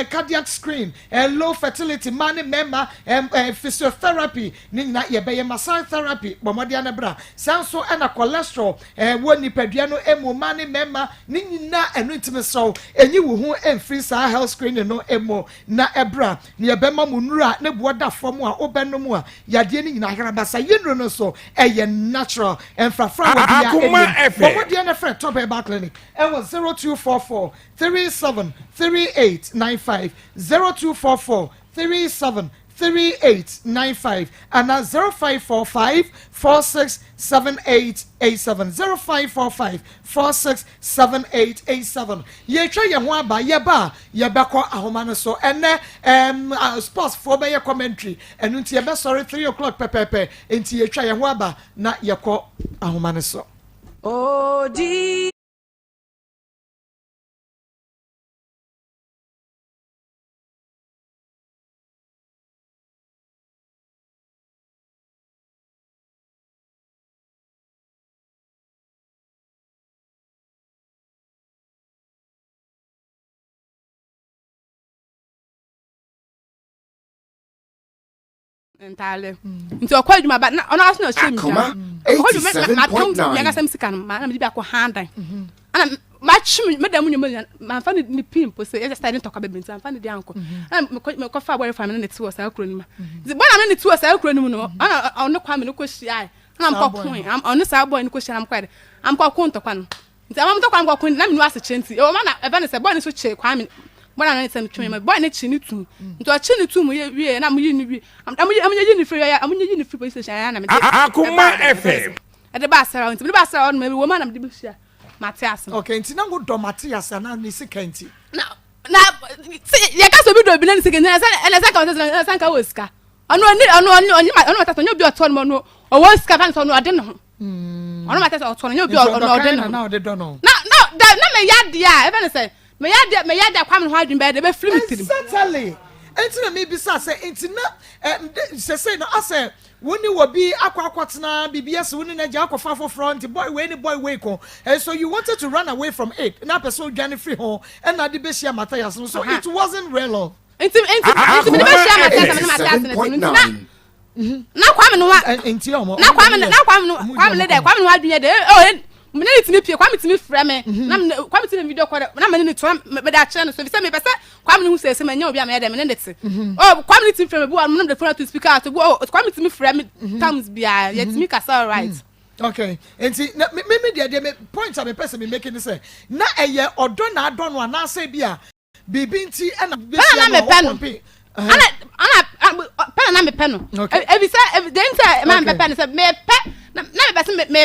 cardiac screen low fertility man member physiotherapy ning na ye be ye massage therapy bomodia na bra sanso na cholesterol woni padua no emu man member ning na enutime so enyi wo ho emfiri sa health screening no emo na ebra ne yebema munura ne boda fom a obenom a yade ni nyina herabasa yenro no so eye natural enfrafra wo dia bomodia na friend top herbal clinic e was 0244 373895 0244 373895 and 0545 467887 0545 467887 ye twa ye ho aba ye ba ye beko ahoma no so ene sports for be ye commentary enu nti ye be sorry 3 o'clock pepepe enti ye twa ye ho aba na ye ko ahoma no so odi entirely nti okwa adwuma ba na ona aso na shame Akoma, okwa adwuma ma tom 87.9. yanga sam sika no ma na me bi akọ handan ana ma chim me da mu nyuma ma fa ni pin po se ya start talk about bintu fa ni dia anko ana me ko fa boy family na ti wo sa akro ni ma nti bona na ni ti wo sa akro ni mu no ana ono kwa me no ko hia ana am ko kun am ono sa boy ni ko hia am kwa de am ko kun to kwa no nti am to kwa am ko kun na me no ase chenti e o ma na e ba ne se boy ni so che kwa me bona na nsem tweme boy na chi ni tu nti o chi ni tu mu ye wie na mu yi ni wie am yi ni free ya am yi ni free police station ya na me Akoma FM e de ba sara nti me ba sara on me wo ma na me de bi hia Matias okay nti na go do Matias na ni sika nti na ye ka so bi do bi na ni sika na sa ka san ka woska ono mata to nyo bi oto no o woska fan so no ade no ono mata so oto nyo bi ono ode no na ode do no na me yade a e be ne say me yade kwam no ho adwin be de be film tirim certainly enti na me bi sa say enti na say no ase woni wo bi akwatena BBS woni na ja akofa for front boy we ko and so you wanted to run away from it na person journey free home and na de be share Matias so it wasn't real love enti me be share Matias na kwam no enti omo na kwam le de kwam no adwin de me na itimi pie kwam itimi frɛ me na kwam itimi video call na me ne to me da kyerɛ no so bisa me pɛ sɛ kwam ne hu sɛ me nya obi a me da me ne nete kwam ne itimi frɛ me bu am no the phone to speaker to kwam itimi frɛ me times bia yetimi kasa right Okay, and see, maybe the point of a person be making this say, na a year or don't I don't want to say beer, be binty and a pen. Pen and pen. Okay, if you say, then say, man, pen said, may pen,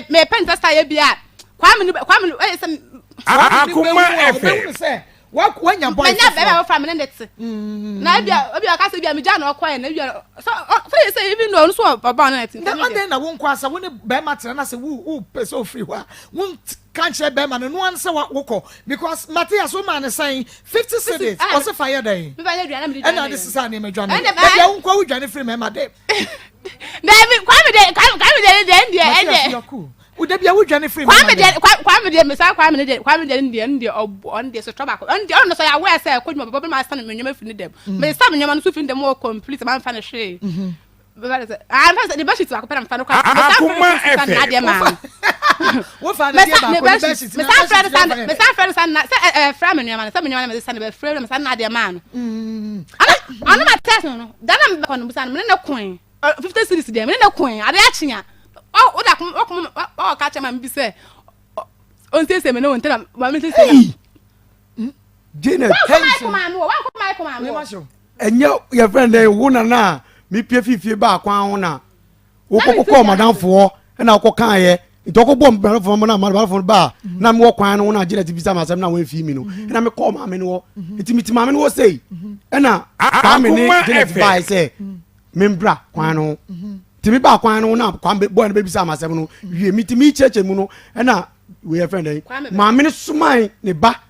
may pen test I be at. Kwame, Akoma FM. What when your boy from an index? Nadia, I can't see a Mijan or quiet. So you say, even though so about it. Then I won't cross. I won't bear matter and I say, who pay so free. Won't can't share Bearman and one say what woko because Matthias woman is saying 50 cities was a fire day. And this is our name, John. And I won't go with Jennifer, Mamma Day. Would there be a wood Jennifer? Kwame India on this tobacco. And the honor say, I wear say, I couldn't problem my son when you met them. May some young man who the more complete man fan a shade. I'm the best to occupy and fan of Akoma FM. What fan the best? Mr. Friends and Framin, and some young man is son of a friend and Nadia man. I know my test. Then I'm back on the coin. 50 cities, them in the coin. Are they acting? Oh, catch him and be say, on say, no one tell him, Janet, and your friend, they won't now. Me pay 50 back one now. Who call Madame for and I'll call Kanye. Talk about from my bar. Now I'm walking on a Janet to be some now with female. And I'm a call my man. It's me, Mamma will say. And now I'm in say, Membra, Quano. Timi ba kwan no na kwambe boy no be bisa amasem no wie mitimi cheche mu no na we friend dey ma me suman ne ba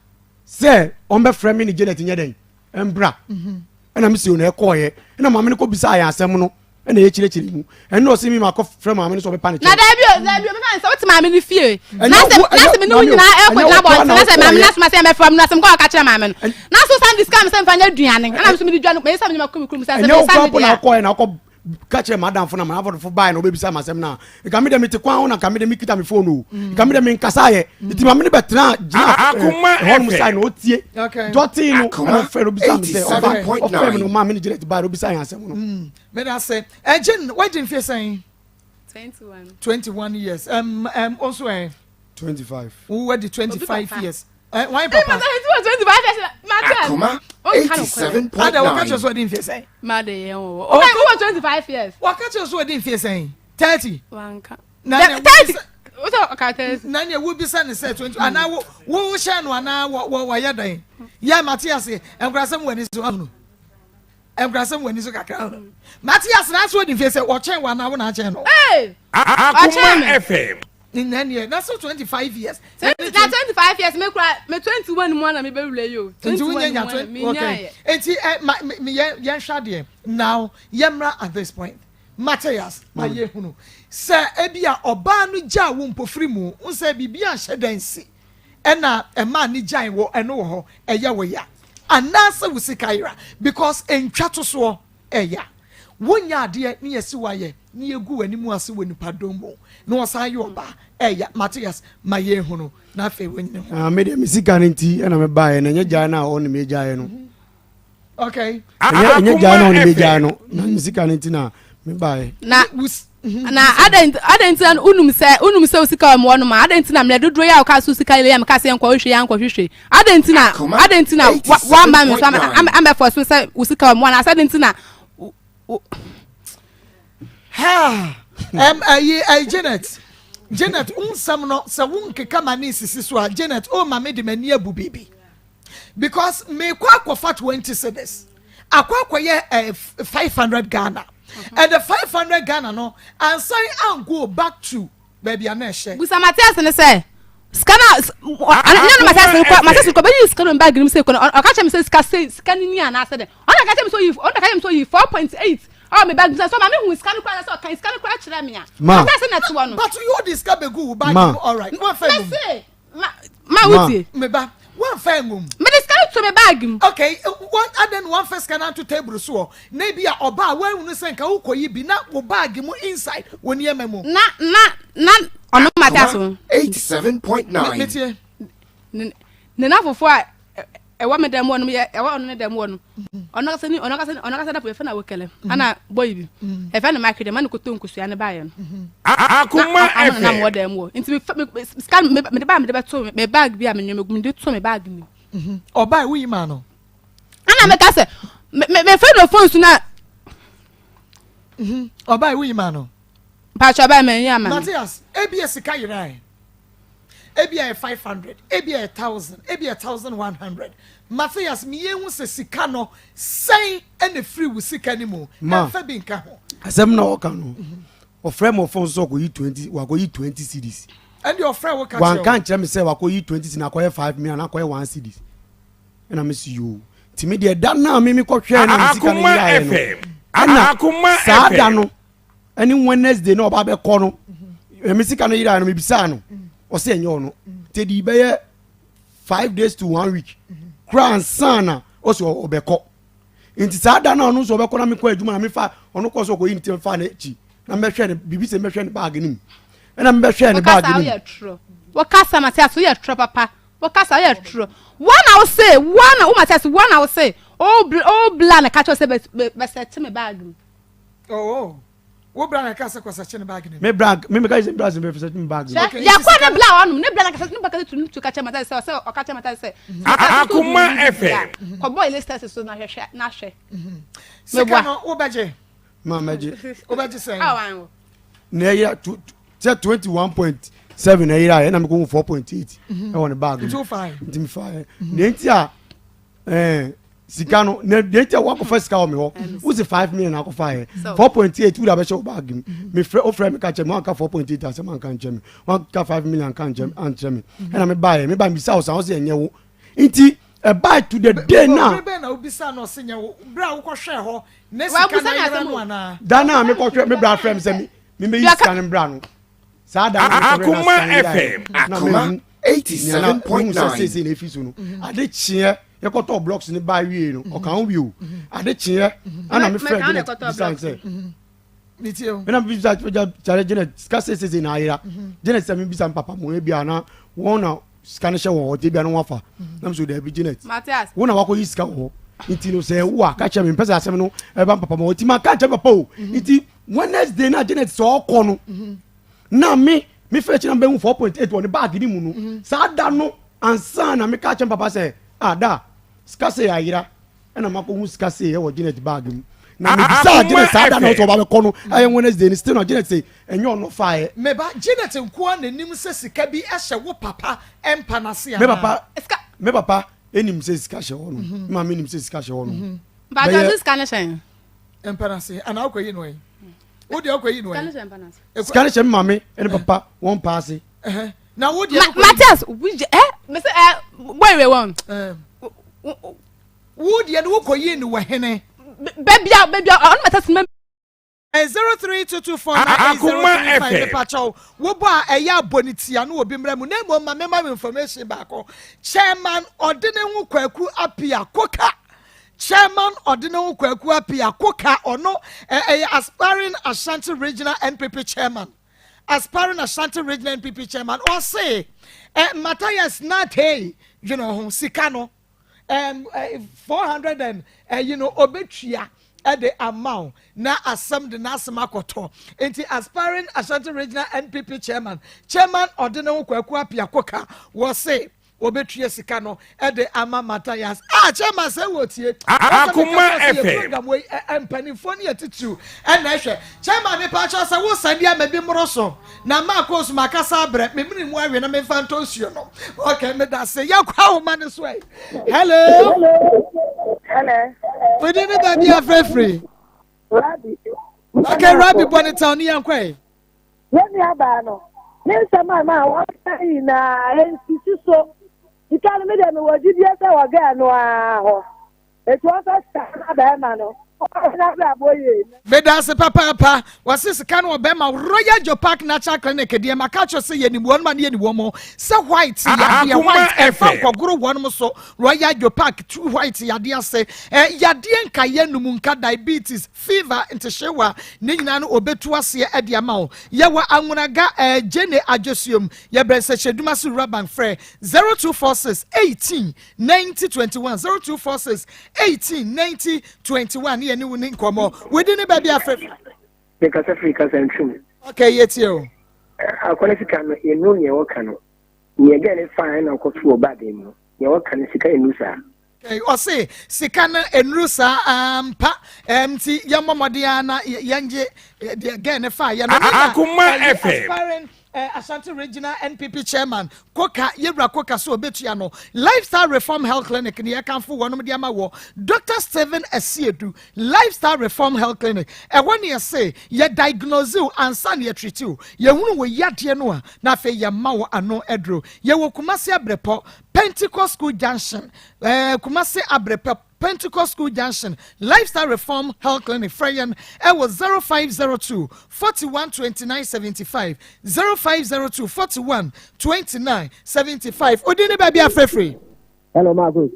say on be frame ni Janet nyeden embra na me si o na ekoye na ma me ko bisa ya asem no na ye chire mu no se mi ma ko frame ma me so be panic na da bi me fan say what ma me ni fie na se me no nyina e ko na bo na se ma me na so ma se me frame na se me ko ka kire ma me no na so san discount se mfa nya duane na me so me di duane me se me ma ko mi se me sa na ko catch a madam for na for buy no baby sama sem na e ka me dem te kwan na ka me dem kita me phone o e ka me dem nkasa ye ti ma me ne betra Akoma musa no tie doti no fe no bisa me say ofa no ma me ne direct buy no bisa yan sem no me da say Jen what did you say 21 years also 25 who were the 25 years why papa 25 years Akoma 87.9 Ada what you so didn't feel say Made okay 25 years what you so didn't feel say 30 wanka 30 what okay 30 nanya wo bisa ne say 20 ana wo share no ana wo ya dan ya Matthias enkrasem wani so anu enkrasem wani so kakra Matthias na so didn't feel say wo chen wa na wo na chen no Akoma FM. In 9 years, that's so 25 years. That's 25 years. Me 21 more na me be relay you. 21 years. Okay. And me yan shade now yemra at this point. Matthias, my hunu. Sir ebia oba no ja wo mpofiri mu, unse bibia hyedansi. Ena e ma ni jan wo eno ho eye wo ya. Anasa wo sikaira because entwa to so eya. Wonya ade ni yesi waye ni egu animu ase wo nipa dombo na osan ye oba eya Matthias maye hunu na fe wonyine ho me de misika nti na me bae na nyaja na o ne me jae no okay nyaja na o ne me jae no na misika nti na me bae na adent an unum se usika mo no ma adent na me dodo ya ka so usika ile ya me ka se enko hwe ya enko hwe adent na wa ma me so am be for so se usika mo na adent na Janet unsam no sa wonke kama ni sisi so Janet o ma me de mani abu bibi because me kwa for 20 cedis akwa ye 500 Ghana and the 500 Ghana no and sorry and go back to baby aneshe busa Matthias ne say scanner Matthias ko be use scanner bag nim say ko o ka chem say scanning ni ana say de o ka chem so you 4.8 oh me bag so ma me hu scan kwa so kan scan kwa kire me a Matthias na tiwo no but you discover be go bag all right one fair ma wuti me ba one fair ngum me discover to me bag okay one and then one first scan to table so na bia oba wa hu say kan ukoyi bi na wo bag mu inside woni ememu na ono Matthias 87.9 ne na fofo a wa me dem wonu e wa onu dem wonu ona ka na po e fa na wokele ana boy bi e fa na ma kwede man ko to nkusua ne ba ye no Akoma FM na mo dem wo nti scan me de ba to me bag bi a me nyome gum de to me bag ni oba wi ma no ana me ka se me fa no phone su na oba wi ma no pa cha ba me ya ma Matthias ABS ka yirai ABI 500 ABI 1000 ABI 1100 Matthias mi yehu se sika no sen ene free wu sika ni mu na fa bi nka ho asem na o ka no o frame of phone so ko yi 20 wa ko yi 20 cedis and your friend will catch one can tell me say wa ko yi 20 cedis na ko 5 million na ko 1 cedis and I miss you timi de da na me ko hwe na sika no ya FM Akoma sa da no any Wednesday no ba be ko no me sika no ira no me bisa no o se enyo no tedi be 5 days to 1 week crown sana o so obeko nti sa da na no so obeko na me ko adwuma na me fa ono ko so ko yin ti fa na chi na me hwe ne bibi se me hwe ne bag nim na me hwe ne bag nim wo kasa Matthias wo ye tro papa wo kasa ye tro one I will say one Matthias one I will say oh bla na catch us be set me bag oh wo bra na kasa ko sache ne bag ni me brag me ka bra se me set me bag ya kwa na bla onu ne bla na kasa ne bag tu catch Matthias say o catch Matthias say Akoma FM ko boy list so na hwe na hwe sika no wo beje ma meje wo beje say awan na ya 21.7 na ira na me ko 4.8 e won bag too fine nti me fa na nti a sika no na nti a wako first ka o me ho wo se 5 million na ko fa 4.8 wo da be show bag me frame me ka che me ka 4.8 ase man kan che me wan ka 5 million kan che me na me buy me sa o sa o se enye wo nti buy to the day now be na obisa no se nye wo bra wo ko hwe ho na sika na ira no ana da na me ko hwe me bra frame se me yi sika ne bra no sa da Akoma FM Akoma 87.9 say na efisu no ade chie ye ko to blocks ni ba wie no o kan wi o ade chie ana me friend na design say ni tie o me na bi za chare Janet ska say na ira Janet say me bi sa papa mo e bia na won na ska ne she won o te bia no wafa na me so da bi Janet Matthias won na wako yi ska wo nti no say wo ka che me pesa asem no e ba papa mo ti ma ka che papa o nti Wednesday na Janet so ko no na me fetch na be 4.8 won the bag ni mu no sa da no ansa na me ka che papa say da ska say ayira na mako hu ska say e wo Janet bag mu na me bisa Janet sa da no to ba be ko no ayen Wednesday ni still no Janet say enyo no fa e me ba Janet nko na nim se sika bi ehye wo papa empa na se ya me papa enim se sika hye ho no ma me nim se sika hye ho no ba da this kind of thing empa na se ana akoyi no yi wo de akoyi no yi sika hye mama ene papa won pass na wo de Matthias me say wait one wo de no koyi ni wo hene baby on Matthias me 03224905 pacho wo bo a eya bonitia no obi mra mu na mo ma member information ba ko chairman odene hu kwaku apia koka chairman odene hu kwaku apia koka ono aspiring Ashanti regional NPP chairman aspiring Ashanti regional NPP chairman or say Matthias not hey you know sika no 400 and obetua at the amount na asem de na asemakoto enti aspiring Ashanti regional NPP chairman ordinary kwaku apia koka was say obetua sika no at the ama Matthias chairman say wotie Akoma FM program we empanifo ne atitu na hwe chairman me pa cha say wo sadia mabi mroso na makos makasa bre me mini mu awe na me fanto suo no okay me da say yakwa wo man so hello we didn't that be free Rabbi. Okay, Rabbi Bonitown yan kwai. When you are no. Nensa mama wa kai na ensisi so. Ikale me dem wo jidie se wo ga no a ho. Etu o fa sta na ba ma no. Bedase papa wasi sika no obema Royal Joe Park Natural Clinic de makacho se ye ni won man ye ni womo se white ya de white e fa kwogoro won mo so Royal Joe Park two white ya de ase ya de nka ye numu nka diabetes fever inteshewa ne nyina no obetu ase e de ama o ye wa anwunaga jene adjosium ye brese cheduma su raban frɛ 0246 18 90 21 0246 18 90 21 ye ni woni nkomo within the baby Africa. Because Africa and true. Okay, yet you. Our qualification, you know, your canoe. You get a fine or to a bad in your can sika in Lusa. Okay, or say, Sikana and Rusa, pa, empty, Yamma Diana, Yanje, again a fire. Akoma FM. Ashanti Regional NPP Chairman, Koka, Yebra Koka, so Betiano, Lifestyle Reform Health Clinic, near Camfu, one of the Dr. Steven Esiedu, Lifestyle Reform Health Clinic. And when you say, ye diagnose you and son ye treat you, ye wunu we yat yenua, na fe ya mawa ano edro, ye wo kumasi abrepo, Pentecost School Junction, kumasi abrepo, Pentecost School Junction, Lifestyle Reform Health Clinic, Freyan, it was 0502 41 29 75, 0502 41 29 75. Odini baby a free. Hello, Marco.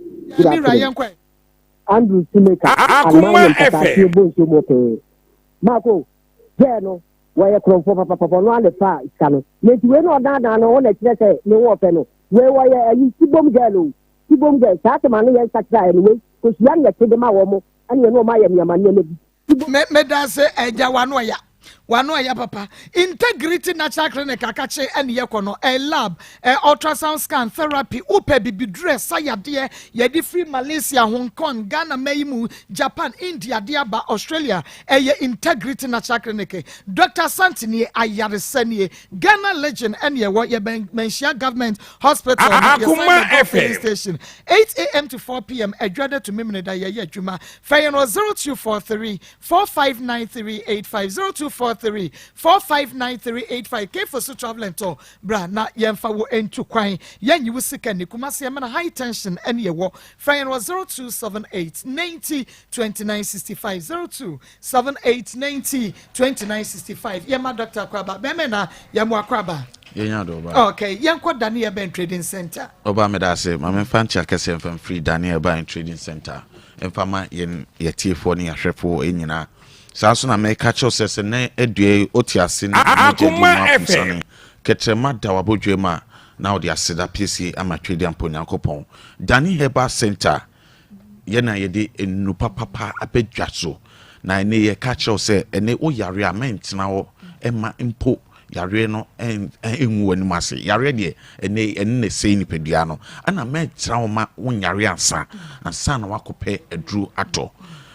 Andrew Timeka. Akoma FM. Marco, Jeno, where you come from, Papa, no one the far, Cano. Let you know that I know that you say no open. Where were you? Tibom Gallo. Tibom Gall, Satamani, and Satra anyway. Because young at the Mawomo, and you know my money. Medase Ejawanoya. Wanoya papa. Integrity Natural Clinic akache and yekono a lab ultrasound scan therapy upe bibi dress saya dear yedi free Malaysia, Hong Kong, Ghana, Meimu, Japan, India, Diaba, Australia Integrity Natural Clinic. Dr. Santini Ayaresenie Ghana legend and ye what ye mention government hospital FM station 8 a.m. to 4 p.m. Adjada to Mimine da ye juma. Fayan was 0243 459385 0243 459385. K for so traveling to bra na yemfa wo entu kwan yen you sika ni kumase na high tension ene ye wo friend was 0278 90 29 65 0278 90 29 65. Yema Dr. Akwaba be na yemu Akwaba yenya do ba okay yenko Daniel Ben Trading Center oba me da se ma me fanchi akese mfam free Daniel Ben Trading Center emfama yen yetiefo ne yahwefo enyina Saso na me catch us as na edue otiase na Akoma FM ketrema da wabodwe ma na odi aseda PC amatwedi amponyankopon Dani Herbal Center ye na ye de enu papa abedwaso na ene ye catch us ene o yare ament na wo ema impo yare no enwu ani mase yare de ene sei ni pedua no ana metra wo ma wonyare ansa na wakope edru ato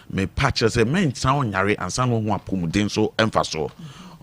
me patches a men town yari and some who are pumudin so emphaso.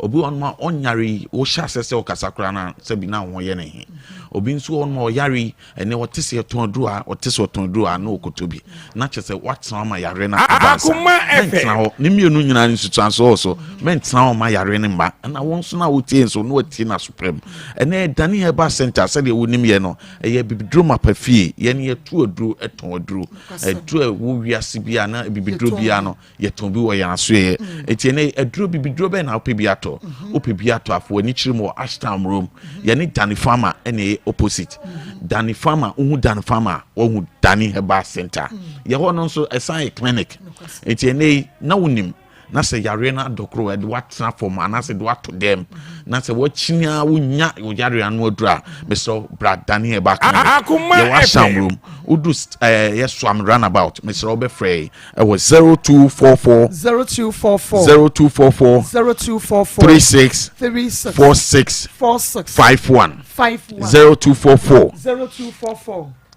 Obi on my on yari, o shasses or Casacrana, Sabina, or Yene. Obin so on more yari, and ne what tis your tondua or tis what tondua no could not just a what's on my arena. Akoma FM. Nimu Nunan to trans also, meant now my arena, and I won't know what so no Tina Supreme. And then Danny Herbal Center said you wouldn't know, a ye be drum up a fee, yen ye two drew a ton drew, a two a woo Sibiana, be drew piano, yet to be where you swear. It's a drew be droben out pibiato, upibiato for nichimo ashtown room, yani Danny Farmer, and opposite Danny Farmer, Danny Farmer, or Danny Herbal Center. You want also a science clinic. It's a na unim. Na se yarena dokro ed what transform and I said what to them. Na se what chinya unya yare anu dra. Mr. Brad Danny Herbal Clinic. Room. Udu yes swam runabout. Mr. Robert Frey. It was 0244 36 46 51 0244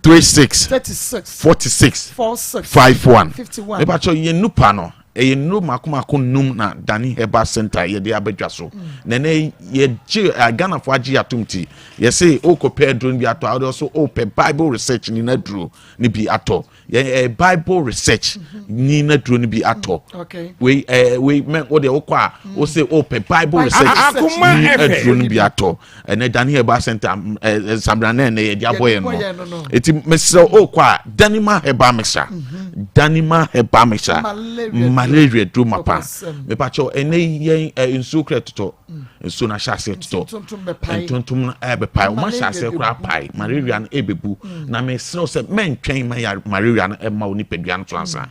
36 46 51 Ebacho ye nupa no e no makomako num na Dani Herbal Center ye de abadwa so nene ye Ghana fo agi atumti ye say o ko pedro bi ato also o pe Bible research ni na duro ni bi ato Bible research ni na duro no bi ato we men wo de wo kwa wo say open Bible research ni duro no bi ato ene Daniel Ba Center Sambrana na ye dia boy no eti mesel o kwa Danima Heba Mixture Danima Heba Mixture malaria duro mapa me pa cho ene yen nsu kreto nsu na shase to tontum na be pai o ma shase kra pai malaria na ebebu na me sel say men twen malaria na ma oni pedua no ansa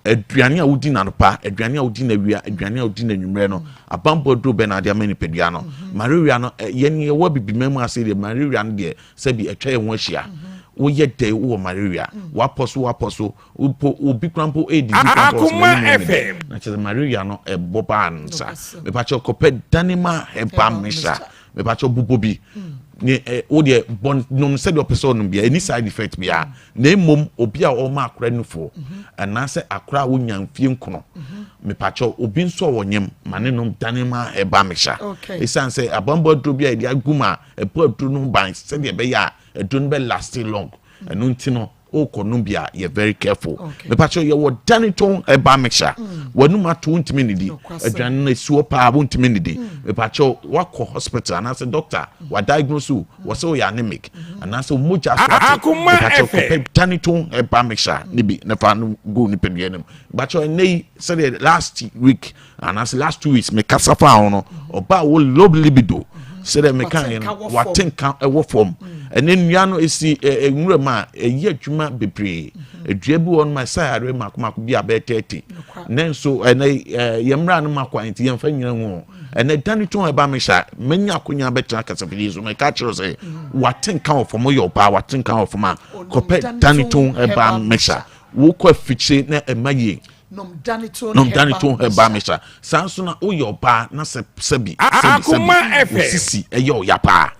aduane a wodi na no pa aduane a wodi na wia aduane a wodi na nwumre no abambo do be na de amani pedua no malaria no ye wa bibimam ase de malaria no de sabi atwa ye ho ahia wo ye de wo malaria wa poso obi krampo edi Akoma FM na che malaria no boba ansa me pa che kope Danima Heba Mixture me pa che bubobi ni o de bon no se de person no bia any side effect bia na emom obi a o ma akra nufo ana se akra wo nyamfie nkono me pacho obi nso wonyem mane no Danima Heba Mixture esan se abambo dro bia de aguma epo adro no ban se de be ya adro no be last long eno ntino o konumbia you very careful me pacho ye wo Danito Heba Mixture wanu ma to ntimi nidi aduane na suo pa ntimi nidi me pacho wako hospital and as a doctor wa diagnose you wo say you anemic and as moja so Akoma FM Danito Heba Mixture ni bi na fa no go ni pedua nem pacho nei say the last week and as last 2 weeks me kasa fa hono oba wo low libido say the me kan watenka e wo form ene nua no esi nwura ma eyi adwuma bebre edua bi won my side are makoma bi abetete nenso ene yemra no makwa nti yemfa nyina hu ene Danito Heba Mixture menya akonya betra kasafili so me ka kiro say watenka of mo your ba watenka of ma kope Danito Heba Mixture wo kwa fiche na emaye nom Danito Heba Mixture sanso na oyoba na sebi Akoma FM sisi eyo ya pa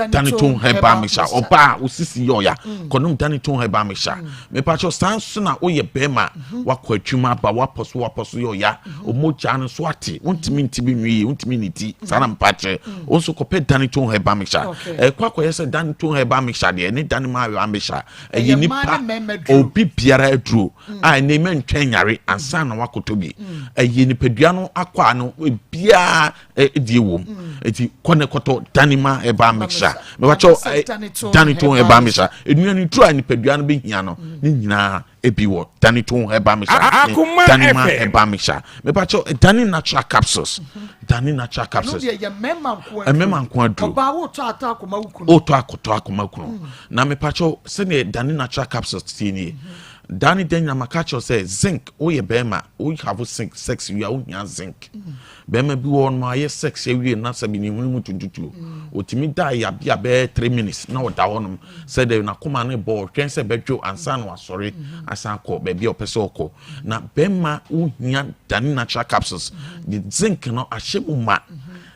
Danito Heba Mixture oba osisi yo ya konom Danito Heba Mixture me pacho sanso na oye bema wakwa atwuma ba waposo yo ya omoja no so ate wontimi ntibi nwi wontimi niti sana mpache onso kope Danito Heba Mixture kwakwa yese Danito Heba Mixture de ne Danima Heba Mixture nipa obi biara aduro a ne mentwen nyare sana wakotobi ni pedua no akwa no bia die wom eti kone koto Danima Heba Mixture me wacho Danito Heba Mixture enua ni tru ani pedua no behia no ni nyina ebi wo Danito Heba Mixture Danima Heba Mixture me wacho Dani natural capsules Dani natural capsules memma nko adro oba wo to ata akoma wuku o to akoma wuku na me wacho se ne Dani natural capsules tini Danny Denya Makacho says zinc, we bema, we have sex, we are zinc. Bema be on my sex, we not sabini to do. Utimi die ya be a 3 minutes. Now down said they na come on board, cancer bedroom and son was sorry, as I call baby or pesoko. Na bema unya Danny natural capsules. The zinc no a shimuma.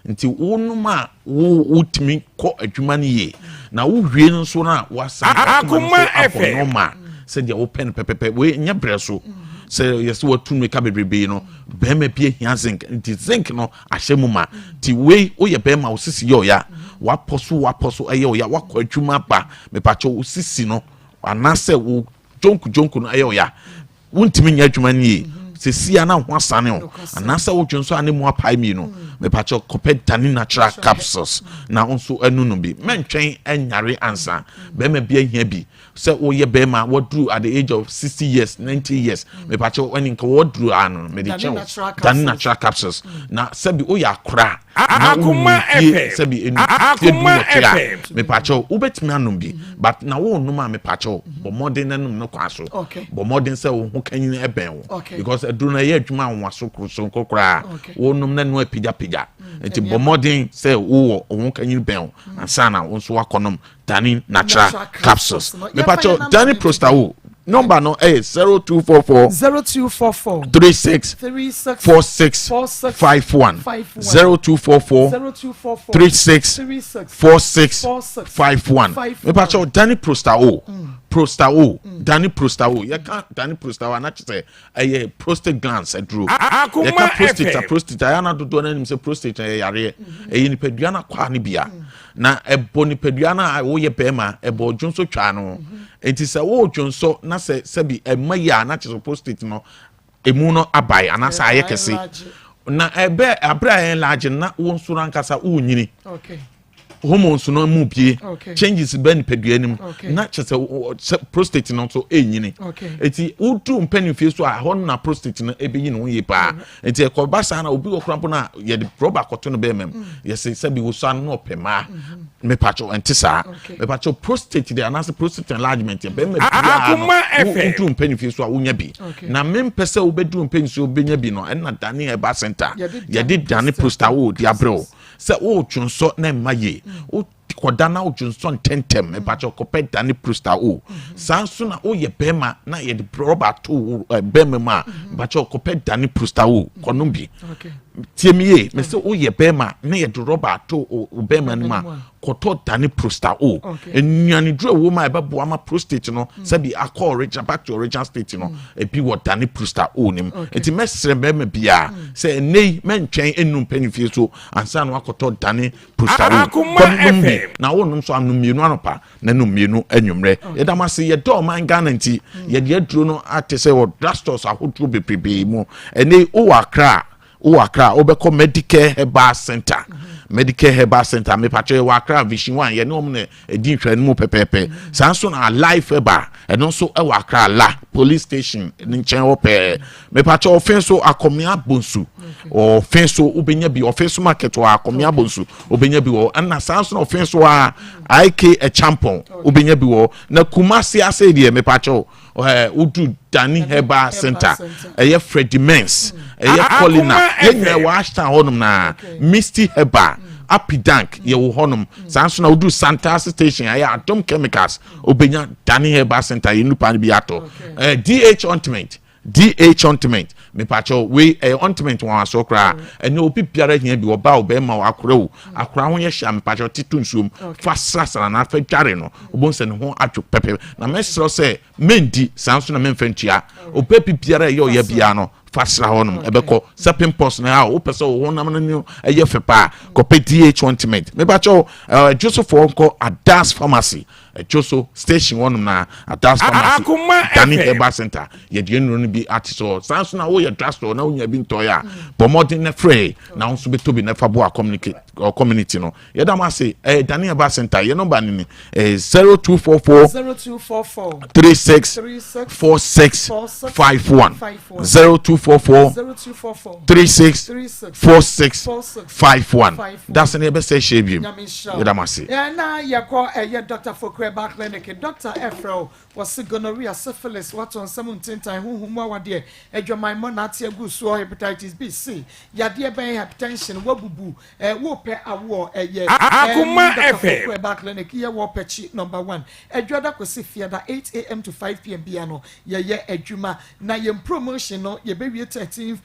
Nti wonuma wo utimi ko adwumani ye. Na wo hwie no so na wasa Akoma FM said the open pepe we nya breso say yes what to make bebrebe no bema pie hia zinc nti zinc no ahyemuma ti we oye bema osisi yo ya waposo ayo ya wakọ adwuma ba me pacho osisi no anase wo jonku no ayo ya wontimi nya adwuma ni se sia na ho asane o anase wo dwonso ane mu apai mi no me pacho kope Dani natural capsules na onso anu no bi mentwen anyare ansa bema bia hia bi se oye bema what drew at the age of 60 years 90 years me pacho when in what drew an me the Dani natural capsules na sebi oya akra Akoma FM sebi enu Akoma FM me pacho ubetimi anum bi but na wo numa me pacho bo modern nanum no kwaso bo modern se wo ho kanyin eben wo because aduru na ye adwuma anwaso kroso kokora wo num na no apija enti bo modern se wo ho kanyin ben ansa na wo so wakonom Dani natural capsules me pacho Dani Prostawo number no 0244 36 46 51 0244 36 46 51 me pacho Dani Prostawo Dani Prostawo you can't Dani Prostawo na say prostate glands adro you can't prostate ana do do na nim say prostate yare ni pedua na kwa ne bia na ebo nipadua na wo ye bema ebo dwonso twa no enti sɛ wo dwonso na sɛ bi ema ya na kye prostate no emu no abai anasa aye kese na ebe abra en large na wo nso rankasa wo nyini okay hormones no mu bie changes ben peduanim na chese prostate no so enyini eti udu mpanimfie so a hon na prostate no ebeyi no ye pa eti ekobasa na obi okrampo na ye de proba koto no bemem ye se bi wo so an no pema me pacho entisa me pacho prostate de anase prostate enlargement ye bemem udu mpanimfie so a wonya bi na mempese obedu mpanimfie obenya bi no na dani eba center ye de dani prostate di abrel se wo twonso na maye o kodana o junson tentem e ba cho kopet dani prusta o sanso na o ye bema na ye de rubber to bema ma ba cho kopet dani prusta o konumbi tiemie me se o ye bema na ye de rubber to o bema ma koto dani prusta o enuani dro wo ma e ba bo ama prostate no se bi akọ original back to original state no e bi wo dani prusta o nim enti mesre bema bia se nei mentwen enum panifie so ansa no akoto dani prusta o na wonum so anum mienu anopa na num mienu anwumre yedamase ye do man Ghana nti ye de aduro no ate se wo drastores ahodro beprebe mu ene o Accra obeko medical herbal center medical herbal center me pacho wa Accra vision one ye no me edin hwan mu pepepe sanso na life herbal eno so e wa Accra la police station ni nchen ope me pacho offenso akomia bonsu offenso ubenya bi offenso market wa akomia bonsu ubenya bi wo na sanso na offenso a IK a champion ubenya bi wo na Kumasi ase de me pacho udu Dani Herbal Center eye Freddy Mens eye Colina yenye wa ashta honum na Misty Herbal Apidank ye wo honum sanso na udu Santa station eye Atom Chemicals obenya Dani Herbal Center yinu pan bi ato DH ointment me pacho we ointment wa so kra ene obi biara hia bi oba obema wa akra ho ye hya me pacho titu nsuom fa srasra na fa dware no obonse ne ho atwo pepe na mesro se mendi sanso na memfantua opepi biara ye oya bia no fasra honum ebeko sapin post na o pese wo honam no eye fepa ko DH ointment me pacho Joseph Onko Adas Pharmacy Joso station honum na Adas Pharmacy Dani Herbal Center ye de nuru no bi atiso sanso na wo ye drugstore na onya bi ntoya bomodin na free na onso be tobi na fabo community no ye da ma say Dani Herbal Center ye number ni 0244 36 46 51 0244 36 46 51 that's an best shebim ye da ma say na ye ko Dr. Fokreba Clinic Dr. Efro was gonorrhea syphilis what on 17 time who wade edwaman monate aguso hepatitis B C yade ben hypertension wabubu wo pe awo Akoma FM Fokreba Clinic ye wo pechi number 1 edwada kwesi fiada 8 a.m. to 5 p.m. bia no ye edwuma na ye promotion no ye be 13th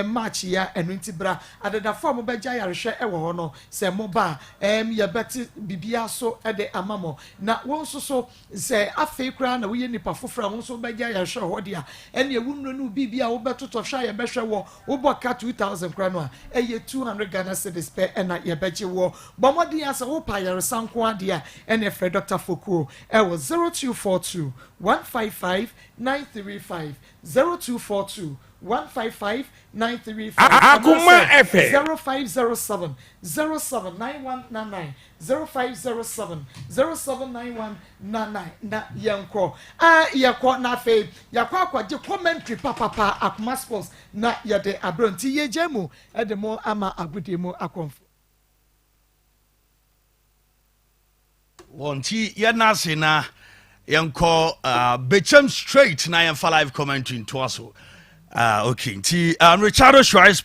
March ya enunti bra adada form be gya yarehwe ewo ho no se mo ba ye beti bibia so de amamo na won so se afei kra na we nipa fofora won so be gya yarehwe ho dia ene ewunno no bibia wo betoto hwa ye behwe wo wo boka 2000 kra no a 200 Ghana cedis per ena ye beje wo bomodi asa wo pa yare sanko ade ene Fred Dr. Fokuro ewo 0242 155 935 0242 155 935 Akoma FM 0507 079199 0507 079199 na yanko yakwa na fe yakwa kwaje commentary papa Akoma Sports na yade abronti yejemu edemo ama agudemu akonfo wonti yenase na yanko bechem straight na yan live commentary to us okay nti Richard Schwartz